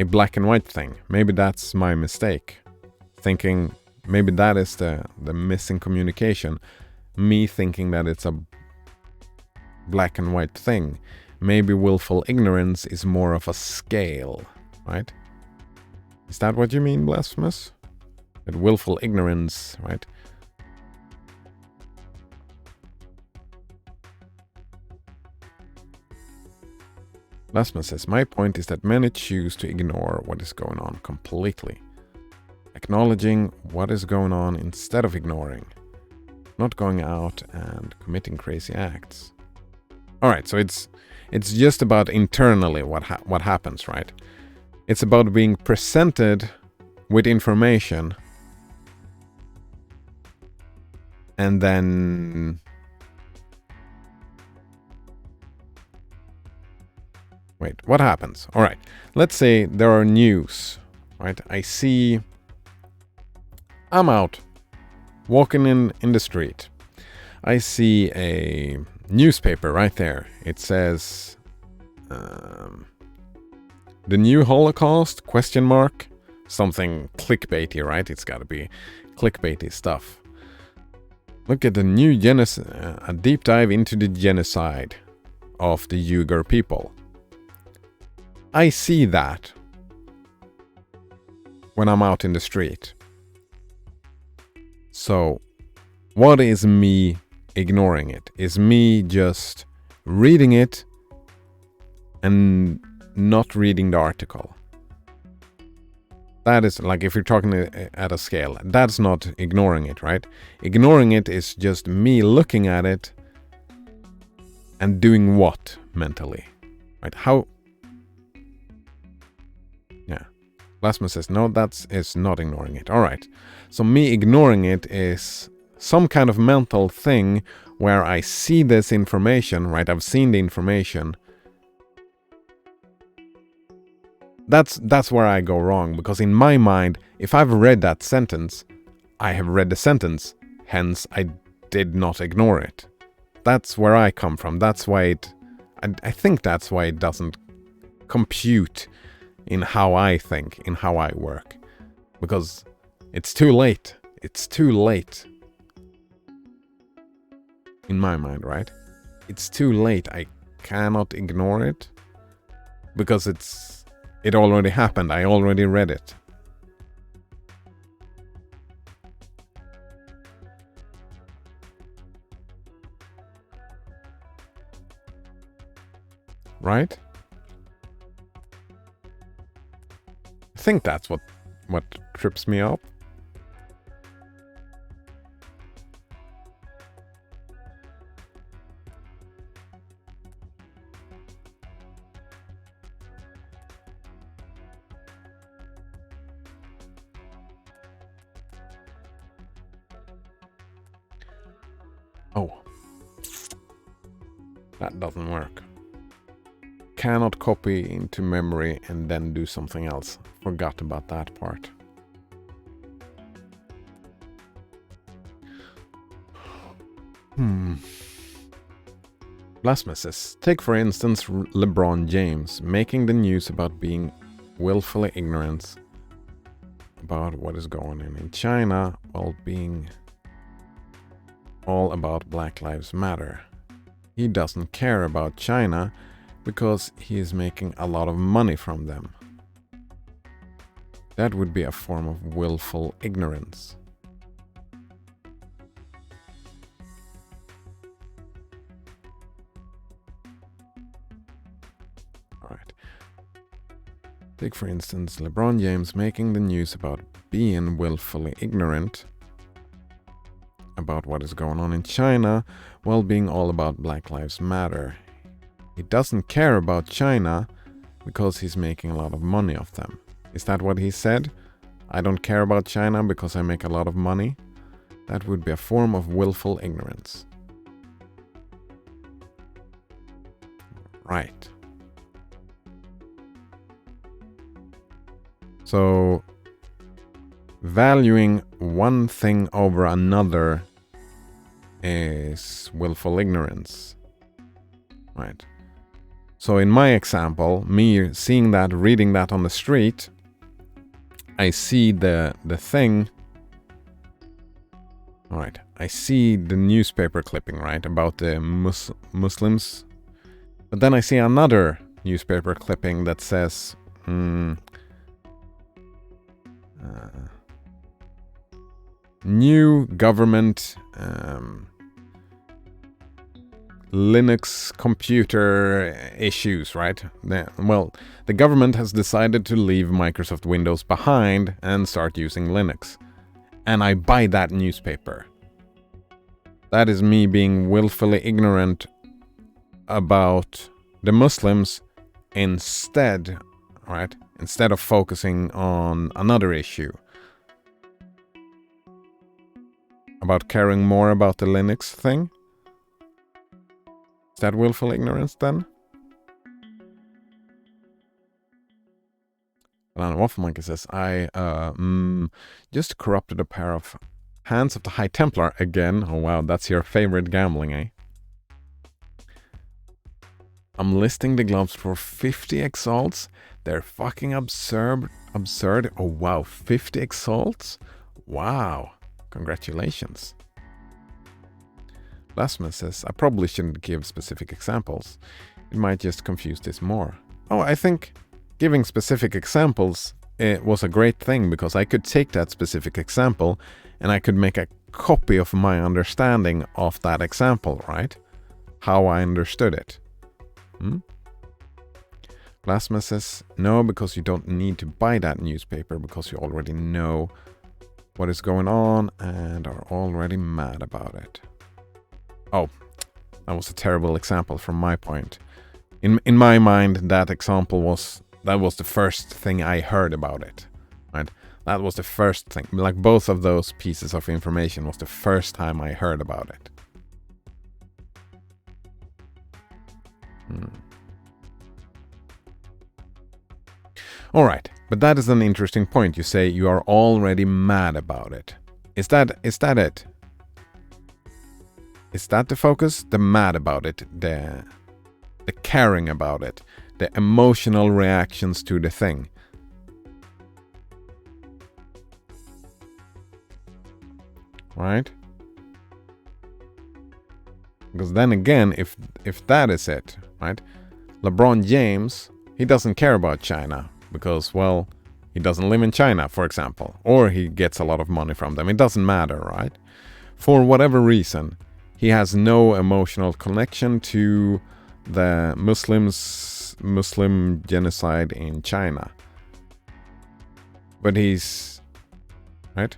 black and white thing. Maybe that's my mistake. Thinking maybe that is the missing communication. Me thinking that it's a black and white thing. Maybe willful ignorance is more of a scale, right? Is that what you mean, Blasphemous? That willful ignorance, right? Blasphemous says, my point is that many choose to ignore what is going on completely. Acknowledging what is going on instead of ignoring. Not going out and committing crazy acts. Alright, so it's just about internally what happens, right? It's about being presented with information and then... Wait, what happens? Alright, let's say there are news, right? I'm out, walking in the street. I see a newspaper right there. It says, the new Holocaust, ? Something clickbaity, right? It's gotta be clickbaity stuff. Look at the new a deep dive into the genocide of the Uyghur people. I see that when I'm out in the street. So, what is me ignoring it? Is me just reading it and not reading the article? That is, like, if you're talking at a scale, that's not ignoring it, right? Ignoring it is just me looking at it and doing what mentally, right? How... Yeah. Blasphemous says, no, is not ignoring it. All right. So me ignoring it is some kind of mental thing where I see this information, right? I've seen the information. That's where I go wrong, because in my mind, if I've read that sentence, I have read the sentence, hence I did not ignore it. That's where I come from. That's why I think that's why it doesn't compute in how I think, in how I work. Because it's too late. It's too late. In my mind, right? It's too late. I cannot ignore it. Because it already happened. I already read it. Right? I think that's what trips me up. Oh. That doesn't work. Cannot copy into memory and then do something else. Forgot about that part. Blasphemous says, take for instance LeBron James making the news about being willfully ignorant about what is going on in China while being all about Black Lives Matter. He doesn't care about China because he is making a lot of money from them. That would be a form of willful ignorance. Alright. Take for instance LeBron James making the news about being willfully ignorant about what is going on in China while being all about Black Lives Matter. He doesn't care about China because he's making a lot of money off them. Is that what he said? I don't care about China because I make a lot of money? That would be a form of willful ignorance. Right. So, valuing one thing over another is willful ignorance. Right. So in my example, me seeing that, reading that on the street, I see the thing. All right, I see the newspaper clipping, right, about the Muslims. But then I see another newspaper clipping that says, new government Linux computer issues, right? The government has decided to leave Microsoft Windows behind and start using Linux. And I buy that newspaper. That is me being willfully ignorant about the Muslims instead, right? Instead of focusing on another issue. About caring more about the Linux thing. Is that willful ignorance then? Wafflemonkey says, I just corrupted a pair of hands of the High Templar again. Oh wow, that's your favorite gambling, eh? I'm listing the gloves for 50 exalts. They're fucking absurd. Oh wow, 50 exalts? Wow, congratulations. Blasphemous says, I probably shouldn't give specific examples. It might just confuse this more. Oh, I think giving specific examples, it was a great thing because I could take that specific example and I could make a copy of my understanding of that example, right? How I understood it. Blasphemous says, no, because you don't need to buy that newspaper because you already know what is going on and are already mad about it. Oh, that was a terrible example from my point. In my mind, that example was the first thing I heard about it. Right? That was the first thing. Like both of those pieces of information was the first time I heard about it. All right, but that is an interesting point. You say you are already mad about it. Is that it? Is that the focus? The mad about it, the caring about it, the emotional reactions to the thing. Right? Because then again, if that is it, right? LeBron James, he doesn't care about China because, well, he doesn't live in China, for example, or he gets a lot of money from them. It doesn't matter, right? For whatever reason, he has no emotional connection to the Muslim genocide in China. But he's, right?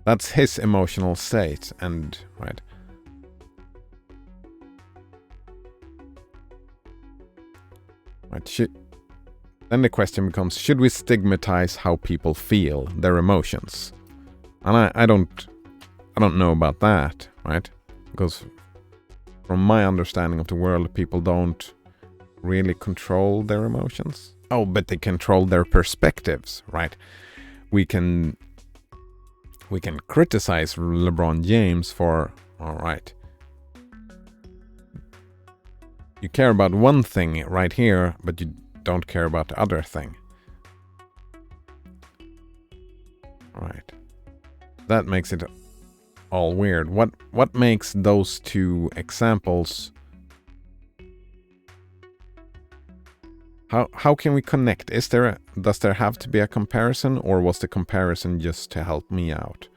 That's his emotional state, and, right? Right, then the question becomes, should we stigmatize how people feel, their emotions? And I don't know about that, right? Because from my understanding of the world, people don't really control their emotions. Oh, but they control their perspectives, right? We can criticize LeBron James for, all right, you care about one thing right here, but you don't care about the other thing. Right. That makes it all weird. What makes those two examples? How can we connect? Does there have to be a comparison, or was the comparison just to help me out?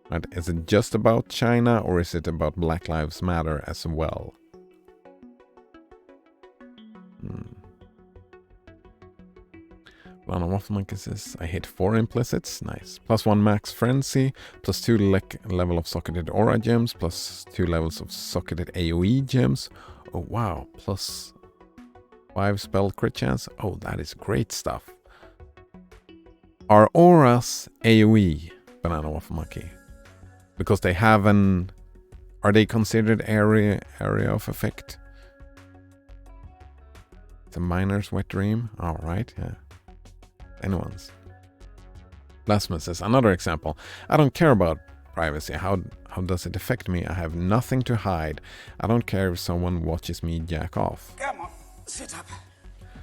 Right? Is it just about China, or is it about Black Lives Matter as well? Lana Wafflemonkey says, I hit 4 implicits. Nice. +1 max frenzy, +2 level of socketed aura gems, +2 levels of socketed AoE gems. Oh wow, +5 spell crit chance. Oh, that is great stuff. Are auras AoE, Banana Wafflemonkey? Because they have are they considered area of effect? The miner's wet dream? Alright, yeah. Anyone's. Blasphemous says, another example. I don't care about privacy. How does it affect me? I have nothing to hide. I don't care if someone watches me jack off. Come on. Sit up.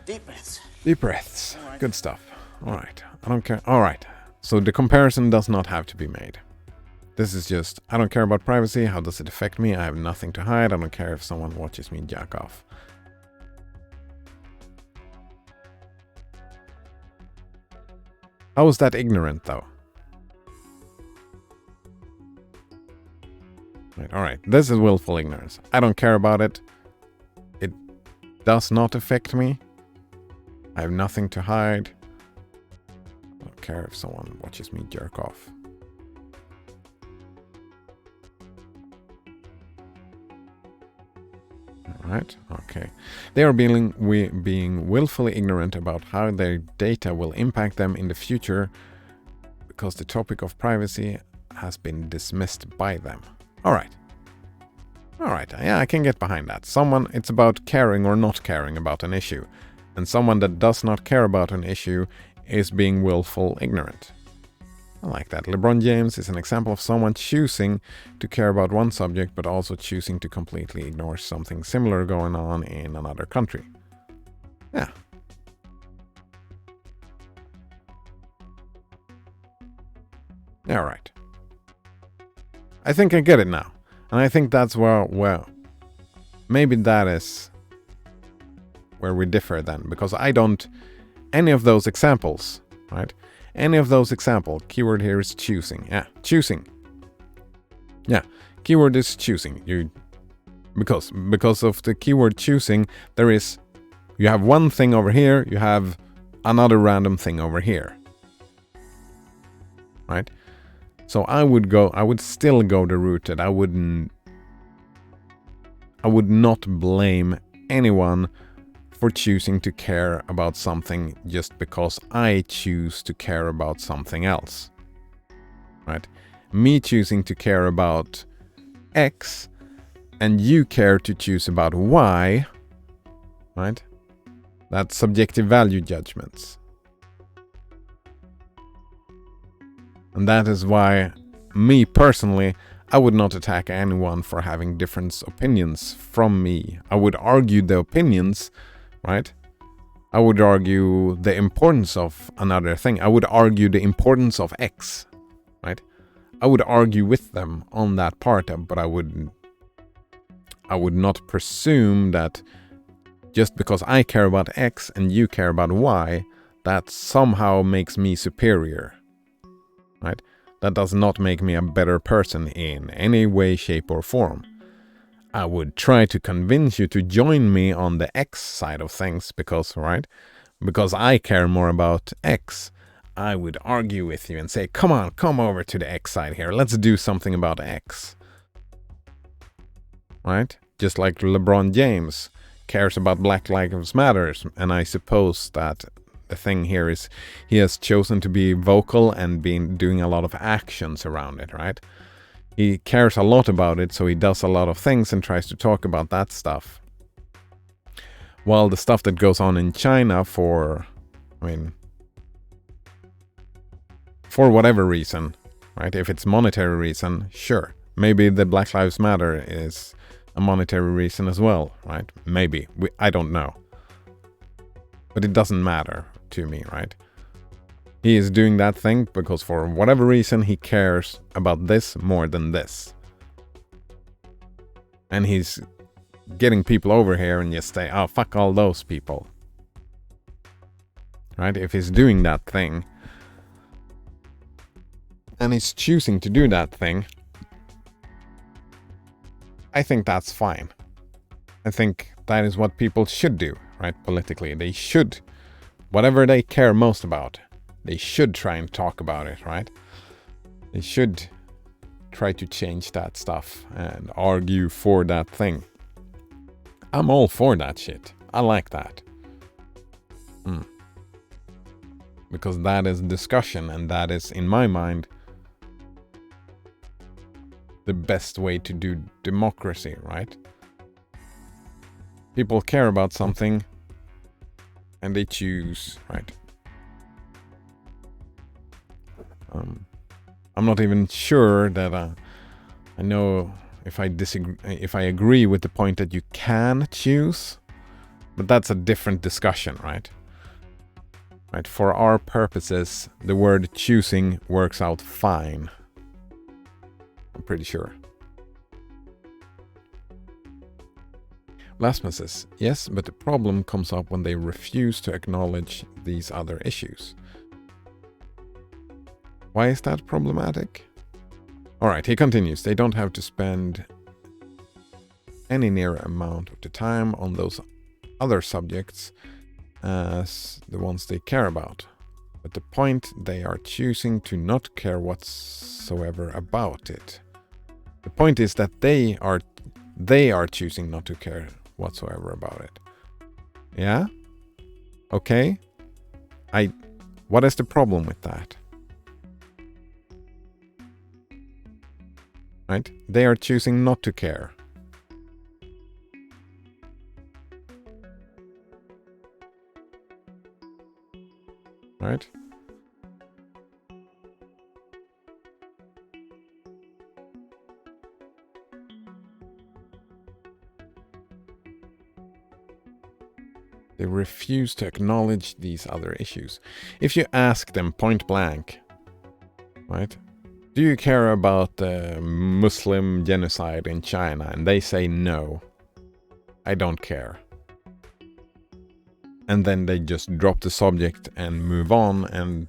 Deep breaths. Deep breaths. Good stuff. All right. I don't care. All right. So the comparison does not have to be made. This is just, I don't care about privacy. How does it affect me? I have nothing to hide. I don't care if someone watches me jack off. How is that ignorant, though? Right, all right. This is willful ignorance. I don't care about it. It does not affect me. I have nothing to hide. I don't care if someone watches me jerk off. Right? Okay. They are being willfully ignorant about how their data will impact them in the future because the topic of privacy has been dismissed by them. All right. All right. Yeah, I can get behind that. It's about caring or not caring about an issue. And someone that does not care about an issue is being willful ignorant. I like that. LeBron James is an example of someone choosing to care about one subject, but also choosing to completely ignore something similar going on in another country. Yeah. Yeah, right. I think I get it now. And I think that's well, maybe that is where we differ then, because I don't, any of those examples, right? Any of those examples, keyword here is choosing. Yeah, choosing. Yeah, keyword is choosing. Because of the keyword choosing, you have one thing over here, you have another random thing over here. Right? So I would still go the route that I would not blame anyone for choosing to care about something just because I choose to care about something else. Right? Me choosing to care about X and you care to choose about Y, right? That's subjective value judgments. And that is why, me personally, I would not attack anyone for having different opinions from me. I would argue the opinions, right? I would argue the importance of another thing. I would argue the importance of X, right? I would argue with them on that part, but I would not presume that just because I care about X and you care about Y, that somehow makes me superior, right? That does not make me a better person in any way, shape, or form. I would try to convince you to join me on the X side of things because I care more about X. I would argue with you and say, come on, come over to the X side here. Let's do something about X. Right? Just like LeBron James cares about Black Lives Matter. And I suppose that the thing here is he has chosen to be vocal and been doing a lot of actions around it, right? He cares a lot about it, so he does a lot of things and tries to talk about that stuff. While the stuff that goes on in China for whatever reason, right? If it's monetary reason, sure. Maybe the Black Lives Matter is a monetary reason as well, right? Maybe. I don't know. But it doesn't matter to me, right? He is doing that thing because for whatever reason he cares about this more than this. And he's getting people over here and just say, oh, fuck all those people. Right? If he's doing that thing and he's choosing to do that thing, I think that's fine. I think that is what people should do, right? Politically, they should, whatever they care most about, they should try and talk about it, right? They should try to change that stuff and argue for that thing. I'm all for that shit. I like that. Because that is discussion, and that is, in my mind, the best way to do democracy, right? People care about something and they choose, right? I'm not even sure that I know if I agree with the point that you can choose, But that's a different discussion, right? Right, for our purposes, the word choosing works out fine. I'm pretty sure. Blasphemous says, yes, but the problem comes up when they refuse to acknowledge these other issues. Why is that problematic? Alright, he continues. They don't have to spend any near amount of the time on those other subjects as the ones they care about. But the point, they are choosing to not care whatsoever about it. The point is that they are choosing not to care whatsoever about it. Yeah? Okay. What is the problem with that? Right? They are choosing not to care. Right? They refuse to acknowledge these other issues. If you ask them point blank, right? Do you care about the Muslim genocide in China? And they say no. I don't care. And then they just drop the subject and move on and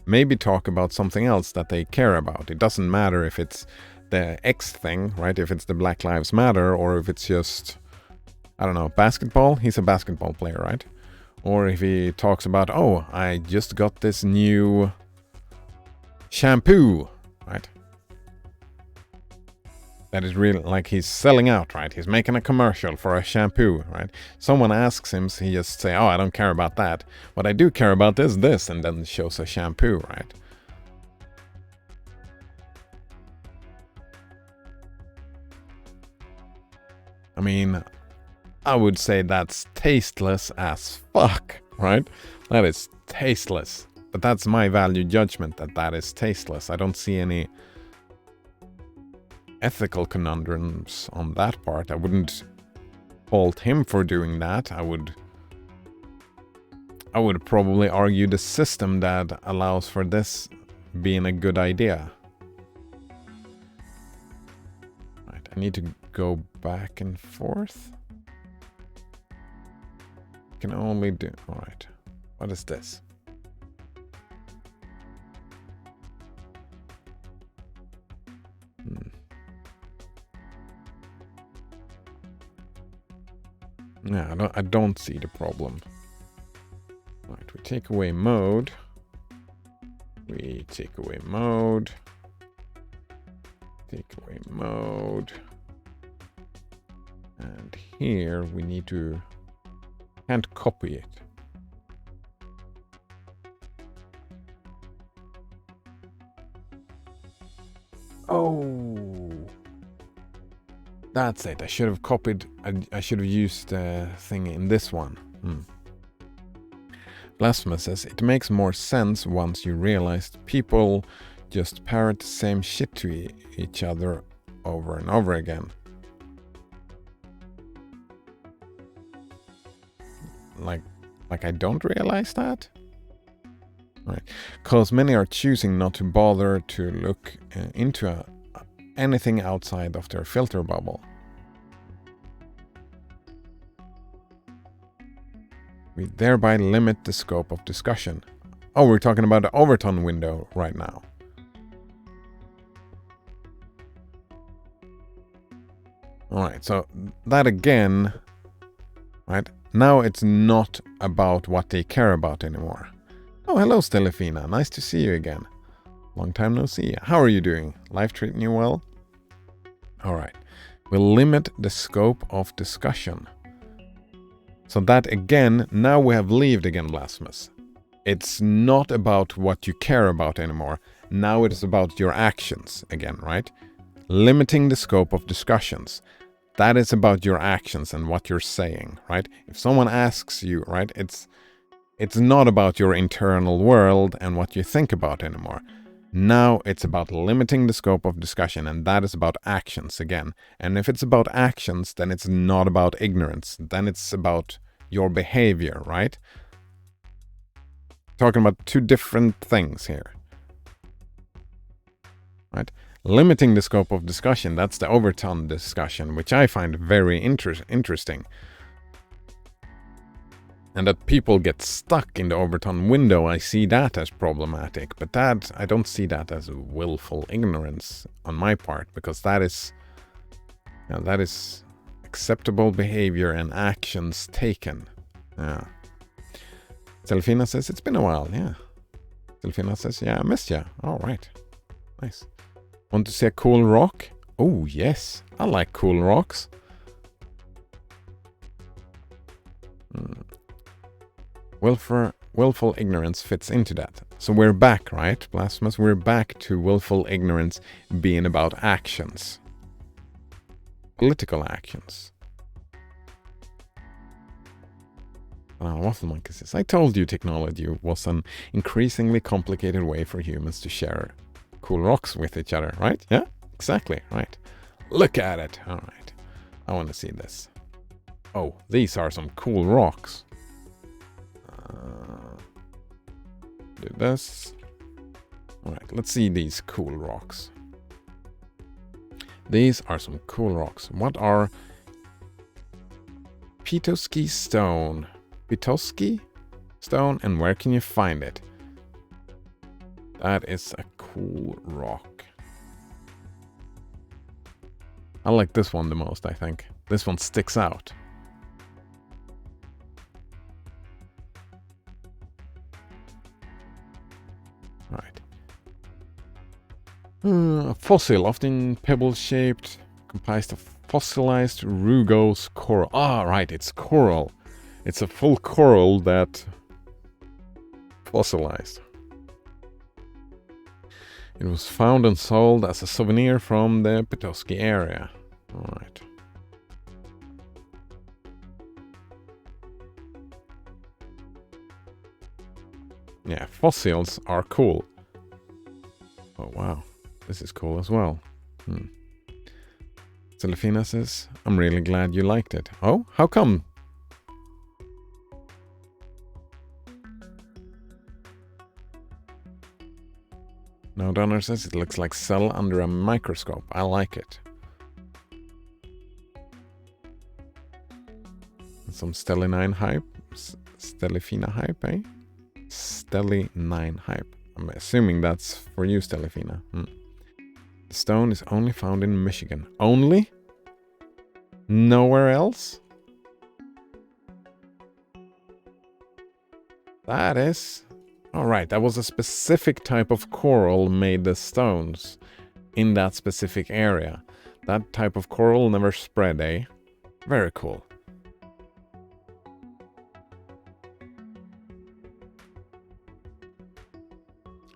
maybe talk about something else that they care about. It doesn't matter if it's the X thing, right? If it's the Black Lives Matter, or if it's just, I don't know, basketball. He's a basketball player, right? Or if he talks about, oh, I just got this new shampoo, right? That is really like he's selling out, right? He's making a commercial for a shampoo, right? Someone asks him, so he just say, oh, I don't care about that. What I do care about is this, and then shows a shampoo, right? I mean, I would say that's tasteless as fuck, right? That is tasteless. But that's my value judgment, that is tasteless. I don't see any ethical conundrums on that part. I wouldn't fault him for doing that. I would probably argue the system that allows for this being a good idea. Right, I need to go back and forth. Can only do... Alright, what is this? Yeah, I don't see the problem. Right, we take away mode. We take away mode. Take away mode. And here we need to... Can't copy it. Oh, that's it. I should have copied. I should have used the thing in this one. Blasphemous says it makes more sense once you realize people just parrot the same shit to each other over and over again. Like I don't realize that? Right. Because many are choosing not to bother to look into anything outside of their filter bubble. We thereby limit the scope of discussion. Oh, we're talking about the Overton window right now. Alright, so that again, right? Now it's not about what they care about anymore. Oh, hello, Stellafina. Nice to see you again. Long time no see. How are you doing? Life treating you well? Alright. We'll limit the scope of discussion. So that again, now we have leaved again, Blasphemous. It's not about what you care about anymore. Now it is about your actions again, right? Limiting the scope of discussions. That is about your actions and what you're saying, right? If someone asks you, right, it's not about your internal world and what you think about anymore. Now it's about limiting the scope of discussion, and that is about actions again. And if it's about actions, then it's not about ignorance. Then it's about your behavior, right? Talking about two different things here. Right? Limiting the scope of discussion, that's the overtone discussion, which I find very interesting. And that people get stuck in the overtone window, I see that as problematic. But that, I don't see that as willful ignorance on my part, because that is acceptable behavior and actions taken. Yeah. Selfina says, it's been a while, yeah. Selfina says, yeah, I missed you. All right. Nice. Want to see a cool rock? Oh, yes. I like cool rocks. Willful ignorance fits into that. So we're back, right, Blasphemous? We're back to willful ignorance being about actions. Political actions. Waffle Monkey says, I told you technology was an increasingly complicated way for humans to share cool rocks with each other, right? Yeah, exactly, right. Look at it. All right. I want to see this. Oh, these are some cool rocks. Do this. All right, let's see these cool rocks. These are some cool rocks. What are Petoskey stone? Petoskey stone, and where can you find it? That is a cool rock. I like this one the most, I think. This one sticks out. Right. A fossil, often pebble-shaped, comprised of fossilized rugose coral. Ah, right, it's coral. It's a full coral that fossilized. It was found and sold as a souvenir from the Petoskey area. All right. Yeah, fossils are cool. Oh, wow. This is cool as well. Celefina says, I'm really glad you liked it. Oh, how come? No, Donner says it looks like cell under a microscope. I like it. Some Stelly 9 hype. Stellifina hype, eh? Stelly 9 hype. I'm assuming that's for you, Stellifina. The stone is only found in Michigan. Only? Nowhere else? That is... Alright, that was a specific type of coral made the stones in that specific area. That type of coral never spread, eh? Very cool.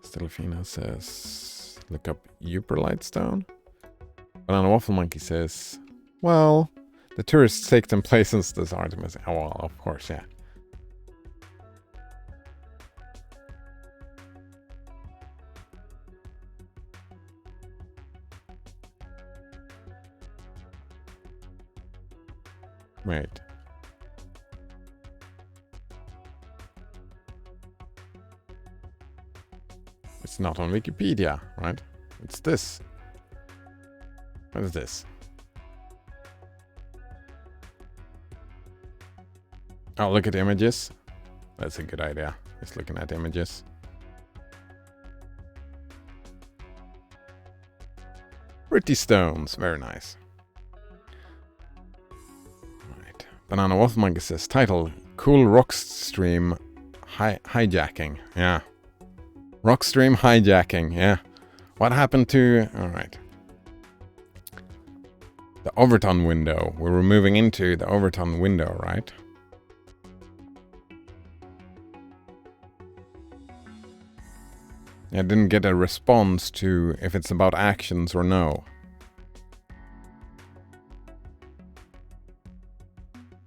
Stelfina says, look up Uperlite stone. Banana Waffle Monkey says, well, the tourists take them places this Artemis. Oh, well, of course, yeah. Right. It's not on Wikipedia, right? It's this. What is this? Oh, look at images. That's a good idea. Just looking at images. Pretty stones. Very nice. Right. Banana Waffle Monkey says, title, Cool Rock Stream Hijacking. Yeah. Rockstream hijacking, yeah. What happened to... Alright. The Overton window. We're moving into the Overton window, right? I didn't get a response to if it's about actions or no.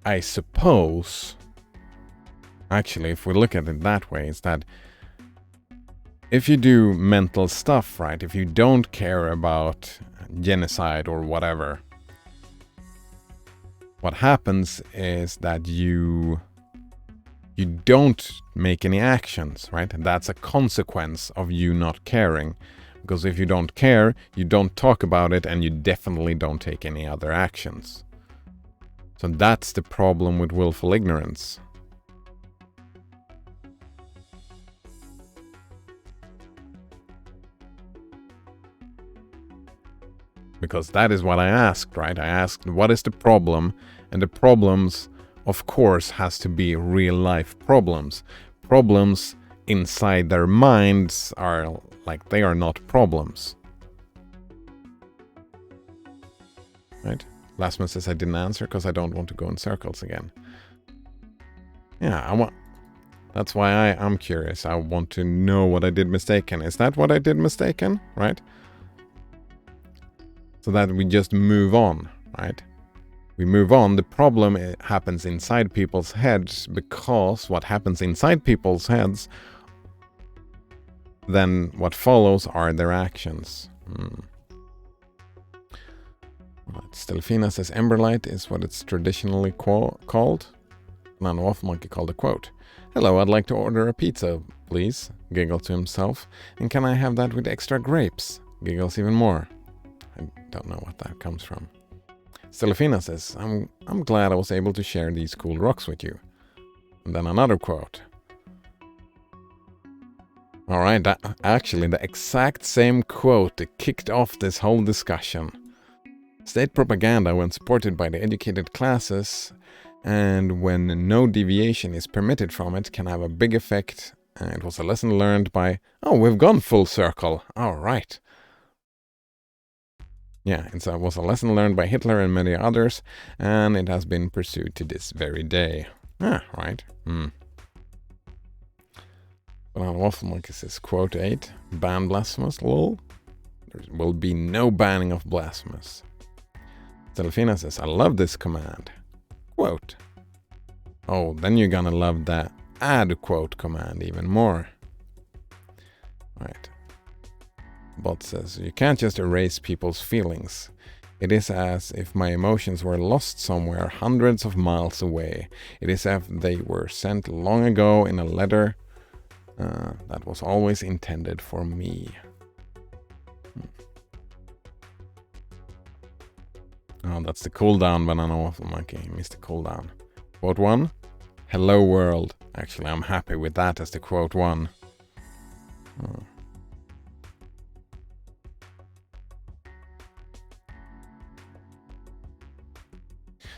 I suppose... Actually, if we look at it that way, it's that... if you do mental stuff, right, if you don't care about genocide or whatever, what happens is that you don't make any actions, right? And that's a consequence of you not caring. Because if you don't care, you don't talk about it, and you definitely don't take any other actions. So that's the problem with willful ignorance. Because that is what I asked, right? I asked, what is the problem? And the problems, of course, has to be real life problems. Problems inside their minds are like, they are not problems. Right? Last one says I didn't answer because I don't want to go in circles again. Yeah, that's why I'm curious. I want to know what I did mistaken. Is that what I did mistaken? Right? So that we just move on, right? We move on. The problem happens inside people's heads, because what happens inside people's heads, then what follows are their actions. Right. Stelfina says Emberlight is what it's traditionally called. Nanowaffle Monkey called a quote. Hello, I'd like to order a pizza, please. Giggles to himself. And can I have that with extra grapes? Giggles even more. I don't know what that comes from. Stelfina says, I'm glad I was able to share these cool rocks with you. And then another quote. Alright, actually the exact same quote that kicked off this whole discussion. State propaganda, when supported by the educated classes, and when no deviation is permitted from it, can have a big effect. It was a lesson learned by... Oh, we've gone full circle. Alright. Yeah, it was a lesson learned by Hitler and many others, and it has been pursued to this very day. Ah, right. But on Waffle Monkey says, quote 8, ban blasphemous, lol. There will be no banning of blasphemous. Delphina says, I love this command. Quote. Oh, then you're gonna love that add quote command even more. Right. Bot says, you can't just erase people's feelings. It is as if my emotions were lost somewhere hundreds of miles away. It is as if they were sent long ago in a letter that was always intended for me. Oh, that's the cooldown, Banana Waffle Monkey. Missed the cooldown. Quote 1. Hello world. Actually, I'm happy with that as the quote 1. Oh.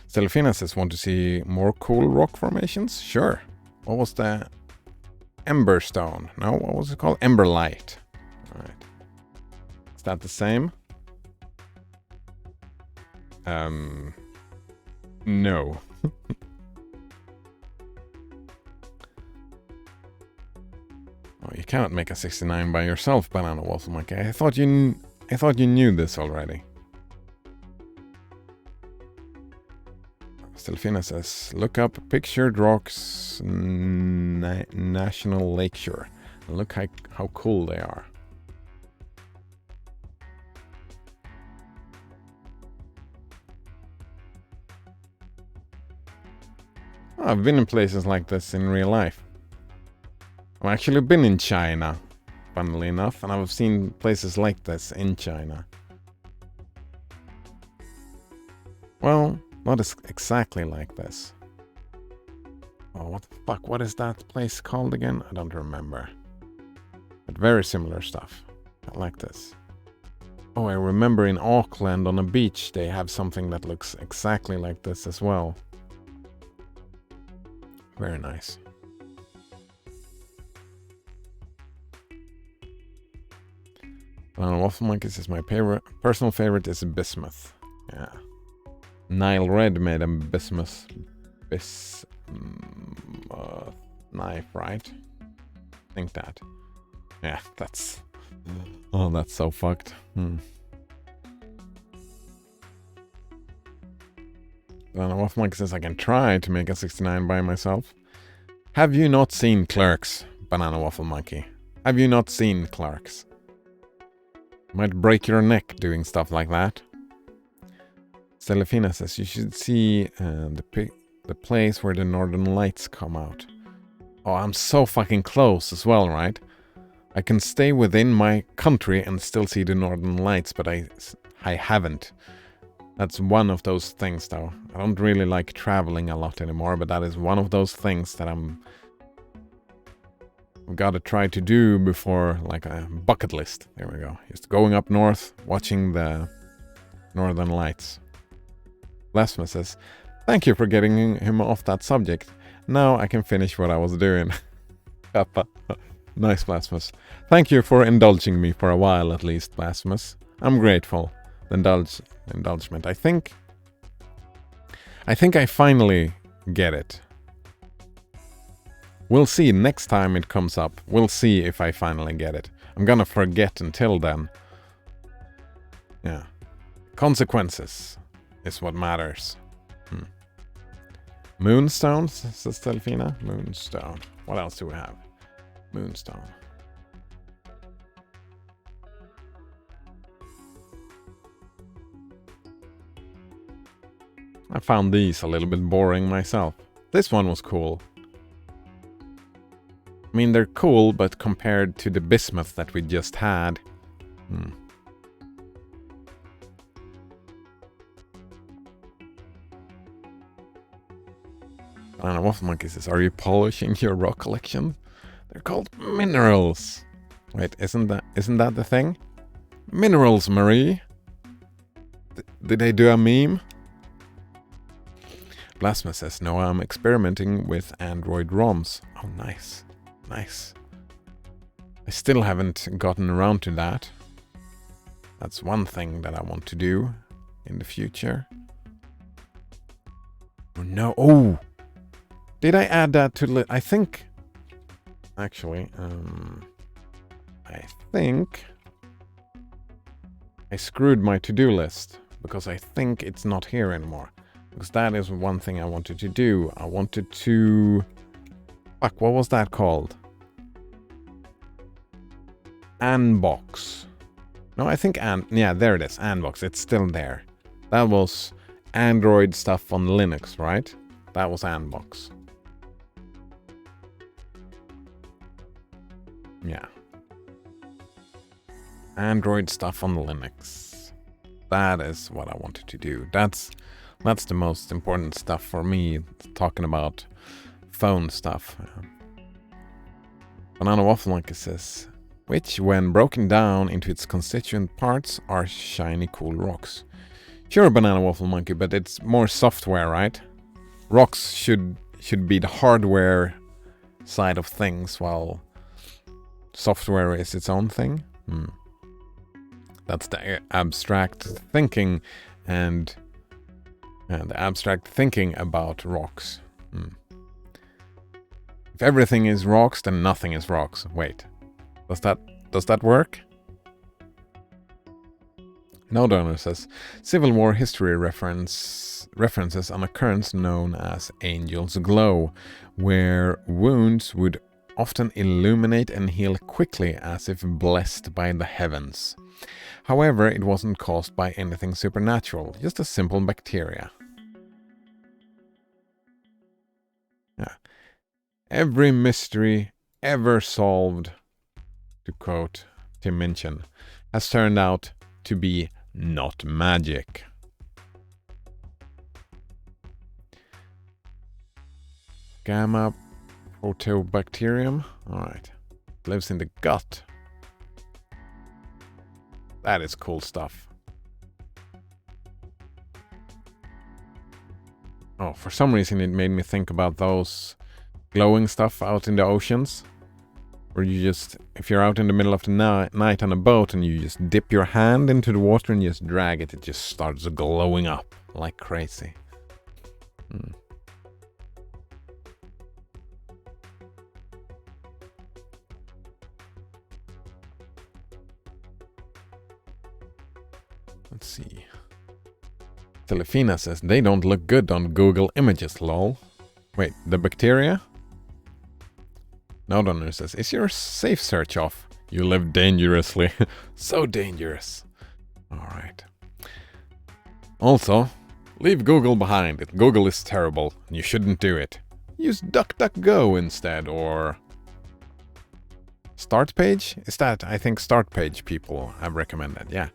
Stelfina says, want to see more cool rock formations? Sure. What was the Emberstone? No, what was it called? Emberlight. Alright. Is that the same? No. Oh, you cannot make a 69 by yourself, Banana Waffle Monkey. I thought you knew this already. Stelfina says, look up Pictured Rocks National Lakeshore. And look how cool they are. Oh, I've been in places like this in real life. I've actually been in China, funnily enough, and I've seen places like this in China. Well, not exactly like this. Oh, what the fuck? What is that place called again? I don't remember. But very similar stuff. Like this. Oh, I remember in Auckland on a beach they have something that looks exactly like this as well. Very nice. Waffle Monkey says my personal favorite is bismuth. Yeah. Nile Red made a bismuth knife, right? I think that. Yeah, that's... Oh, that's so fucked. Waffle Monkey says I can try to make a 69 by myself. Have you not seen Clerks, Banana Waffle Monkey? Have you not seen Clarks? Might break your neck doing stuff like that. Celefina says you should see the place where the northern lights come out. Oh, I'm so fucking close as well, right? I can stay within my country and still see the northern lights, but I haven't. That's one of those things, though. I don't really like traveling a lot anymore, but that is one of those things that I've got to try to do before, like a bucket list. There we go. Just going up north, watching the northern lights. Blasphemous says, thank you for getting him off that subject. Now I can finish what I was doing. Nice, Blasphemous. Thank you for indulging me for a while at least, Blasphemous. I'm grateful. Indulgement. I think I finally get it. We'll see next time it comes up. We'll see if I finally get it. I'm gonna forget until then. Yeah. Consequences is what matters. Moonstone, says Delphina. Moonstone. What else do we have? Moonstone. I found these a little bit boring myself. This one was cool. I mean, they're cool, but compared to the bismuth that we just had... I don't know, what monkey says, are you polishing your rock collection? They're called minerals. Wait, isn't that the thing? Minerals, Marie. Did they do a meme? Blasphemous says, no, I'm experimenting with Android ROMs. Oh, nice. Nice. I still haven't gotten around to that. That's one thing that I want to do in the future. Oh, no. Oh! Did I add that to... I think... Actually, I think... I screwed my to-do list. Because I think it's not here anymore. Because that is one thing I wanted to do. I wanted to... Fuck, what was that called? Unbox. No, I think yeah, there it is. Unbox. It's still there. That was Android stuff on Linux, right? That was Unbox. Yeah. Android stuff on Linux. That is what I wanted to do. That's the most important stuff for me, talking about phone stuff. Banana Waffle Monkey says, which, when broken down into its constituent parts, are shiny, cool rocks. Sure, Banana Waffle Monkey, but it's more software, right? Rocks should be the hardware side of things, while software is its own thing. That's the abstract thinking and the abstract thinking about rocks. If everything is rocks, then nothing is rocks. Wait, does that work? No Donor says, Civil War history references an occurrence known as Angel's Glow, where wounds would often illuminate and heal quickly as if blessed by the heavens. However, it wasn't caused by anything supernatural, just a simple bacteria. Yeah. Every mystery ever solved, to quote Tim Minchin, has turned out to be not magic. Gamma Protobacterium. Alright. Lives in the gut. That is cool stuff. Oh, for some reason it made me think about those glowing stuff out in the oceans. Where you just, if you're out in the middle of the night on a boat and you just dip your hand into the water and just drag it, it just starts glowing up like crazy. Let's see. Telefina says, they don't look good on Google Images, lol. Wait, the bacteria? Node owner says, is your safe search off? You live dangerously. So dangerous. Alright. Also, leave Google behind. Google is terrible. You shouldn't do it. Use DuckDuckGo instead, or... Start page? Is that, I think, start page people have recommended, yeah.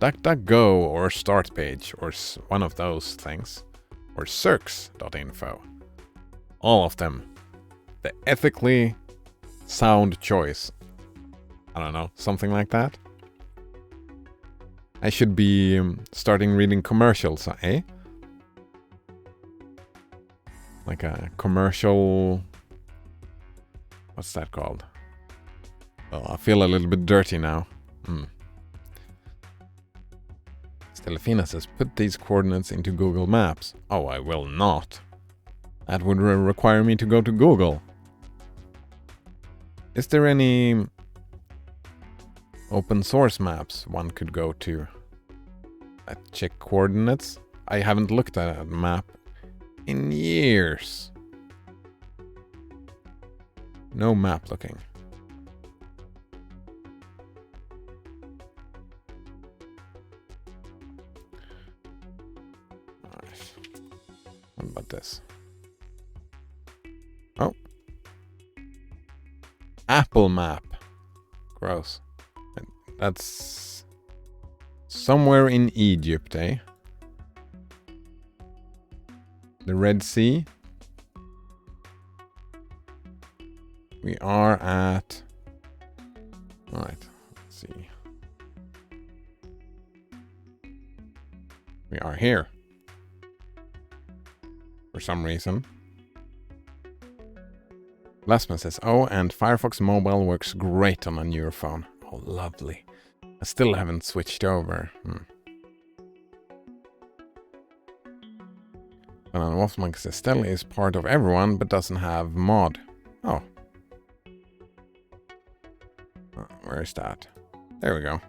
DuckDuckGo or start page, or one of those things. Or circs.info. All of them. The ethically sound choice. I don't know, something like that. I should be starting reading commercials, eh? Like a commercial... What's that called? Oh, I feel a little bit dirty now. Stelefina says, put these coordinates into Google Maps. Oh, I will not. That would require me to go to Google. Is there any open source maps one could go to? Check coordinates? I haven't looked at a map in years. No map looking. Alright. What about this? Oh. Apple map. Gross. That's somewhere in Egypt, eh? The Red Sea. We are at... Alright, let's see. We are here. For some reason. Lasman says, oh, and Firefox Mobile works great on a newer phone. Oh, lovely. I still haven't switched over. And Wolfman says, Stella is part of everyone, but doesn't have mod. Oh. Where is that? There we go.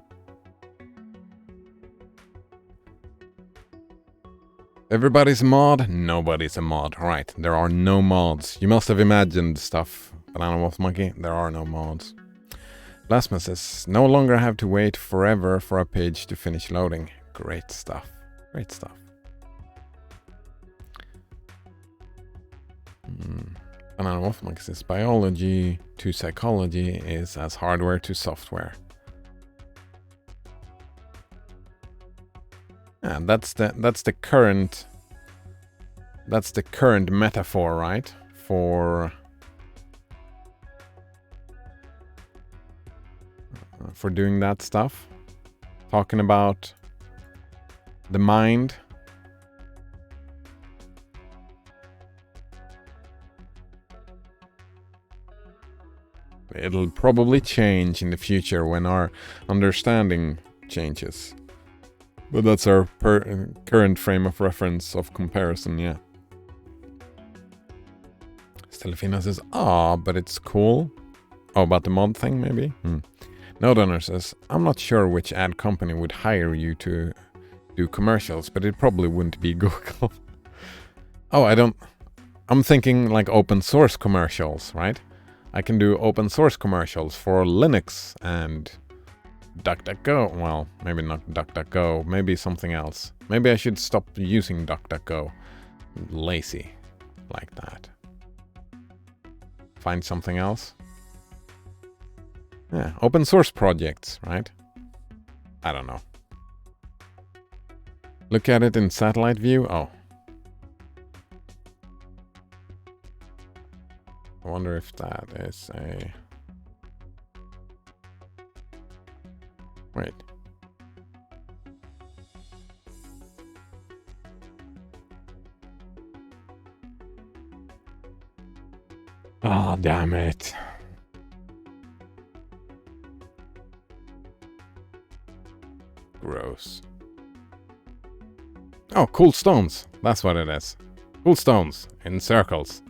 Everybody's a mod, nobody's a mod. Right, there are no mods. You must have imagined stuff, Banana Wolf Monkey. There are no mods. Lasma says, no longer have to wait forever for a page to finish loading. Great stuff. Great stuff. Banana Wolf Monkey says, biology to psychology is as hardware to software. And that's the current metaphor, right? For doing that stuff. Talking about the mind. It'll probably change in the future when our understanding changes. But that's our current frame of reference of comparison, yeah. Stelefina says, but it's cool. Oh, about the mod thing, maybe? Node owner says, I'm not sure which ad company would hire you to do commercials, but it probably wouldn't be Google. I'm thinking like open source commercials, right? I can do open source commercials for Linux and DuckDuckGo. Well, maybe not DuckDuckGo, maybe something else. Maybe I should stop using DuckDuckGo. Lazy like that. Find something else. Yeah, open source projects, right? I don't know. Look at it in satellite view. Oh. I wonder if that is a... Wait. Oh, damn it. Gross. Oh, cool stones. That's what it is. Cool stones in circles.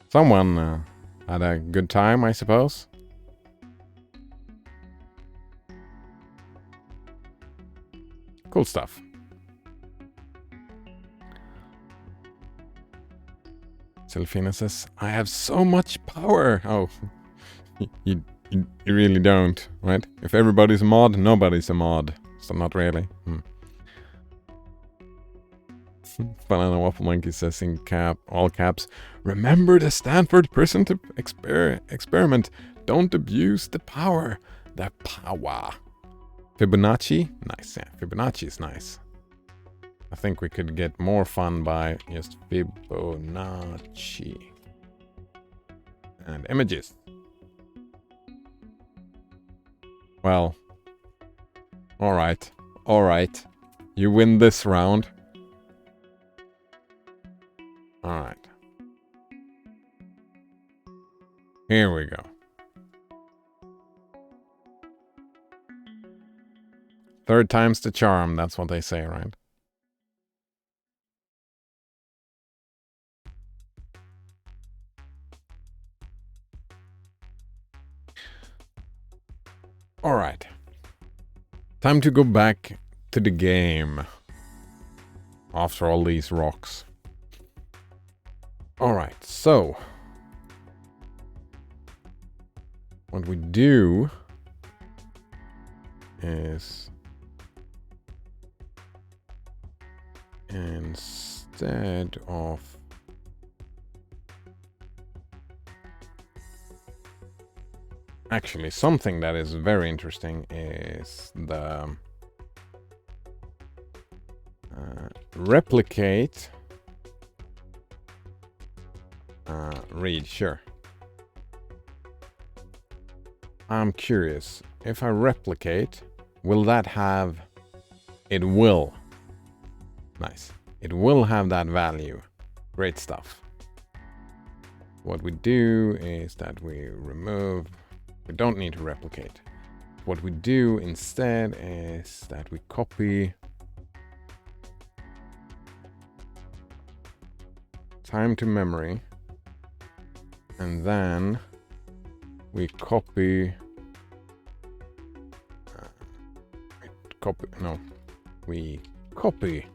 Someone had a good time, I suppose. Cool stuff. Delphina says, I have so much power. Oh, you really don't, right? If everybody's a mod, nobody's a mod. So not really. Banana Waffle Monkey says in all caps, remember the Stanford prison to experiment. Don't abuse the power. The power. Fibonacci? Nice, yeah. Fibonacci is nice. I think we could get more fun by just Fibonacci. And images. Well. Alright. Alright. You win this round. Alright. Here we go. Third time's the charm, that's what they say, right? Alright. Time to go back to the game. After all these rocks. Alright, so. What we do is instead of actually something that is very interesting is the replicate read, sure. I'm curious, if I replicate, will that have, it will. Nice. It will have that value. Great stuff. What we do is that we remove, we don't need to replicate. What we do instead is that we copy time to memory, and then we copy we copy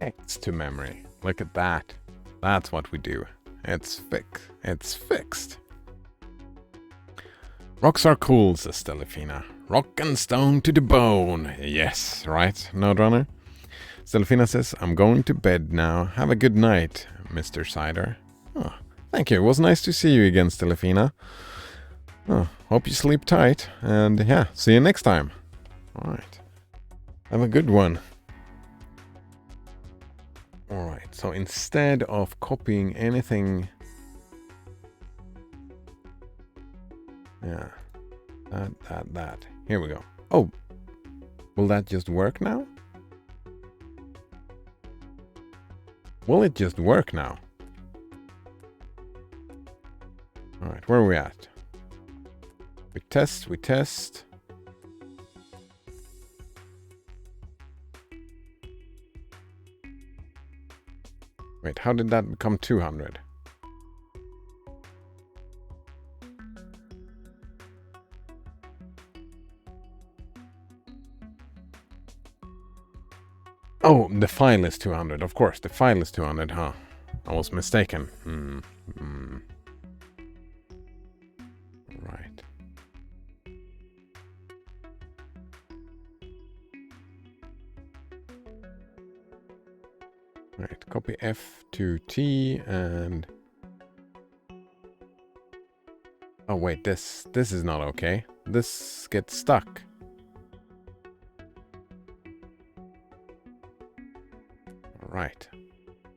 X to memory. Look at that. That's what we do. It's fixed. Rocks are cool, says Delphina. Rock and stone to the bone. Yes, right, Nodrunner? Delphina says, I'm going to bed now. Have a good night, Mr. Cider. Oh, thank you. It was nice to see you again, Delphina. Oh, hope you sleep tight. And yeah, see you next time. Alright. Have a good one. Alright, so instead of copying anything... Yeah. That. Here we go. Oh! Will that just work now? Will it just work now? Alright, where are we at? We test. Wait, how did that become 200? Oh, the file is 200. Of course, the file is 200, huh? I was mistaken. Right. Right, copy F to T and... Oh wait, this is not okay. This gets stuck. Right.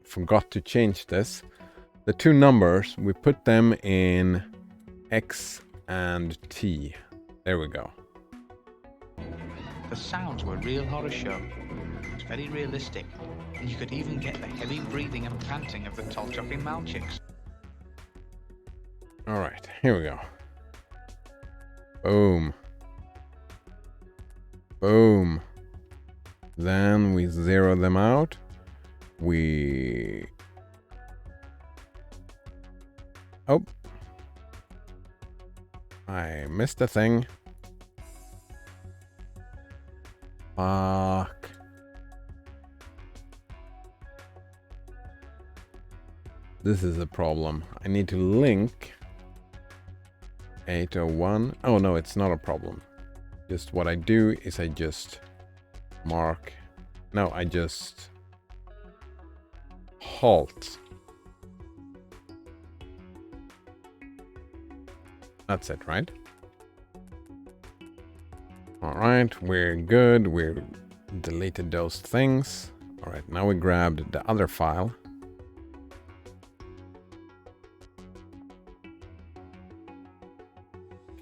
Forgot to change this. The two numbers, we put them in X and T. There we go. The sounds were a real horror show. It's very realistic, and you could even get the heavy breathing and panting of the tall chopping mount chicks. Alright, here we go. Boom. Boom. Then we zero them out. Oh. I missed a thing. Fuck. This is a problem. I need to link 801. Oh no, it's not a problem. Just what I do is I just mark. No, I just halt. That's it, right? Alright, we're good. We're deleted those things. Alright, now we grabbed the other file.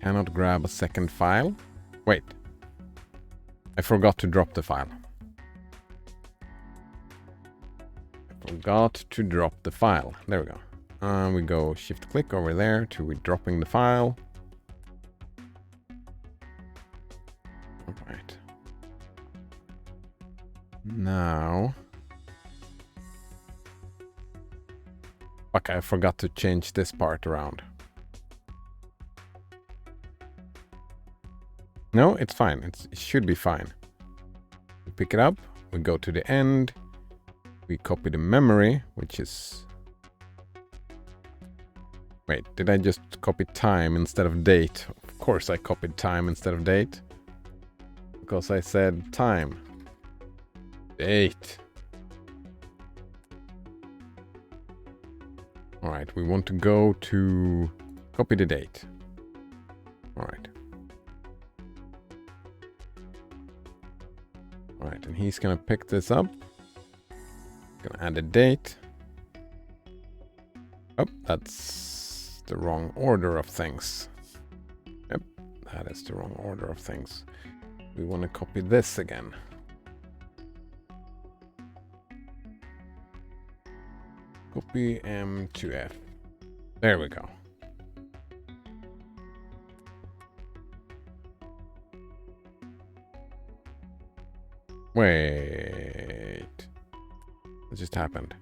Cannot grab a second file. Wait. I forgot to drop the file. I forgot to drop the file. There we go. We go shift click over there to dropping the file. Alright. Now. Fuck, I forgot to change this part around. No, it's fine. It should be fine. We pick it up. We go to the end. We copy the memory, which is... Wait, did I just copy time instead of date? Of course I copied time instead of date. Because I said time. Date. Alright, we want to go to copy the date. Alright. Alright, and he's gonna pick this up. Gonna add a date. Oh, that's the wrong order of things. Yep, that is the wrong order of things. We want to copy this again. Copy M to F. There we go. Wait. What just happened?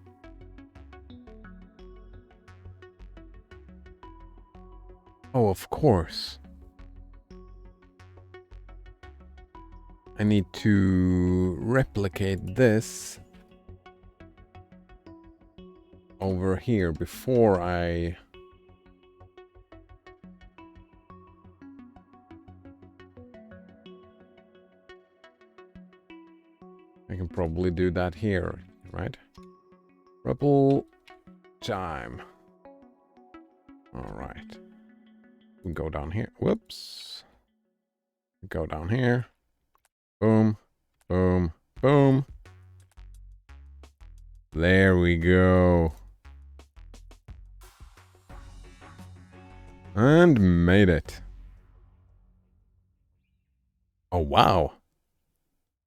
Oh, of course. I need to replicate this over here before I... I can probably do that here, right? Repl time. All right. We go down here. Whoops. We go down here. Boom, boom, boom. There we go. And made it. Oh, wow.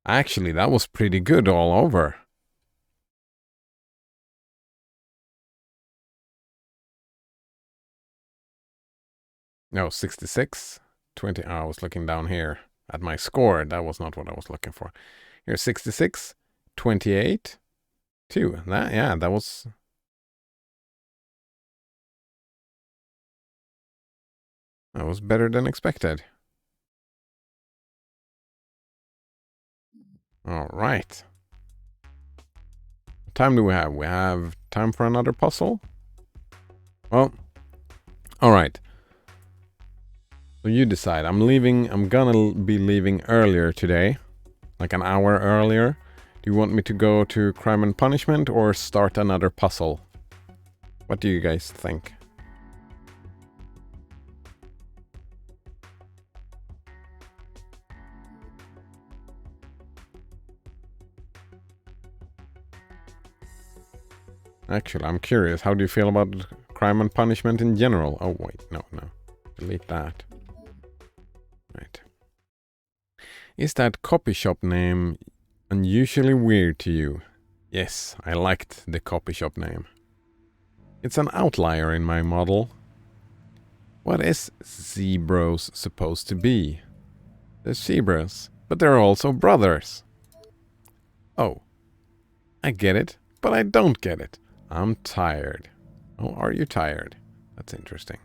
Actually, that was pretty good all over. No, 66. 20. I was looking down here at my score. That was not what I was looking for. Here's 66. 28. 2. That, yeah, that was... That was better than expected. All right. What time do we have? We have time for another puzzle? Well, all right. So you decide. I'm gonna be leaving earlier today. Like an hour earlier. Do you want me to go to Crime and Punishment or start another puzzle? What do you guys think? Actually, I'm curious. How do you feel about Crime and Punishment in general? Oh, wait. No. Delete that. Right. Is that copy shop name unusually weird to you? Yes, I liked the copy shop name. It's an outlier in my model. What is Zebros supposed to be? They're zebras, but they're also brothers. Oh, I get it, but I don't get it. I'm tired. Oh, are you tired? That's interesting.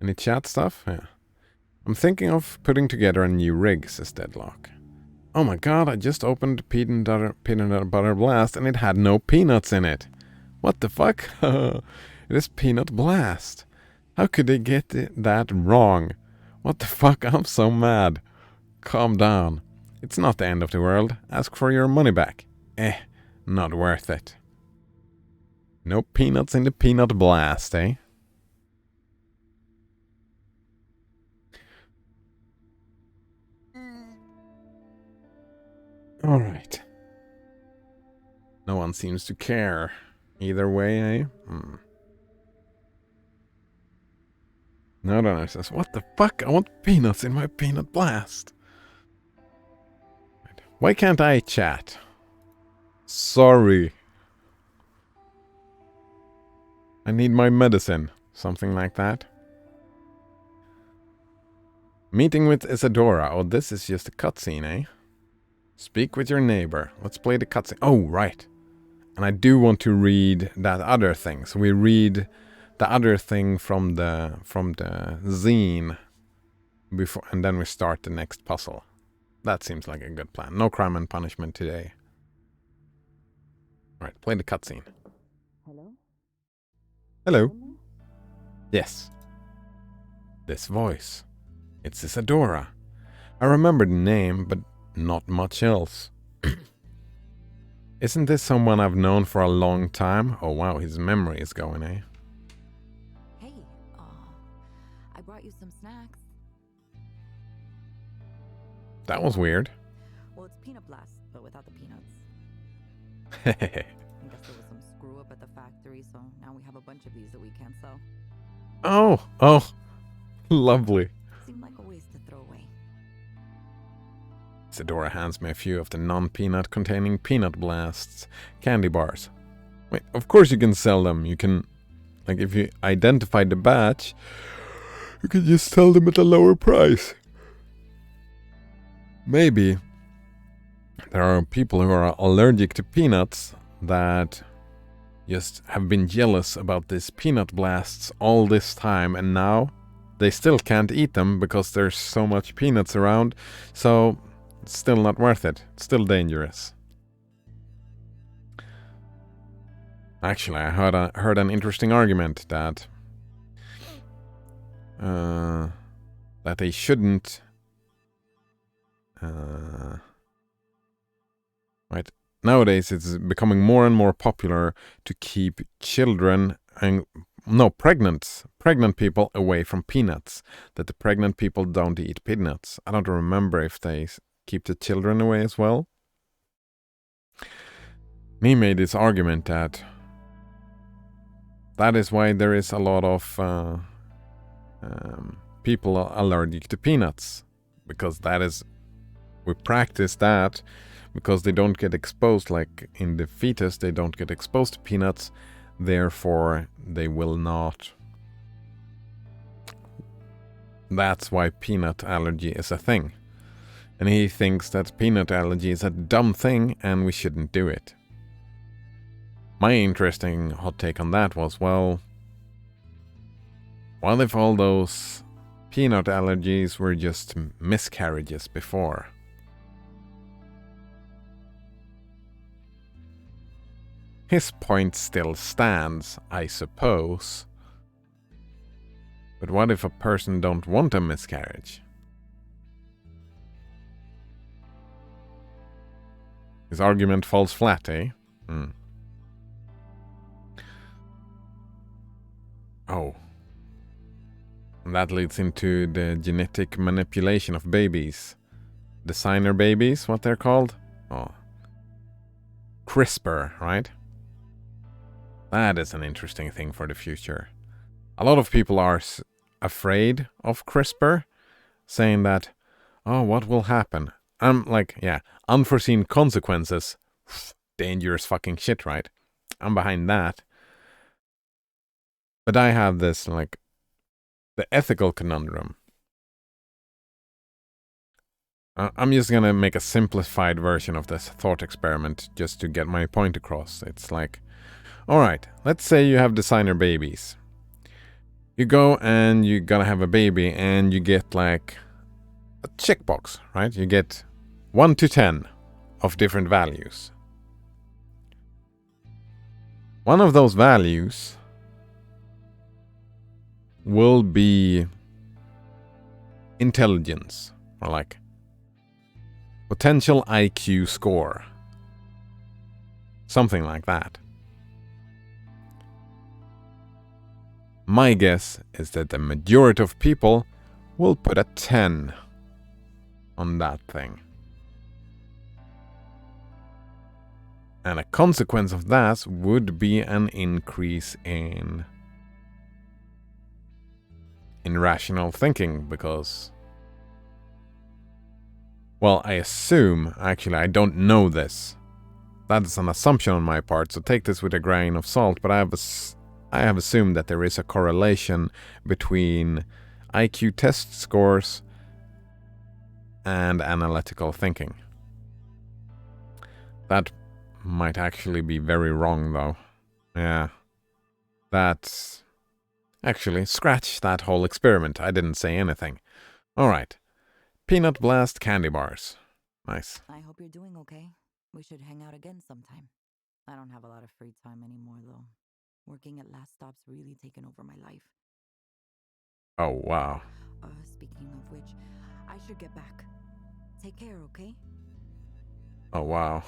Any chat stuff? Yeah. I'm thinking of putting together a new rig, says Deadlock. Oh my god, I just opened peanut butter blast and it had no peanuts in it. What the fuck? It is Peanut Blast. How could they get that wrong? What the fuck? I'm so mad. Calm down. It's not the end of the world. Ask for your money back. Not worth it. No peanuts in the Peanut Blast, eh? Alright. No one seems to care. Either way, eh? No one says, what the fuck? I want peanuts in my Peanut Blast. Why can't I chat? Sorry. I need my medicine. Something like that. Meeting with Isadora. Oh, this is just a cutscene, eh? Speak with your neighbor. Let's play the cutscene. Oh, right. And I do want to read that other thing. So we read the other thing from the zine before, and then we start the next puzzle. That seems like a good plan. No crime and punishment today. All right, play the cutscene. Hello? Hello. Yes. This voice. It's Isadora. I remember the name, but not much else. Isn't this someone I've known for a long time? Oh wow, his memory is going, eh? Hey, I brought you some snacks. That was weird. Well, it's Peanut Blast, but without the peanuts. Hehehe. I guess there was some screw up at the factory, so now we have a bunch of these that we can't sell. Oh, lovely. Seemed like a waste to throw away. Isadora hands me a few of the non-peanut containing Peanut Blasts candy bars. Wait, of course you can sell them. You can, like, if you identify the batch, you can just sell them at a lower price. Maybe there are people who are allergic to peanuts that just have been jealous about these Peanut Blasts all this time, and now they still can't eat them because there's so much peanuts around, so it's still not worth it. It's still dangerous. Actually, I heard an interesting argument that they shouldn't. Right. Nowadays, it's becoming more and more popular to keep children and pregnant people away from peanuts. That the pregnant people don't eat peanuts. I don't remember if they keep the children away as well. Me made this argument that is why there is a lot of people allergic to peanuts, because we practice that because they don't get exposed, like in the fetus, they don't get exposed to peanuts, therefore they will not. That's why peanut allergy is a thing. And he thinks that peanut allergy is a dumb thing and we shouldn't do it. My interesting hot take on that was, well, what if all those peanut allergies were just miscarriages before? His point still stands, I suppose. But what if a person don't want a miscarriage? His argument falls flat, eh? Oh. And that leads into the genetic manipulation of babies. Designer babies, what they're called? Oh. CRISPR, right? That is an interesting thing for the future. A lot of people are afraid of CRISPR, saying that, oh, what will happen? I'm like, yeah, unforeseen consequences. Dangerous fucking shit, right? I'm behind that. But I have this, like, the ethical conundrum. I'm just gonna make a simplified version of this thought experiment just to get my point across. It's like, alright, let's say you have designer babies. You go and you're gonna have a baby and you get like a checkbox, right? You get 1 to 10 of different values. One of those values will be intelligence, or like potential IQ score. Something like that. My guess is that the majority of people will put a 10 on that thing. And a consequence of that would be an increase in rational thinking, because, well, I assume, actually I don't know this. That is an assumption on my part, so take this with a grain of salt, but I have assumed that there is a correlation between IQ test scores and analytical thinking. That might actually be very wrong, though. Yeah. That's... Actually, scratch that whole experiment. I didn't say anything. Alright. Peanut Blast candy bars. Nice. I hope you're doing okay. We should hang out again sometime. I don't have a lot of free time anymore, though. Working at Last Stop's really taken over my life. Oh, wow. Speaking of which, I should get back. Take care, okay? Oh, wow.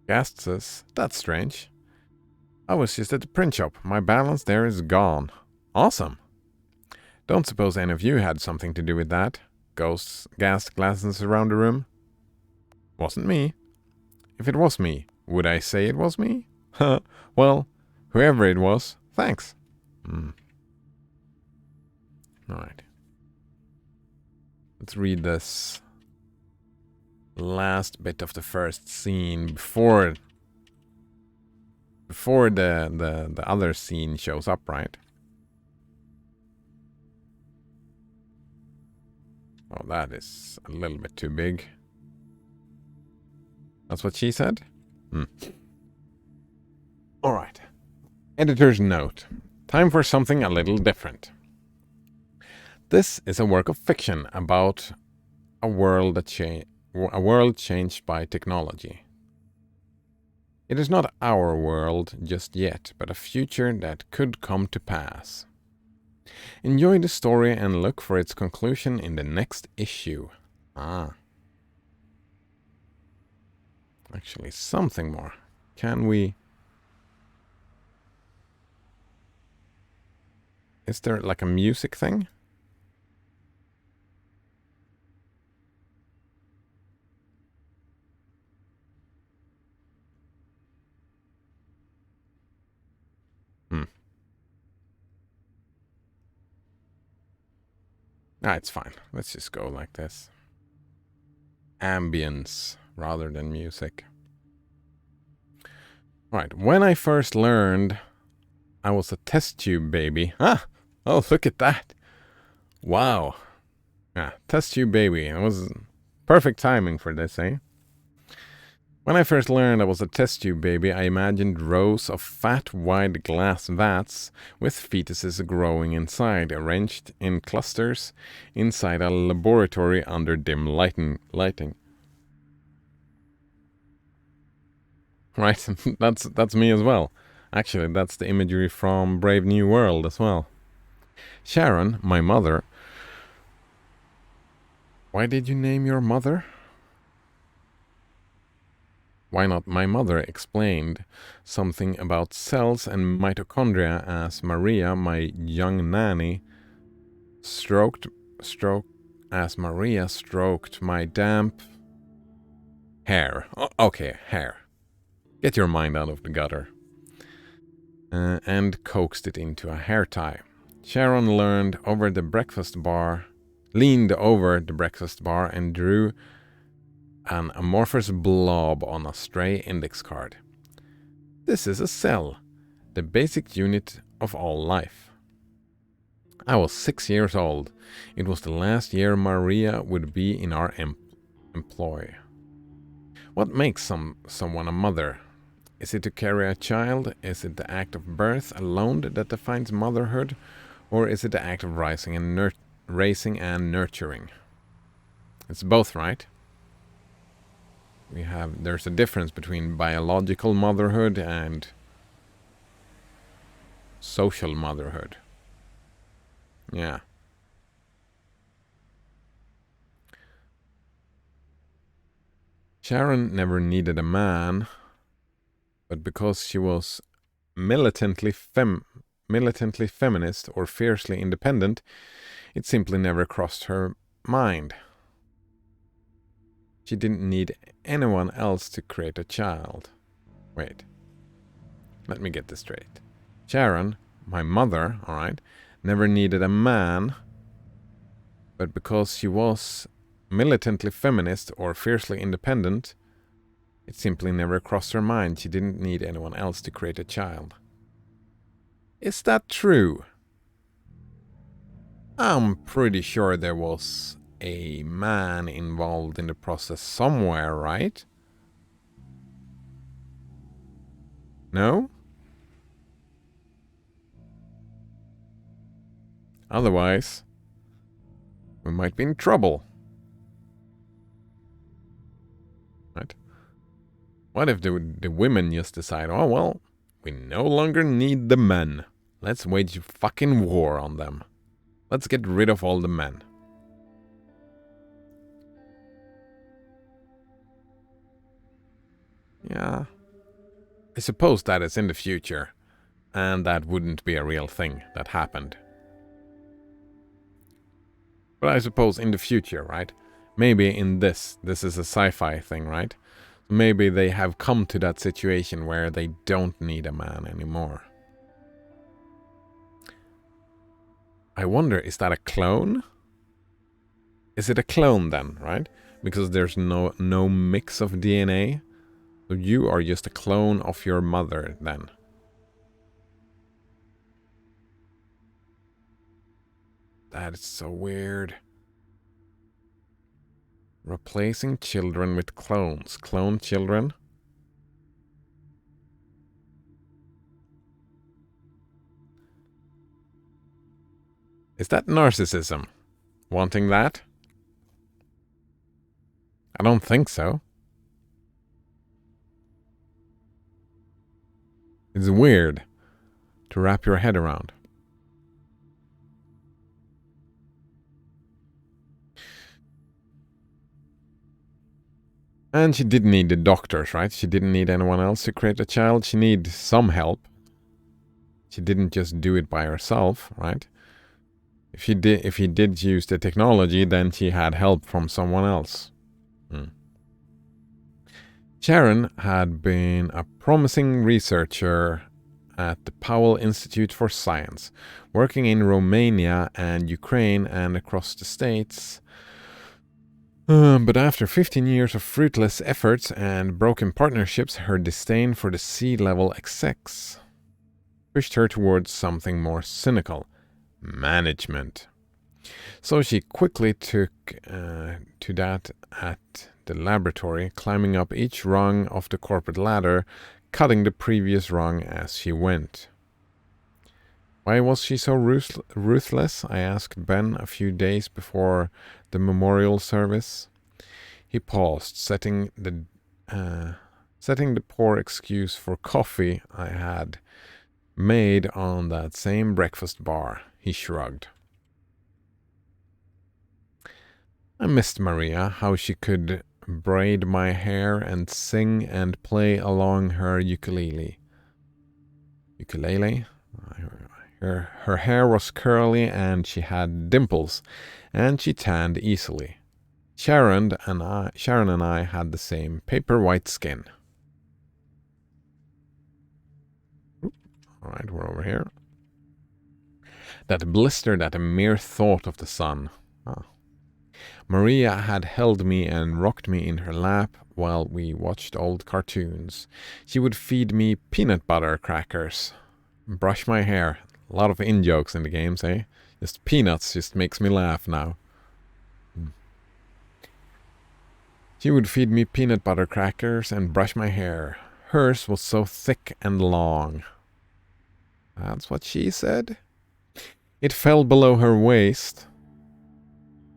Gast says, that's strange. I was just at the print shop. My balance there is gone. Awesome. Don't suppose any of you had something to do with that? Ghast glances around the room. Wasn't me. If it was me, would I say it was me? Well, whoever it was, thanks. Alright. Let's read this last bit of the first scene before the other scene shows up, right? Oh, that is a little bit too big. That's what she said? Alright. Editor's note. Time for something a little different. This is a work of fiction about a world changed by technology. It is not our world just yet, but a future that could come to pass. Enjoy the story and look for its conclusion in the next issue. Actually, something more. Can we... Is there like a music thing? It's fine. Let's just go like this. Ambience rather than music. Right. When I first learned I was a test tube baby. Oh, look at that. Wow. Yeah, test tube baby. It was perfect timing for this, eh? When I first learned I was a test tube baby, I imagined rows of fat, wide glass vats with fetuses growing inside, arranged in clusters inside a laboratory under dim lighting. Right, that's me as well. Actually, that's the imagery from Brave New World as well. Sharon, my mother... Why did you name your mother? Why not my mother explained something about cells and mitochondria as Maria, my young nanny, stroked my damp hair. Okay, hair. Get your mind out of the gutter. And coaxed it into a hair tie. Sharon leaned over the breakfast bar and drew an amorphous blob on a stray index card. This is a cell, the basic unit of all life. I was 6 years old. It was the last year Maria would be in our employ. What makes someone a mother? Is it to carry a child? Is it the act of birth alone that defines motherhood? Or is it the act of raising and nurturing? It's both, right? There's a difference between biological motherhood and social motherhood. Yeah. Sharon never needed a man, but because she was militantly feminist or fiercely independent, it simply never crossed her mind. She didn't need anyone else to create a child. Wait. Let me get this straight. Sharon, my mother, alright, never needed a man, but because she was militantly feminist or fiercely independent, it simply never crossed her mind she didn't need anyone else to create a child. Is that true? I'm pretty sure there was a man involved in the process somewhere, right? No? Otherwise, we might be in trouble. Right? What if the women just decide, oh well, we no longer need the men. Let's wage fucking war on them. Let's get rid of all the men. Yeah. I suppose that is in the future. And that wouldn't be a real thing that happened. But I suppose in the future, right? Maybe in this is a sci-fi thing, right? Maybe they have come to that situation where they don't need a man anymore. I wonder, is that a clone? Is it a clone then, right? Because there's no mix of DNA. So you are just a clone of your mother then. That is so weird. Replacing children with clones. Clone children? Is that narcissism? Wanting that? I don't think so. It's weird to wrap your head around. And she didn't need the doctors, right? She didn't need anyone else to create a child. She needed some help. She didn't just do it by herself, right? If he did use the technology, then she had help from someone else. Sharon had been a promising researcher at the Powell Institute for Science, working in Romania and Ukraine and across the States. But after 15 years of fruitless efforts and broken partnerships, her disdain for the C-level execs pushed her towards something more cynical: management. So she quickly took to that at the laboratory, climbing up each rung of the corporate ladder, cutting the previous rung as she went. Why was she so ruthless? I asked Ben a few days before the memorial service. He paused, setting the poor excuse for coffee I had made on that same breakfast bar. He shrugged. I missed Maria, how she could braid my hair and sing and play along her ukulele. Ukulele? Her hair was curly and she had dimples, and she tanned easily. Sharon and I had the same paper white skin. Alright, we're over here. That blistered at a mere thought of the sun. Maria had held me and rocked me in her lap while we watched old cartoons. She would feed me peanut butter crackers, brush my hair. A lot of in-jokes in the games, eh? Just peanuts just makes me laugh now. She would feed me peanut butter crackers and brush my hair. Hers was so thick and long. That's what she said. It fell below her waist.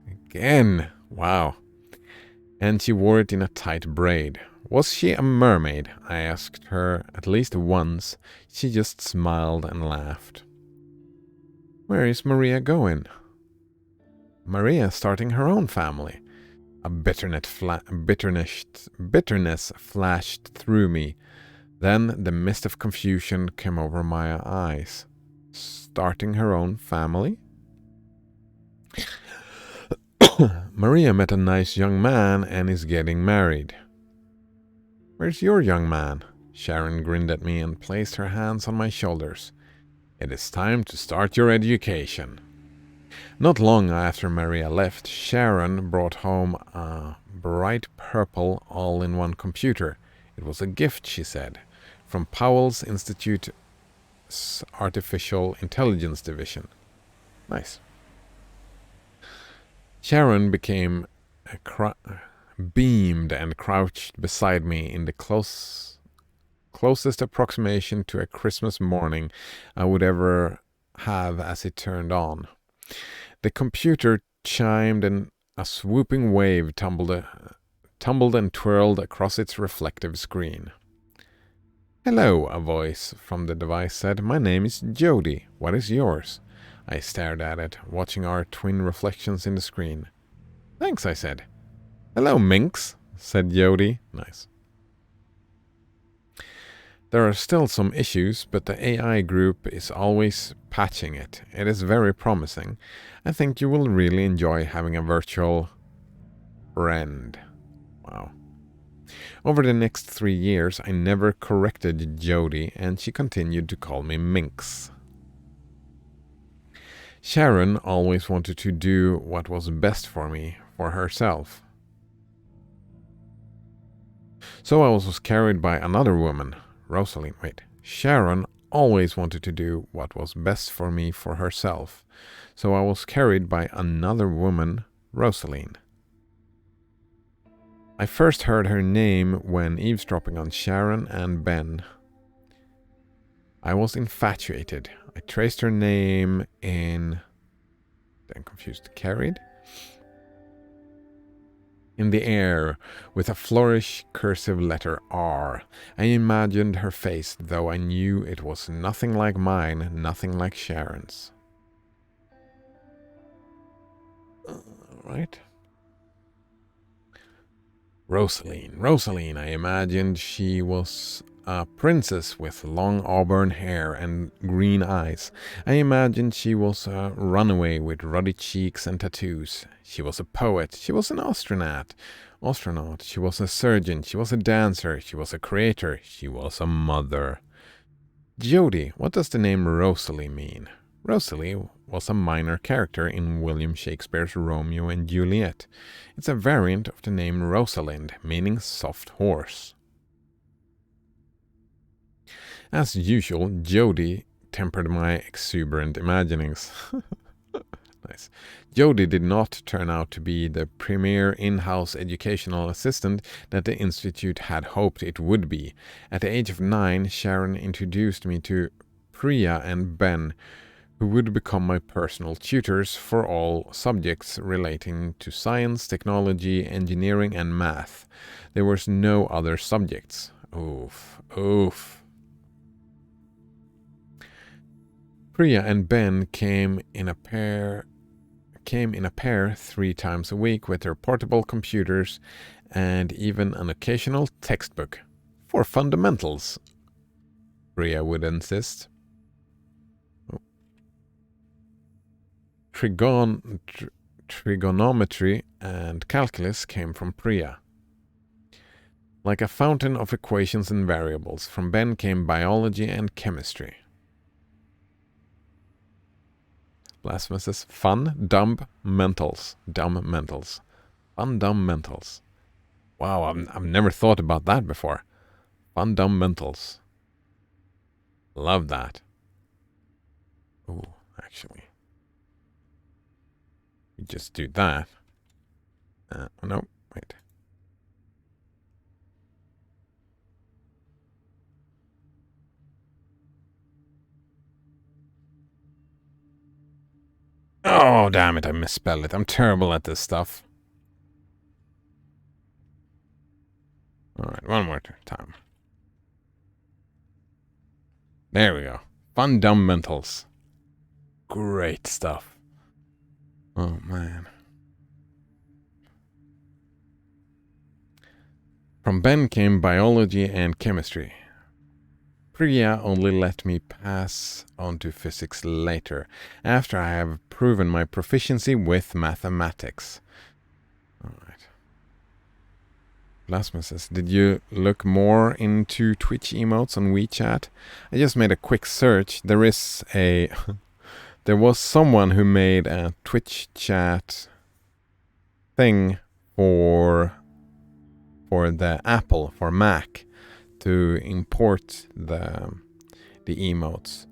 Again. Wow. and she wore it in a tight braid. Was she a mermaid? I asked her at least once. She just smiled and laughed. Where is Maria going? Maria starting her own family. A bitterness flashed through me. Then the mist of confusion came over my eyes. Starting her own family? Maria met a nice young man and is getting married. Where's your young man? Sharon grinned at me and placed her hands on my shoulders. It is time to start your education. Not long after Maria left, Sharon brought home a bright purple all-in-one computer. It was a gift, she said, from Powell's Institute's Artificial Intelligence Division. Nice. Sharon became beamed and crouched beside me in the closest approximation to a Christmas morning I would ever have as it turned on. The computer chimed and a swooping wave tumbled and twirled across its reflective screen. Hello, a voice from the device said. My name is Jody. What is yours? I stared at it, watching our twin reflections in the screen. Thanks, I said. Hello, Minx, said Jody. Nice. There are still some issues, but the AI group is always patching it. It is very promising. I think you will really enjoy having a virtual friend. Wow. Over the next 3 years, I never corrected Jody, and she continued to call me Minx. Sharon always wanted to do what was best for me, for herself. So I was carried by another woman, Rosalind. Sharon always wanted to do what was best for me, for herself. So I was carried by another woman, Rosalind. I first heard her name when eavesdropping on Sharon and Ben. I was infatuated. I traced her name in... then confused. Carried? In the air, with a flourish cursive letter R. I imagined her face, though I knew it was nothing like mine, nothing like Sharon's. Right. Rosaline, I imagined she was a princess with long auburn hair and green eyes. I imagined she was a runaway with ruddy cheeks and tattoos. She was a poet. She was an astronaut. She was a surgeon. She was a dancer. She was a creator. She was a mother. Jody, what does the name Rosalie mean? Rosalie was a minor character in William Shakespeare's Romeo and Juliet. It's a variant of the name Rosalind, meaning soft horse. As usual, Jody tempered my exuberant imaginings. Nice. Jody did not turn out to be the premier in-house educational assistant that the Institute had hoped it would be. At the age of 9, Sharon introduced me to Priya and Ben, who would become my personal tutors for all subjects relating to science, technology, engineering, and math. There was no other subjects. Oof. Priya and Ben came in a pair 3 times a week with their portable computers and even an occasional textbook. For fundamentals, Priya would insist. Trigonometry and calculus came from Priya. Like a fountain of equations and variables, from Ben came biology and chemistry. Blasphemous. Fundamentals. Fundamentals. Wow, I've never thought about that before. Fundamentals. Love that. Ooh, actually. We just do that. No, wait. Oh, damn it, I misspelled it. I'm terrible at this stuff. Alright, one more time. There we go. Fundamentals. Great stuff. Oh, man. From Ben came biology and chemistry. Priya only let me pass on to physics later, after I have proven my proficiency with mathematics. Alright. Plasma says, did you look more into Twitch emotes on WeChat? I just made a quick search. There is a... there was someone who made a Twitch chat thing for the Apple, for Mac, to import the emotes.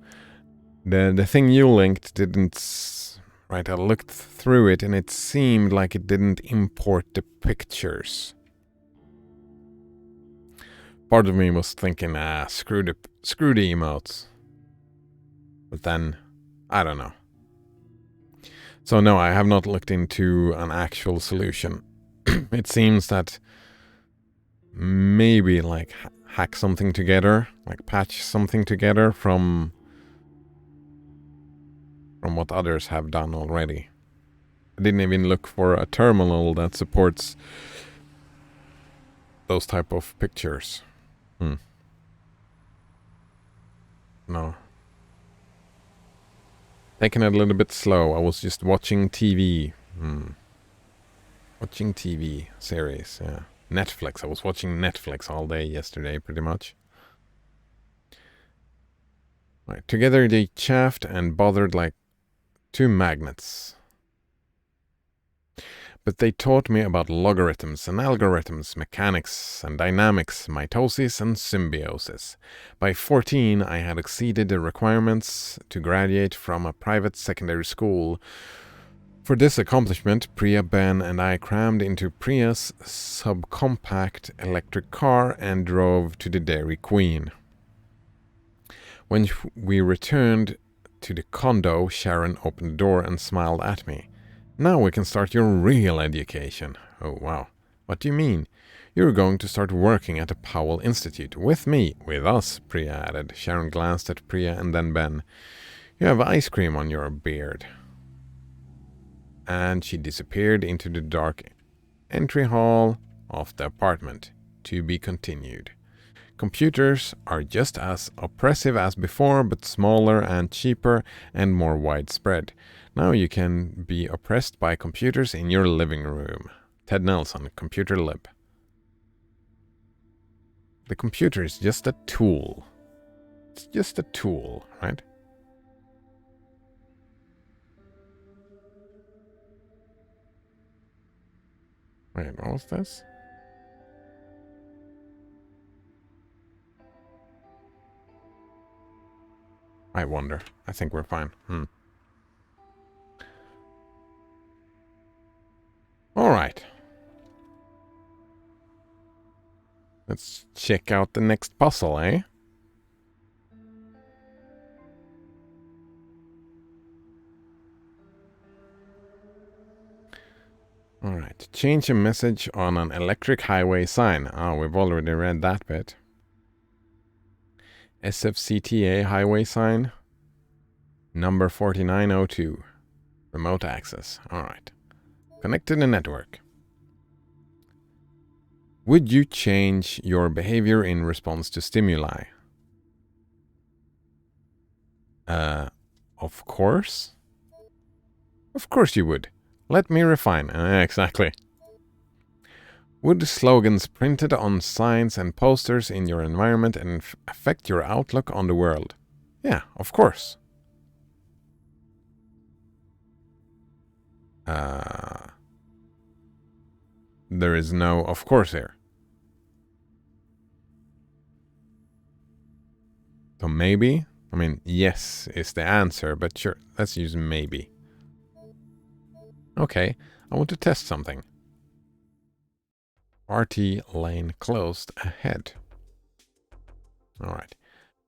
The thing you linked didn't... Right, I looked through it and it seemed like it didn't import the pictures. Part of me was thinking, screw the emotes. But then, I don't know. So no, I have not looked into an actual solution. It seems that maybe like hack something together, like patch something together from what others have done already. I didn't even look for a terminal that supports those type of pictures. No. Taking it a little bit slow. I was just watching TV. Watching TV series, yeah. Netflix. I was watching Netflix all day yesterday, pretty much. Right. Together they chaffed and bothered like two magnets. But they taught me about logarithms and algorithms, mechanics and dynamics, mitosis and symbiosis. By 14, I had exceeded the requirements to graduate from a private secondary school. For this accomplishment, Priya, Ben, and I crammed into Priya's subcompact electric car and drove to the Dairy Queen. When we returned to the condo, Sharon opened the door and smiled at me. Now we can start your real education. Oh, wow. What do you mean? You're going to start working at the Powell Institute. With me. With us, Priya added. Sharon glanced at Priya and then Ben. You have ice cream on your beard. And she disappeared into the dark entry hall of the apartment. To be continued. Computers are just as oppressive as before, but smaller and cheaper and more widespread. Now you can be oppressed by computers in your living room. Ted Nelson, Computer Lib. The computer is just a tool. It's just a tool, right? Wait, what was this? I wonder. I think we're fine. Alright. Let's check out the next puzzle, eh? Alright. Change a message on an electric highway sign. Oh, we've already read that bit. SFCTA highway sign. Number 4902. Remote access. Alright. Connect to the network. Would you change your behavior in response to stimuli? Of course. Of course you would. Let me refine. Exactly. Would slogans printed on signs and posters in your environment affect your outlook on the world? Yeah, of course. There is no of course here. So maybe? I mean, yes is the answer, but sure, let's use maybe. Okay, I want to test something. RT lane closed ahead. Alright.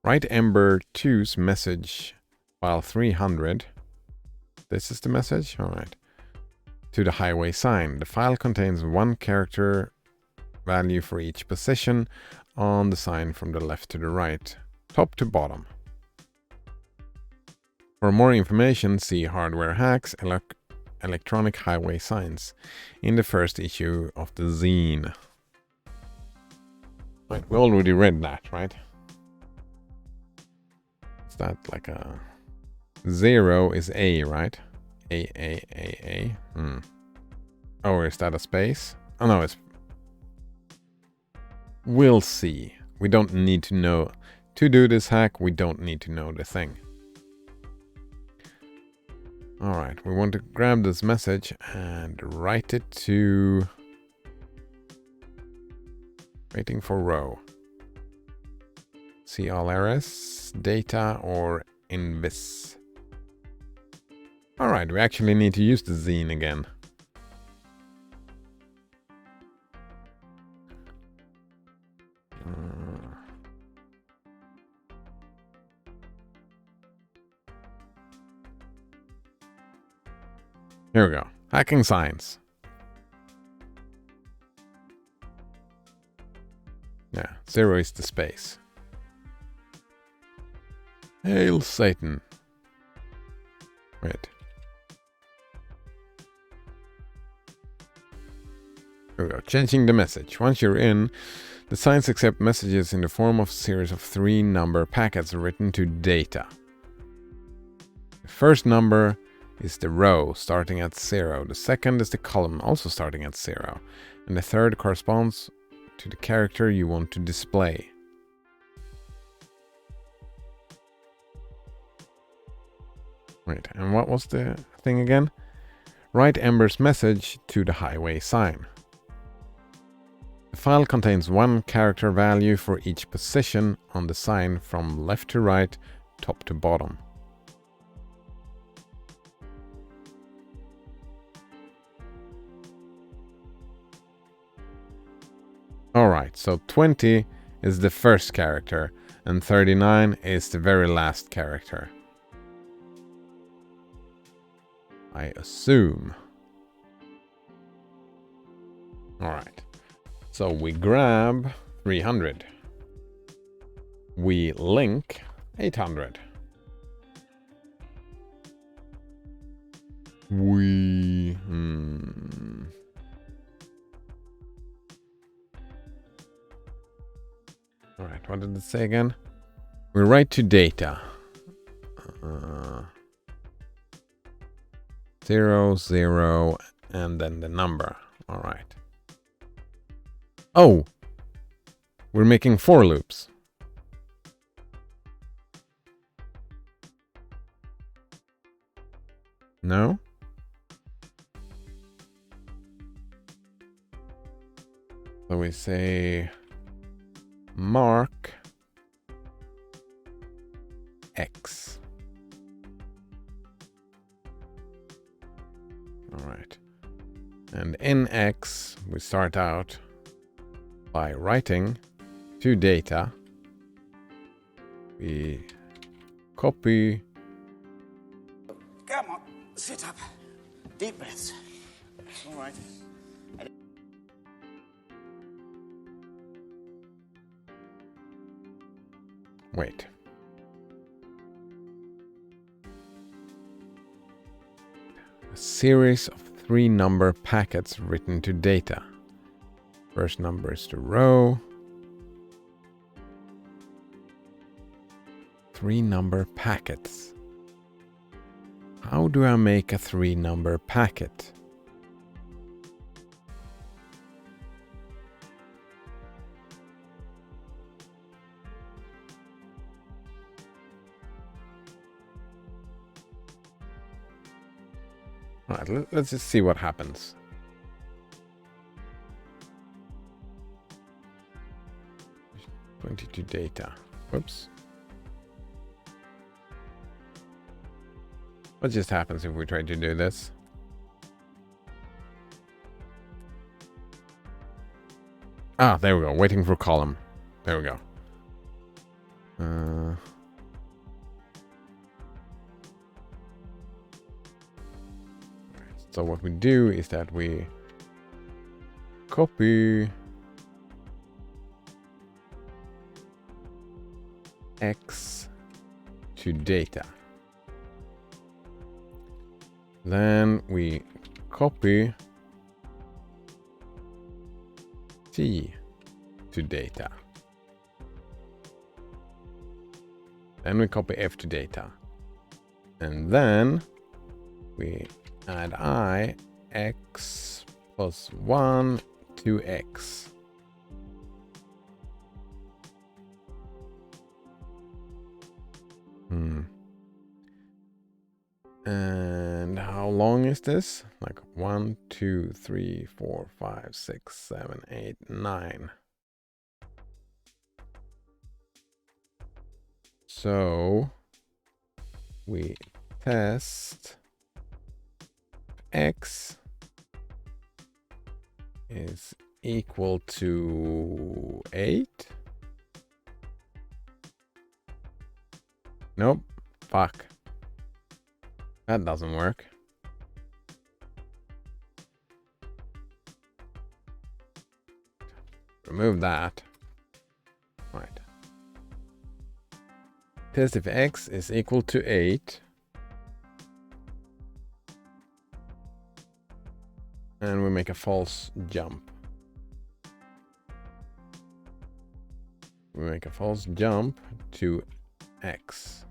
Write Ember 2's message file 300. This is the message? Alright. To the highway sign. The file contains one character value for each position on the sign from the left to the right, top to bottom. For more information, see Hardware Hacks, Electronic Highway Signs in the first issue of the zine. Right, we already read that, right? Is that like a 0 is A, right? A. Oh, is that a space? Oh no, it's... We'll see. We don't need to know. To do this hack, we don't need to know the thing. Alright, we want to grab this message and write it to... Waiting for row. See all errors, data, or invis. Alright, we actually need to use the zine again. Here we go. Hacking signs. Yeah, 0 is the space. Hail Satan. Wait. Here we go. Changing the message. Once you're in, the signs accept messages in the form of a series of 3 number packets written to data. The first number is the row starting at 0. The second is the column also starting at 0. And the third corresponds to the character you want to display. Wait, and what was the thing again? Write Ember's message to the highway sign. The file contains 1 character value for each position on the sign from left to right, top to bottom. Alright, so 20 is the first character and 39 is the very last character. I assume. Alright, so we grab 300. We link 800. We... Alright, what did it say again? We write to data. 0, 0, and then the number. Alright. Oh! We're making for loops. No? So we say... mark X. All right. And in X, we start out by writing to data. We copy. Come on, sit up. Deep breaths. All right. Wait. A series of 3 number packets written to data. First number is the row. 3 number packets. How do I make a 3 number packet? Alright, let's just see what happens. "22 data. Whoops. What just happens if we try to do this? Ah, there we go. Waiting for column. There we go. So what we do is that we copy x to data. Then we copy t to data. Then we copy f to data. And then we add I x plus 1 to x. And how long is this? Like 1, 2, 3, 4, 5, 6, 7, 8, 9. So we test x is equal to 8. Nope. Fuck. That doesn't work. Remove that. Right. Test if x is equal to 8. And we make a false jump. We make a false jump to x.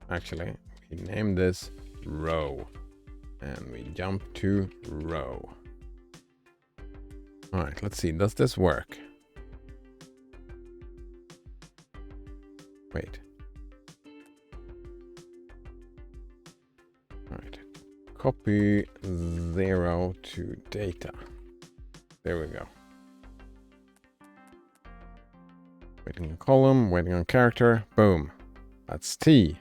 Actually, we name this row. And we jump to row. All right, let's see. Does this work? Wait. All right. Copy 0 to data. There we go. Waiting on column, waiting on character. Boom. That's T.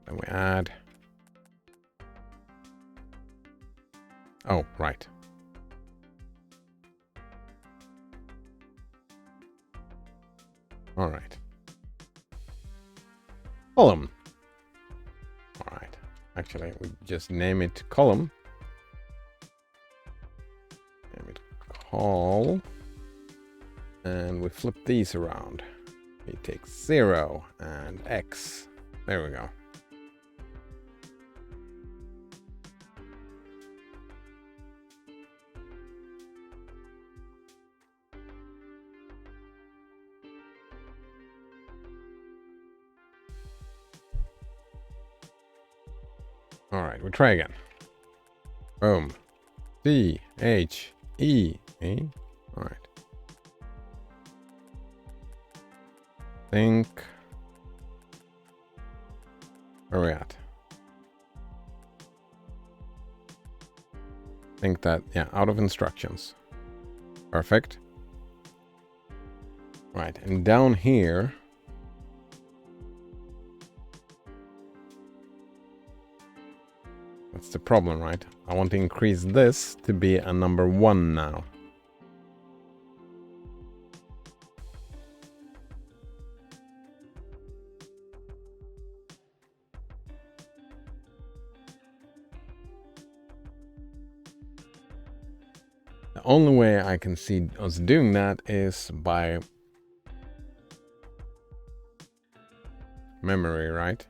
Then we add. Oh, right. All right. Column. All right. Actually, we just name it column. Name it call. And we flip these around. We take 0 and x. There we go. All right, we try again. Boom. C H E E. All right. Think. Where are we at? Think that, yeah, out of instructions. Perfect. Right, and down here. That's the problem, right? I want to increase this to be a number 1 now. The only way I can see us doing that is by memory, right?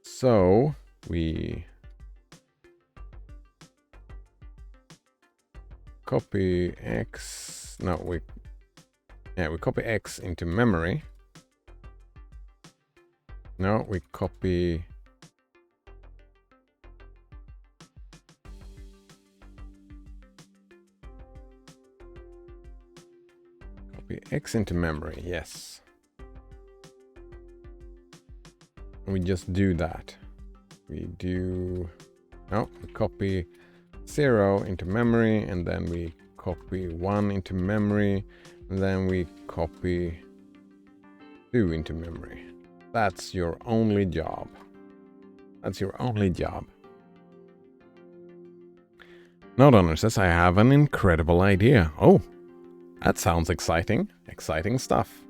So we copy x. No, we copy x into memory. No, we copy x into memory. Yes. We just do that. We copy 0 into memory, and then we copy 1 into memory, and then we copy 2 into memory. That's your only job. That's your only job. Node says, I have an incredible idea. Oh, that sounds exciting. Exciting stuff.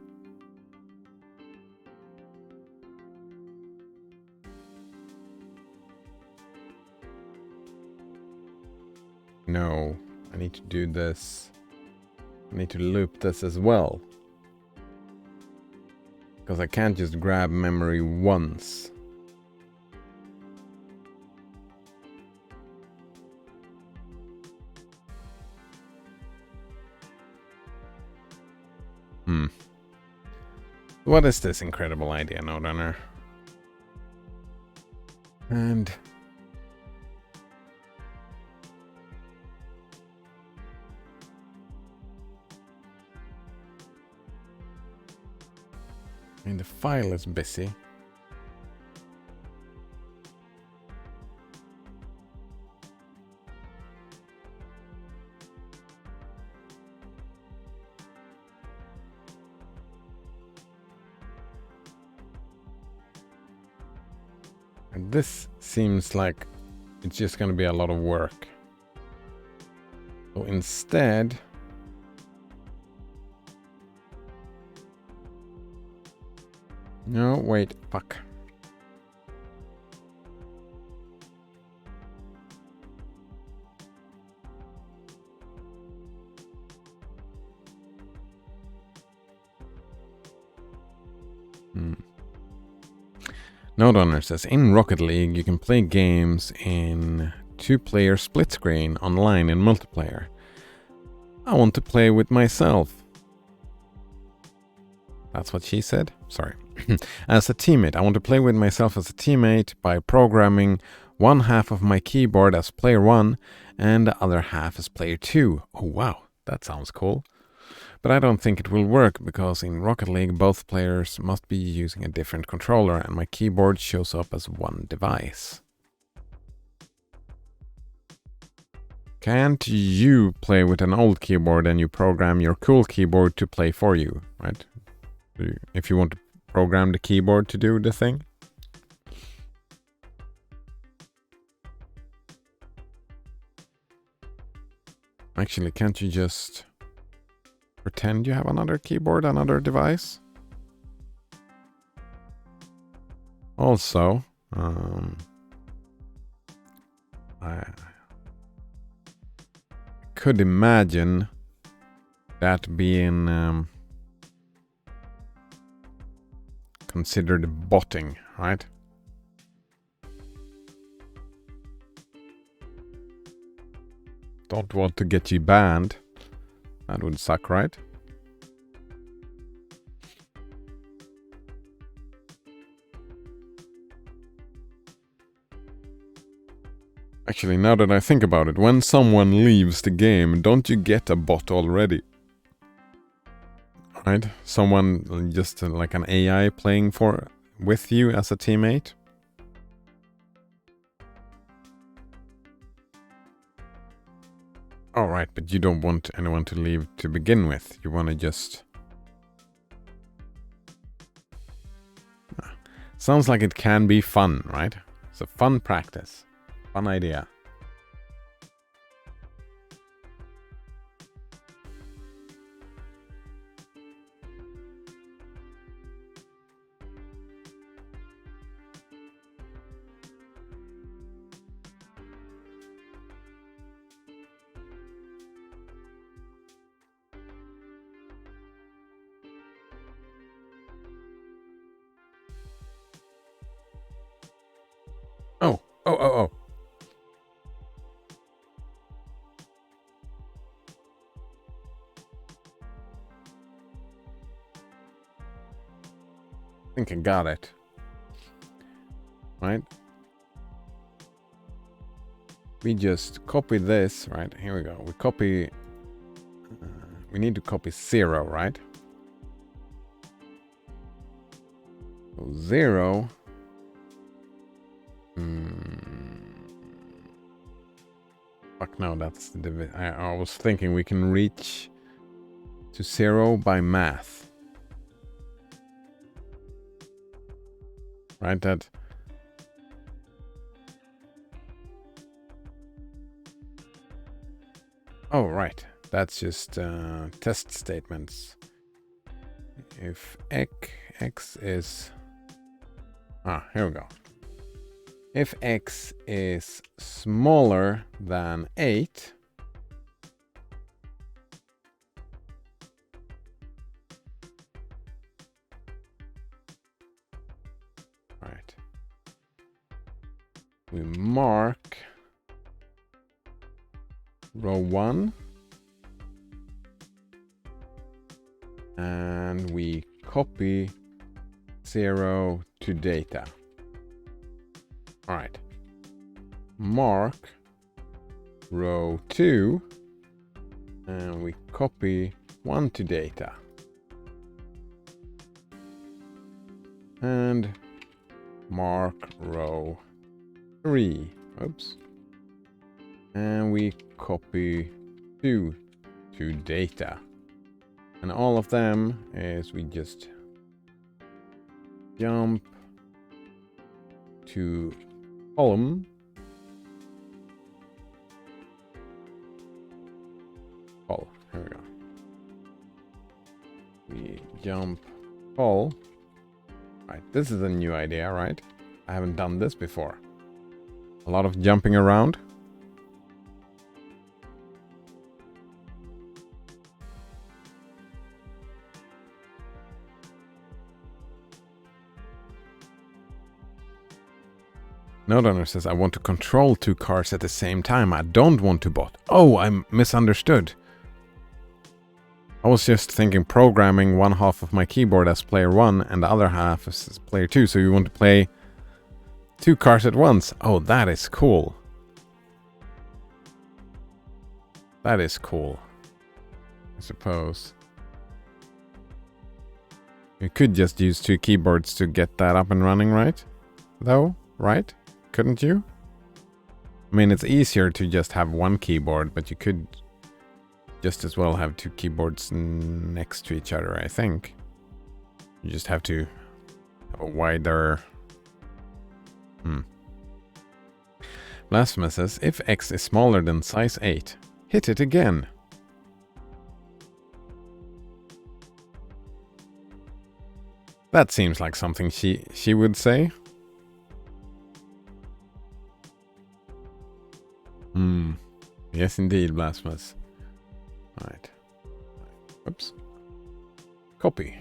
No, I need to do this. I need to loop this as well. Because I can't just grab memory once. What is this incredible idea, No Runner? And the file is busy. And this seems like it's just going to be a lot of work. So instead, no, wait, fuck. Node Owner says, in Rocket League, you can play games in 2-player split screen online in multiplayer. I want to play with myself. That's what she said? Sorry. As a teammate, I want to play with myself as a teammate by programming one half of my keyboard as player 1 and the other half as player 2. Oh wow, that sounds cool. But I don't think it will work because in Rocket League both players must be using a different controller and my keyboard shows up as one device. Can't you play with an old keyboard and you program your cool keyboard to play for you, right? If you want to program the keyboard to do the thing. Actually, can't you just pretend you have another keyboard, another device? Also, I could imagine that being considered botting, right? Don't want to get you banned. That would suck, right? Actually, now that I think about it, when someone leaves the game, don't you get a bot already? Right? Someone just like an AI playing with you as a teammate? All right, but you don't want anyone to leave to begin with. You want to just... Sounds like it can be fun, right? It's a fun practice. Fun idea. Oh. I think I got it. Right? We just copy this, right? Here we go. We copy... we need to copy 0, right? So 0... Fuck no, that's the... I was thinking we can reach to 0 by math. Right, that... Oh, right. That's just test statements. If x is... here we go. If x is smaller than 8, Right. We mark row 1. And we copy 0 to data. All right. Mark row 2. And we copy 1 to data. And mark row 3. Oops. And we copy 2 to data. And all of them is we just jump to column. Call. Here we go. We jump call. Right, this is a new idea, right? I haven't done this before. A lot of jumping around. Note says, I want to control 2 cars at the same time. I don't want to bot. Oh, I misunderstood. I was just thinking programming one half of my keyboard as player 1 and the other half as player 2. So you want to play 2 cars at once. Oh, that is cool. That is cool. I suppose. You could just use 2 keyboards to get that up and running, right? Though, right? Couldn't you? I mean, it's easier to just have 1 keyboard, but you could just as well have 2 keyboards next to each other, I think. You just have to have a wider... Blasphemous says, if X is smaller than size 8, hit it again. That seems like something she would say. Yes, indeed, Blasphemous. Alright. Oops. Copy.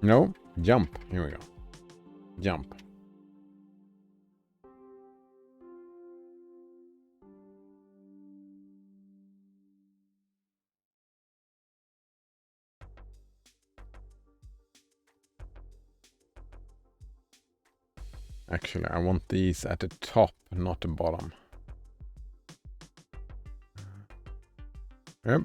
No, jump. Here we go. Jump. Actually, I want these at the top, not the bottom. Yep.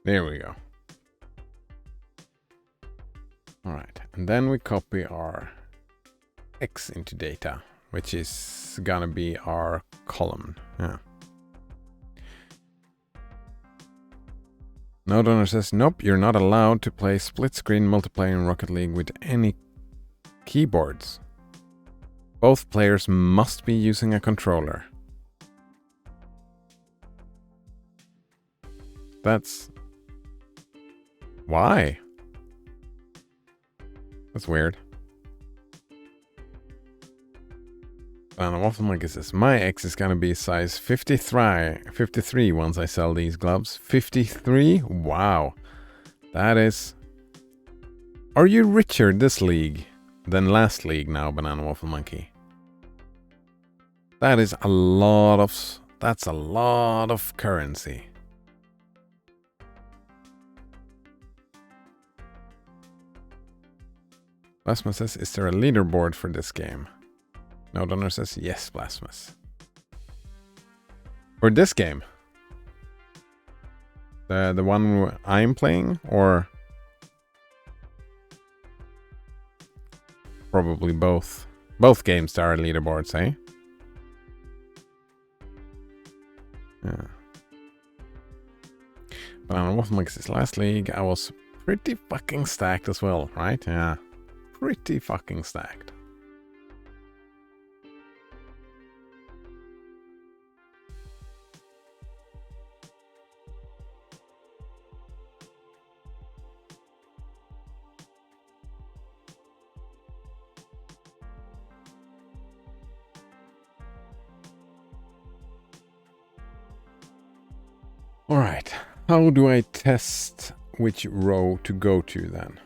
There we go. All right, and then we copy our X into data, which is gonna be our column. Yeah. Node says, nope, you're not allowed to play split screen multiplayer in Rocket League with any keyboards. Both players must be using a controller. That's... Why? That's weird. And Waffle Monkey says, my X is gonna be size 53 once I sell these gloves. 53? Wow. That is... Are you richer this league than last league now, Banana Waffle Monkey? That is a lot of... That's a lot of currency. Blasphemous says, is there a leaderboard for this game? No Donor says, yes, Blasphemous. For this game? The one I'm playing? Or... Probably both. Both games are leaderboards, eh? Yeah. But on Waffle Monkey's last league, I was pretty fucking stacked as well, right? Yeah. Pretty fucking stacked. Alright, how do I test which row to go to then?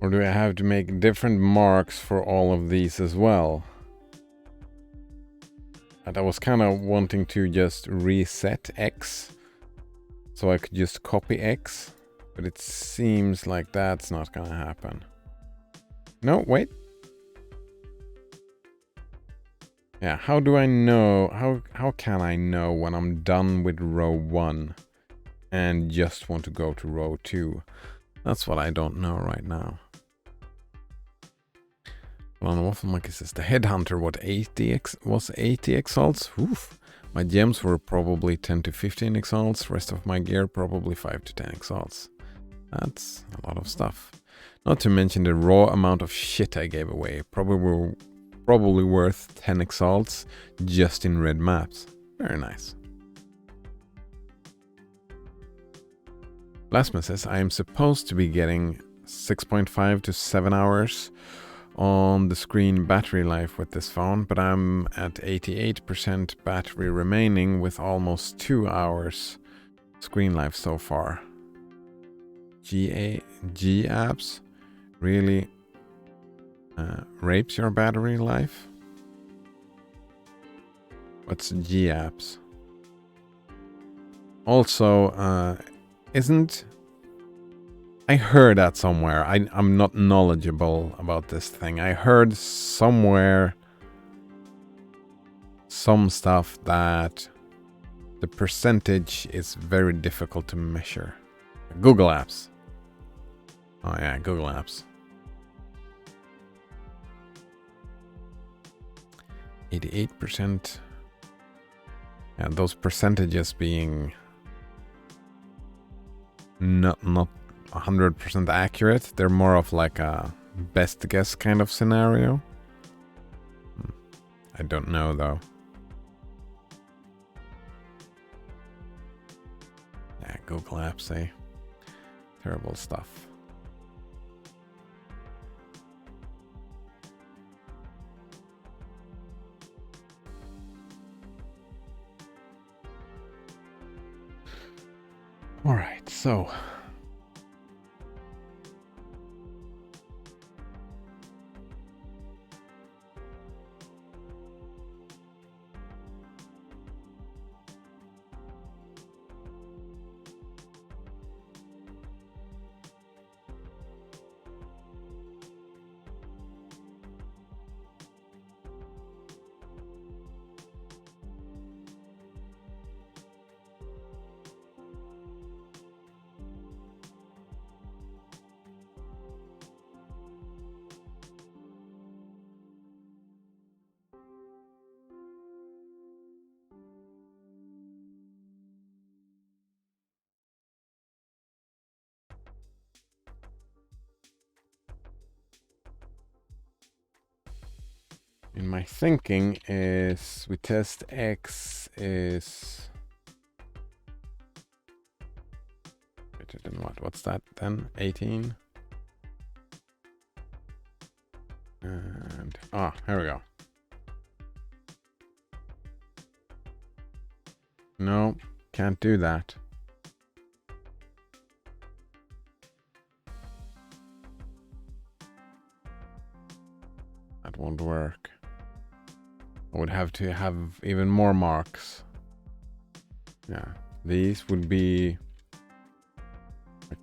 Or do I have to make different marks for all of these as well? And I was kind of wanting to just reset X, so I could just copy X, but it seems like that's not gonna happen. No, wait. Yeah, how do I know, how can I know when I'm done with row 1 and just want to go to row 2? That's what I don't know right now. Well, on Waffle Monkey says the Headhunter was 80 exalts. Oof. My gems were probably 10 to 15 exalts. Rest of my gear probably 5 to 10 exalts. That's a lot of stuff. Not to mention the raw amount of shit I gave away. Probably worth 10 exalts just in red maps. Very nice. Lastman says I am supposed to be getting 6.5 to 7 hours on the screen battery life with this phone, but I'm at 88% battery remaining with almost 2 hours screen life so far. G apps really rapes your battery life? What's G apps? Also, I heard that somewhere. I'm not knowledgeable about this thing. I heard somewhere some stuff that the percentage is very difficult to measure. Google Apps. Oh yeah, Google Apps. 88%. Yeah, those percentages being not 100% accurate. They're more of like a best guess kind of scenario. I don't know though. Yeah, Google Apps, eh? Terrible stuff. All right, so in my thinking is we test X is greater than what? What's that then? 18. And here we go. No, can't do that. That won't work. I would have to have even more marks. Yeah, these would be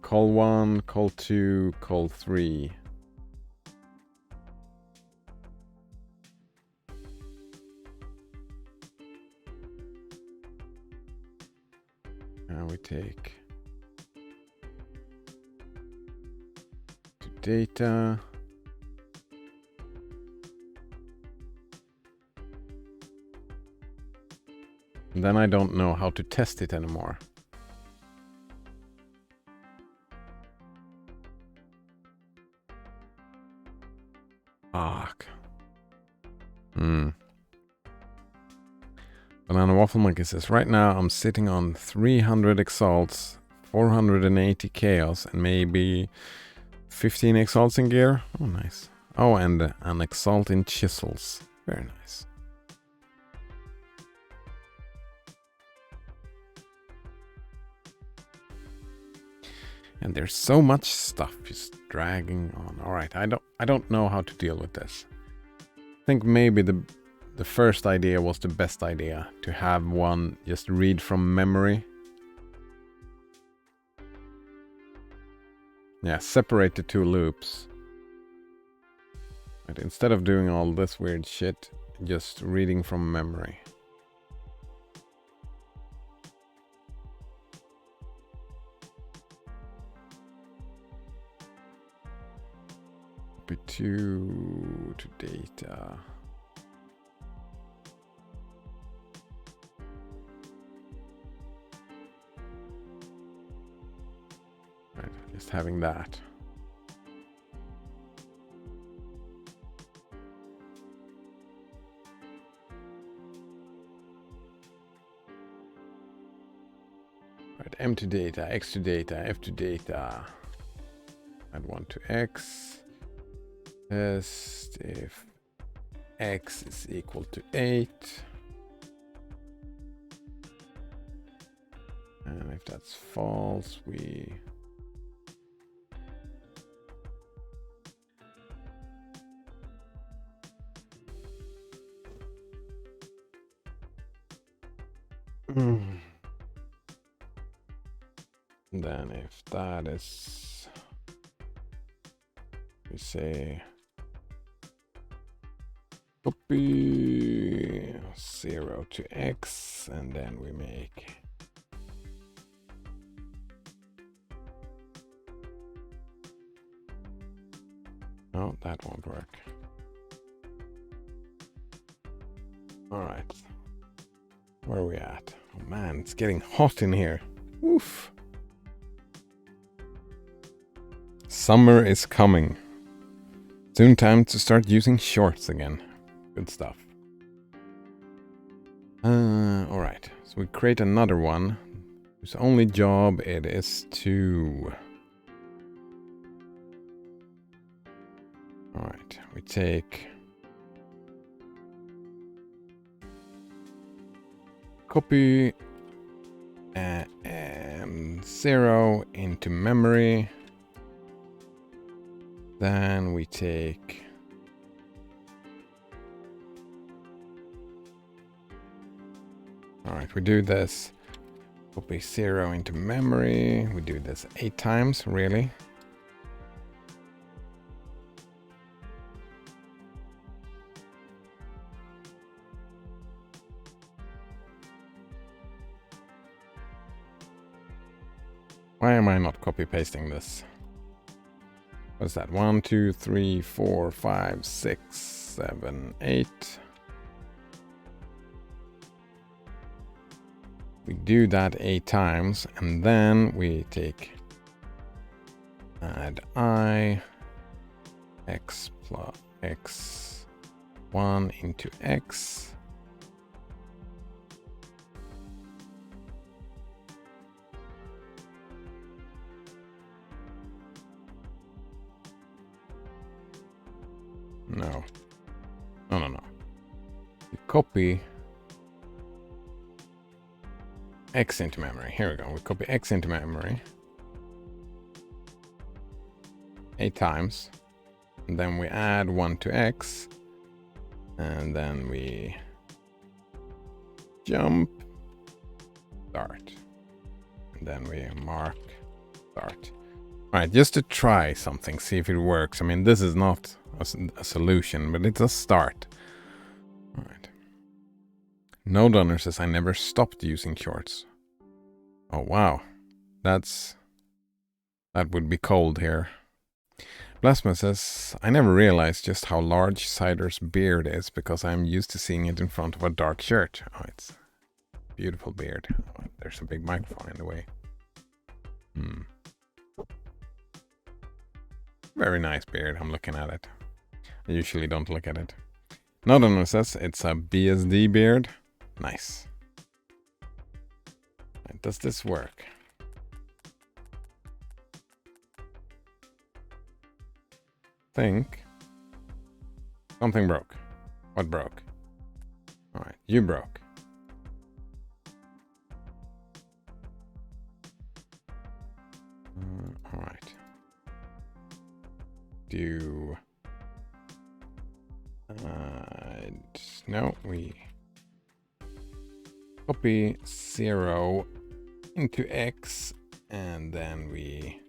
call 1, call 2, call 3. Now we take to data. And then I don't know how to test it anymore. Banana Waffle Monkey says, right now I'm sitting on 300 exalts, 480 chaos, and maybe 15 exalts in gear. Oh, nice. Oh, and an exalt in chisels. Very nice. And there's so much stuff just dragging on. All right, I don't know how to deal with this. I think maybe the first idea was the best idea, to have one just read from memory. Yeah, separate the two loops. But instead of doing all this weird shit, just reading from memory. Copy to data. Right, just having that. Right, M to data, X to data, F to data. Add 1 to X. Test if X is equal to 8. And if that's false, we then if that is, we say copy 0 to X, and then we make no, that won't work. All right, where are we at? Oh man, it's getting hot in here. Oof. Summer is coming. Soon time to start using shorts again. Good stuff. Alright, so we create another one whose only job it is to... Alright, we take... Copy 0 into memory. Then we take we do this, copy 0 into memory. We do this 8 times, really. Why am I not copy pasting this? What's that? 1, 2, 3, 4, 5, 6, 7, 8. We do that 8 times, and then we take add I x plus x 1 into x. No. We copy x into memory. Here we go. We copy x into memory 8 times. And then we add 1 to x. And then we jump, start. And then we mark, start. All right, just to try something, see if it works. I mean, this is not a solution, but it's a start. All right. No Donor says, I never stopped using shorts. Oh, wow. That would be cold here. Blasphemous says, I never realized just how large Cider's beard is because I'm used to seeing it in front of a dark shirt. Oh, it's a beautiful beard. Oh, there's a big microphone in the way. Very nice beard. I'm looking at it. I usually don't look at it. No Donor says, it's a BSD beard. Nice. does this work? Think. Something broke. What broke? Alright, you broke. Alright. Do... no, we... copy 0 into X, and then we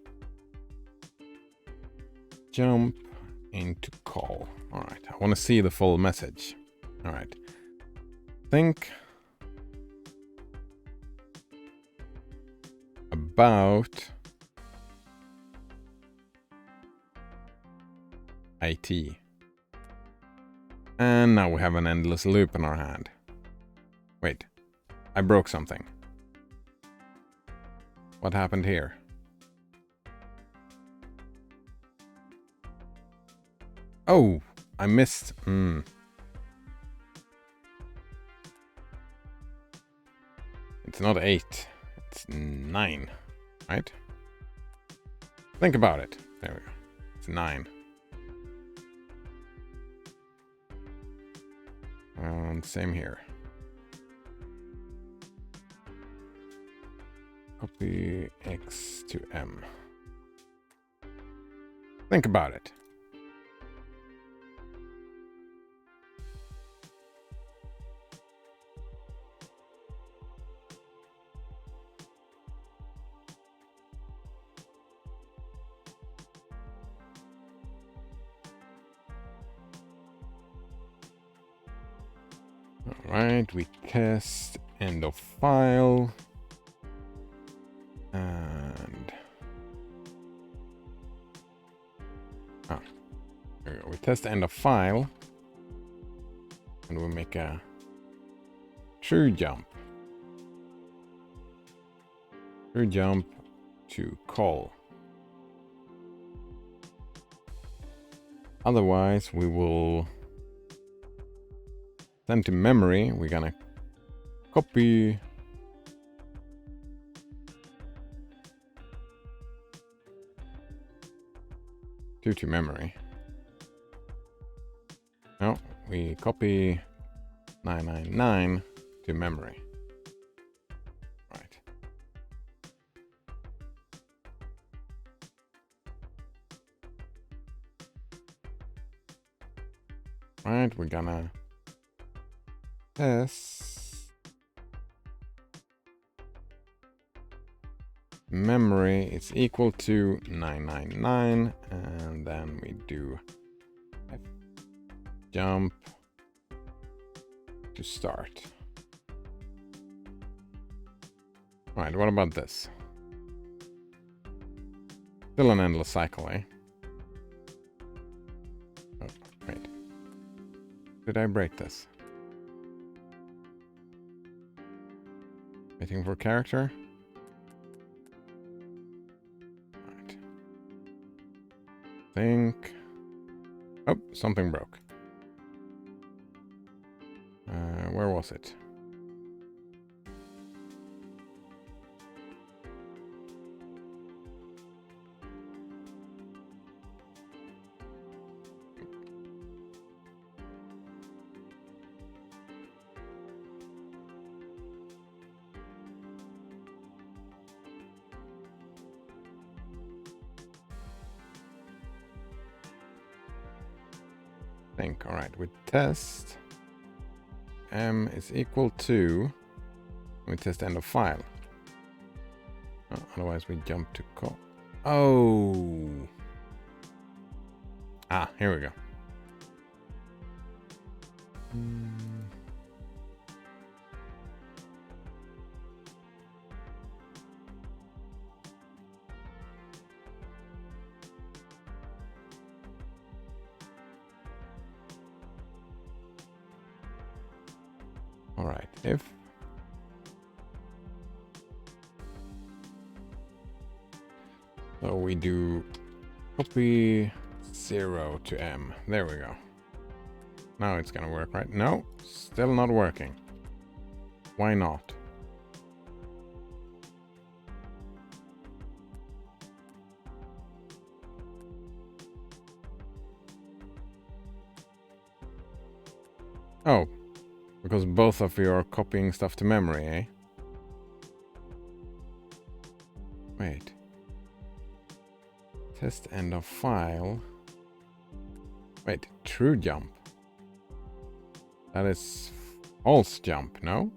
jump into call. Alright, I want to see the full message. Alright. Think about IT. And now we have an endless loop in our hand. Wait, I broke something. What happened here? Oh, I missed. It's not 8, it's 9, right? Think about it. There we go. It's 9. And same here. Copy X to M. Think about it. Alright, we test end of file. And there we go. We test end of file. And we make a true jump. True jump to call. Otherwise, we will send to memory. We're gonna copy to memory. No, we copy 999 to memory. Right. Right, we're gonna test memory is equal to 999, and then we do F jump to start. All right, what about this? Still an endless cycle, eh? Oh, wait. Did I break this? Waiting for character? Right. Think. Oh, something broke. Where was it? All right, we test M is equal to, we test end of file. Oh, otherwise we jump to call. Oh. Ah, here we go. All right, if so we do copy 0 to M. There we go. Now it's gonna work, right? No, still not working. Why not? Oh, because both of you are copying stuff to memory, eh? Wait. Test end of file. Wait, true jump. That is false jump, no?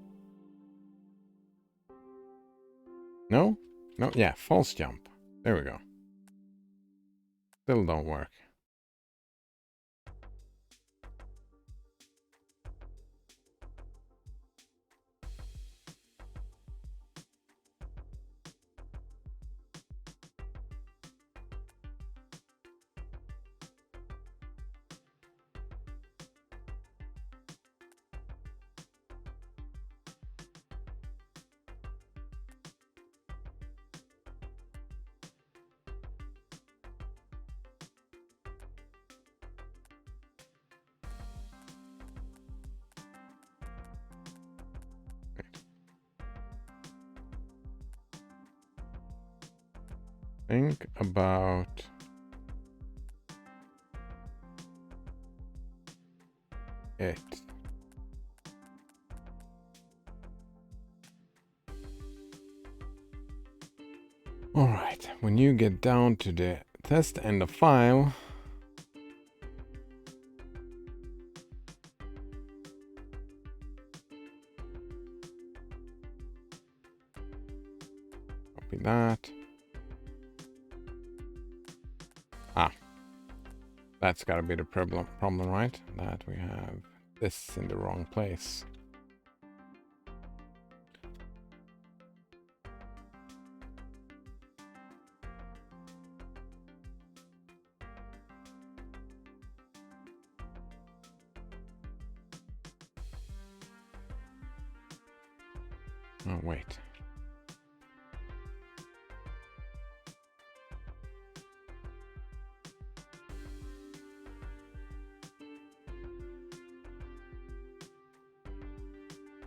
No? No, yeah, false jump. There we go. Still don't work. Think about it. All right, when you get down to the test end of file, copy that. That's gotta be the problem, right? That we have this in the wrong place. Oh, wait.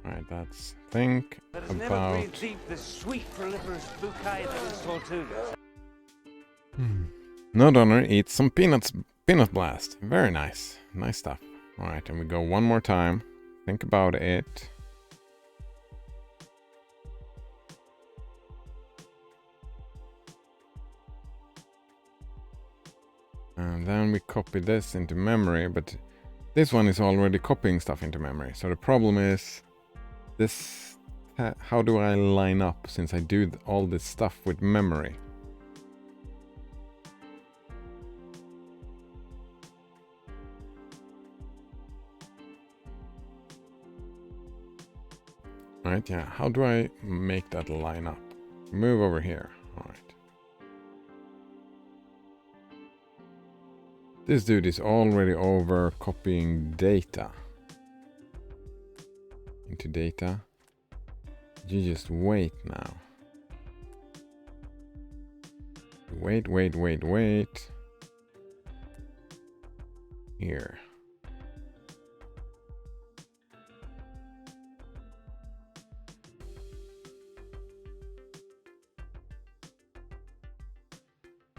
Right, that's think Let us about. never breathe deep the sweet proliferous bouquet that is Tortuga. No donor eats some peanut blast. Very nice. Nice stuff. All right, and we go one more time. Think about it. And then we copy this into memory, but this one is already copying stuff into memory. So the problem is this, how do I line up since I do all this stuff with memory? Right, yeah, how do I make that line up? Move over here, all right. This dude is already over copying data into data. You just wait now. Wait. Here.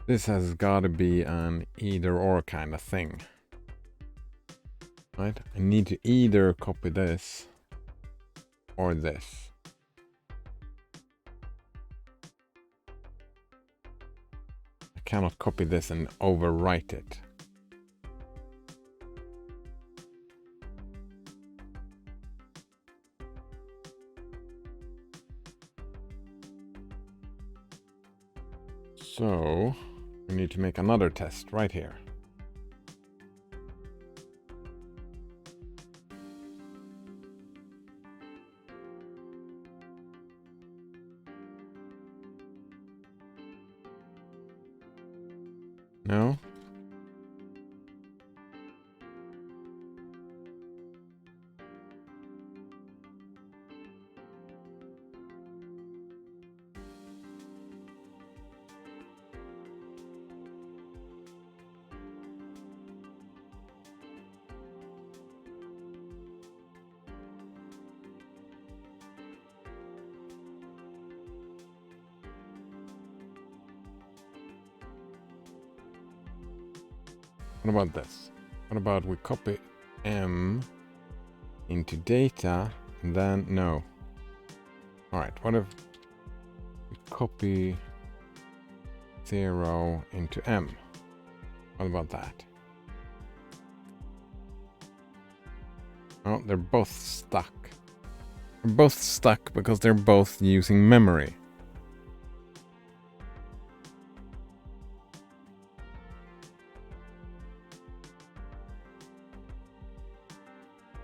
This has got to be an either or kind of thing. Right? I need to either copy this or this. I cannot copy this and overwrite it. So we need to make another test right here. No? What about this? What about we copy M into data, and then no. Alright, what if we copy 0 into M? What about that? Oh, they're both stuck. They're both stuck because they're both using memory.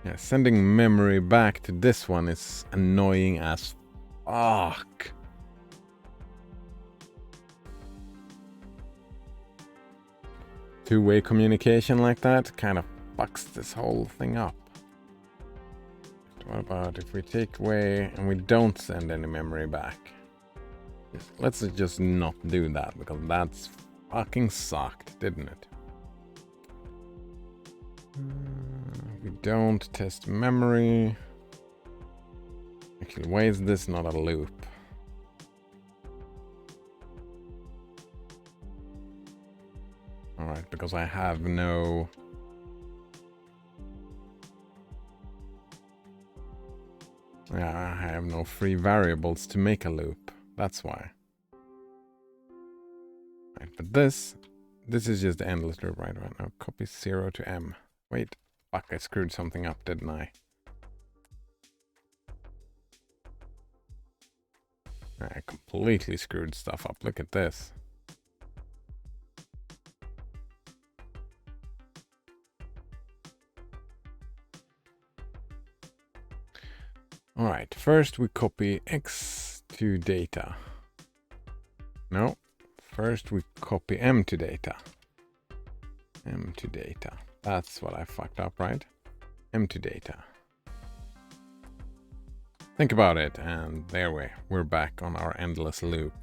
Yeah, sending memory back to this one is annoying as fuck. Two-way communication like that kind of fucks this whole thing up. What about if we take away and we don't send any memory back? Let's just not do that, because that's fucking sucked, didn't it? We don't test memory. Actually, why is this not a loop? Alright, because I have no... Yeah, I have no free variables to make a loop. That's why. Right, but this is just the endless loop, right? Right now, copy 0 to M. Wait, fuck, I screwed something up, didn't I? I completely screwed stuff up. Look at this. Alright, first we copy X to data. No, first we copy M to data. M to data. That's what I fucked up, right? M to data. Think about it, and there we're back on our endless loop.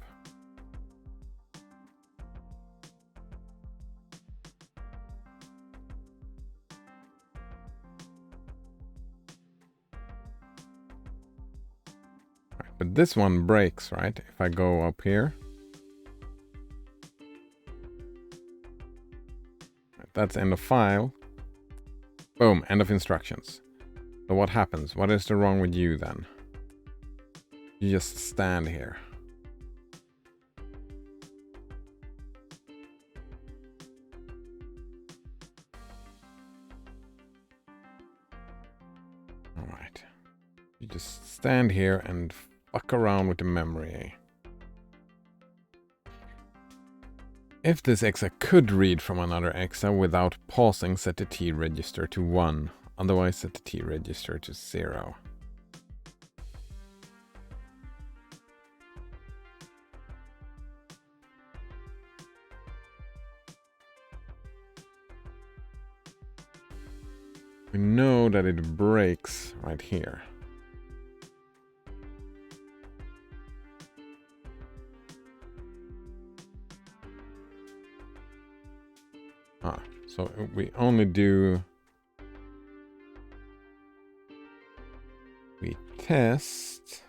Right, but this one breaks, right? If I go up here. That's end of file. Boom, end of instructions. So what happens? What is wrong with you then? You just stand here. Alright. You just stand here and fuck around with the memory. If this EXA could read from another EXA without pausing, set the T register to 1. Otherwise, set the T register to 0. We know that it breaks right here. So we only do... We test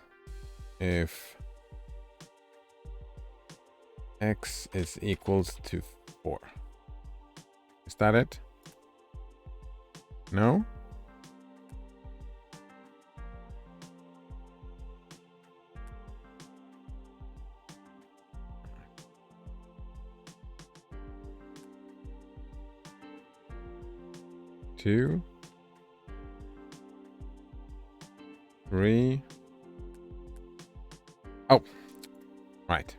if X is equals to 4. Is that it? No? Two, 3. Oh, right.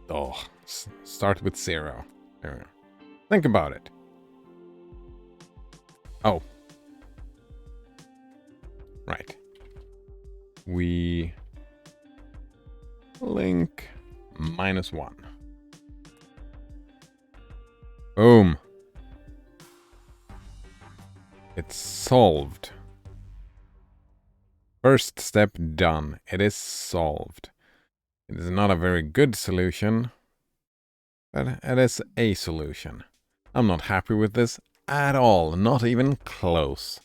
Oh, start with 0. There we go. Think about it. Oh. Right. We link -1. Boom. It's solved. First step done. It is solved. It is not a very good solution, but it is a solution. I'm not happy with this at all, not even close.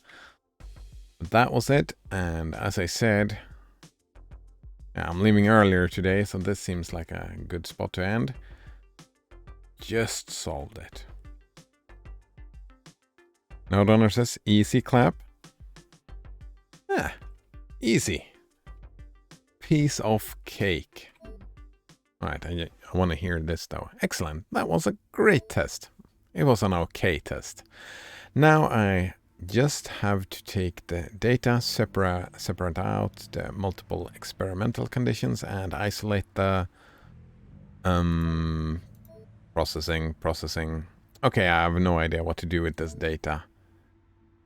But that was it, and as I said, I'm leaving earlier today, so this seems like a good spot to end. Just solved it. No Donor says easy clap. Yeah, easy. Piece of cake. Alright, I want to hear this though. Excellent. That was a great test. It was an okay test. Now I just have to take the data, separate out the multiple experimental conditions and isolate the processing. Okay, I have no idea what to do with this data.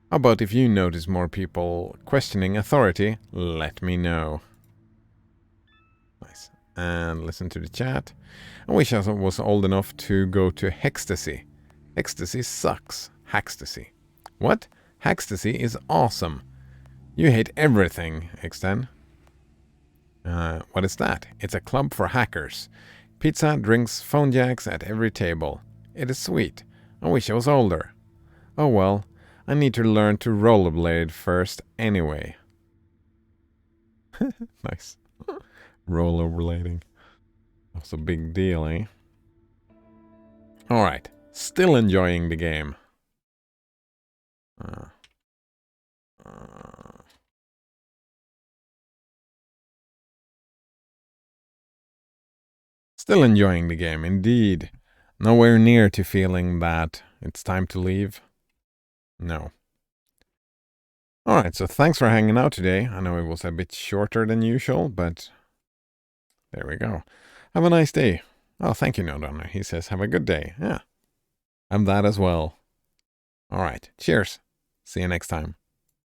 How about if you notice more people questioning authority, let me know. Nice. And listen to the chat. I wish I was old enough to go to Hextasy. Ecstasy sucks. Hackstasy. What? Hackstasy is awesome. You hate everything, Exten. What is that? It's a club for hackers. Pizza, drinks, phone jacks at every table. It is sweet. I wish I was older. Oh well, I need to learn to rollerblade first anyway. Nice. Rollerblading. That's a big deal, eh? Alright. Still enjoying the game. Still enjoying the game, indeed. Nowhere near to feeling that it's time to leave. No. Alright, so thanks for hanging out today. I know it was a bit shorter than usual, but there we go. Have a nice day. Oh, thank you, No Donor. He says, have a good day. Yeah. Have that as well. Alright, cheers. See you next time.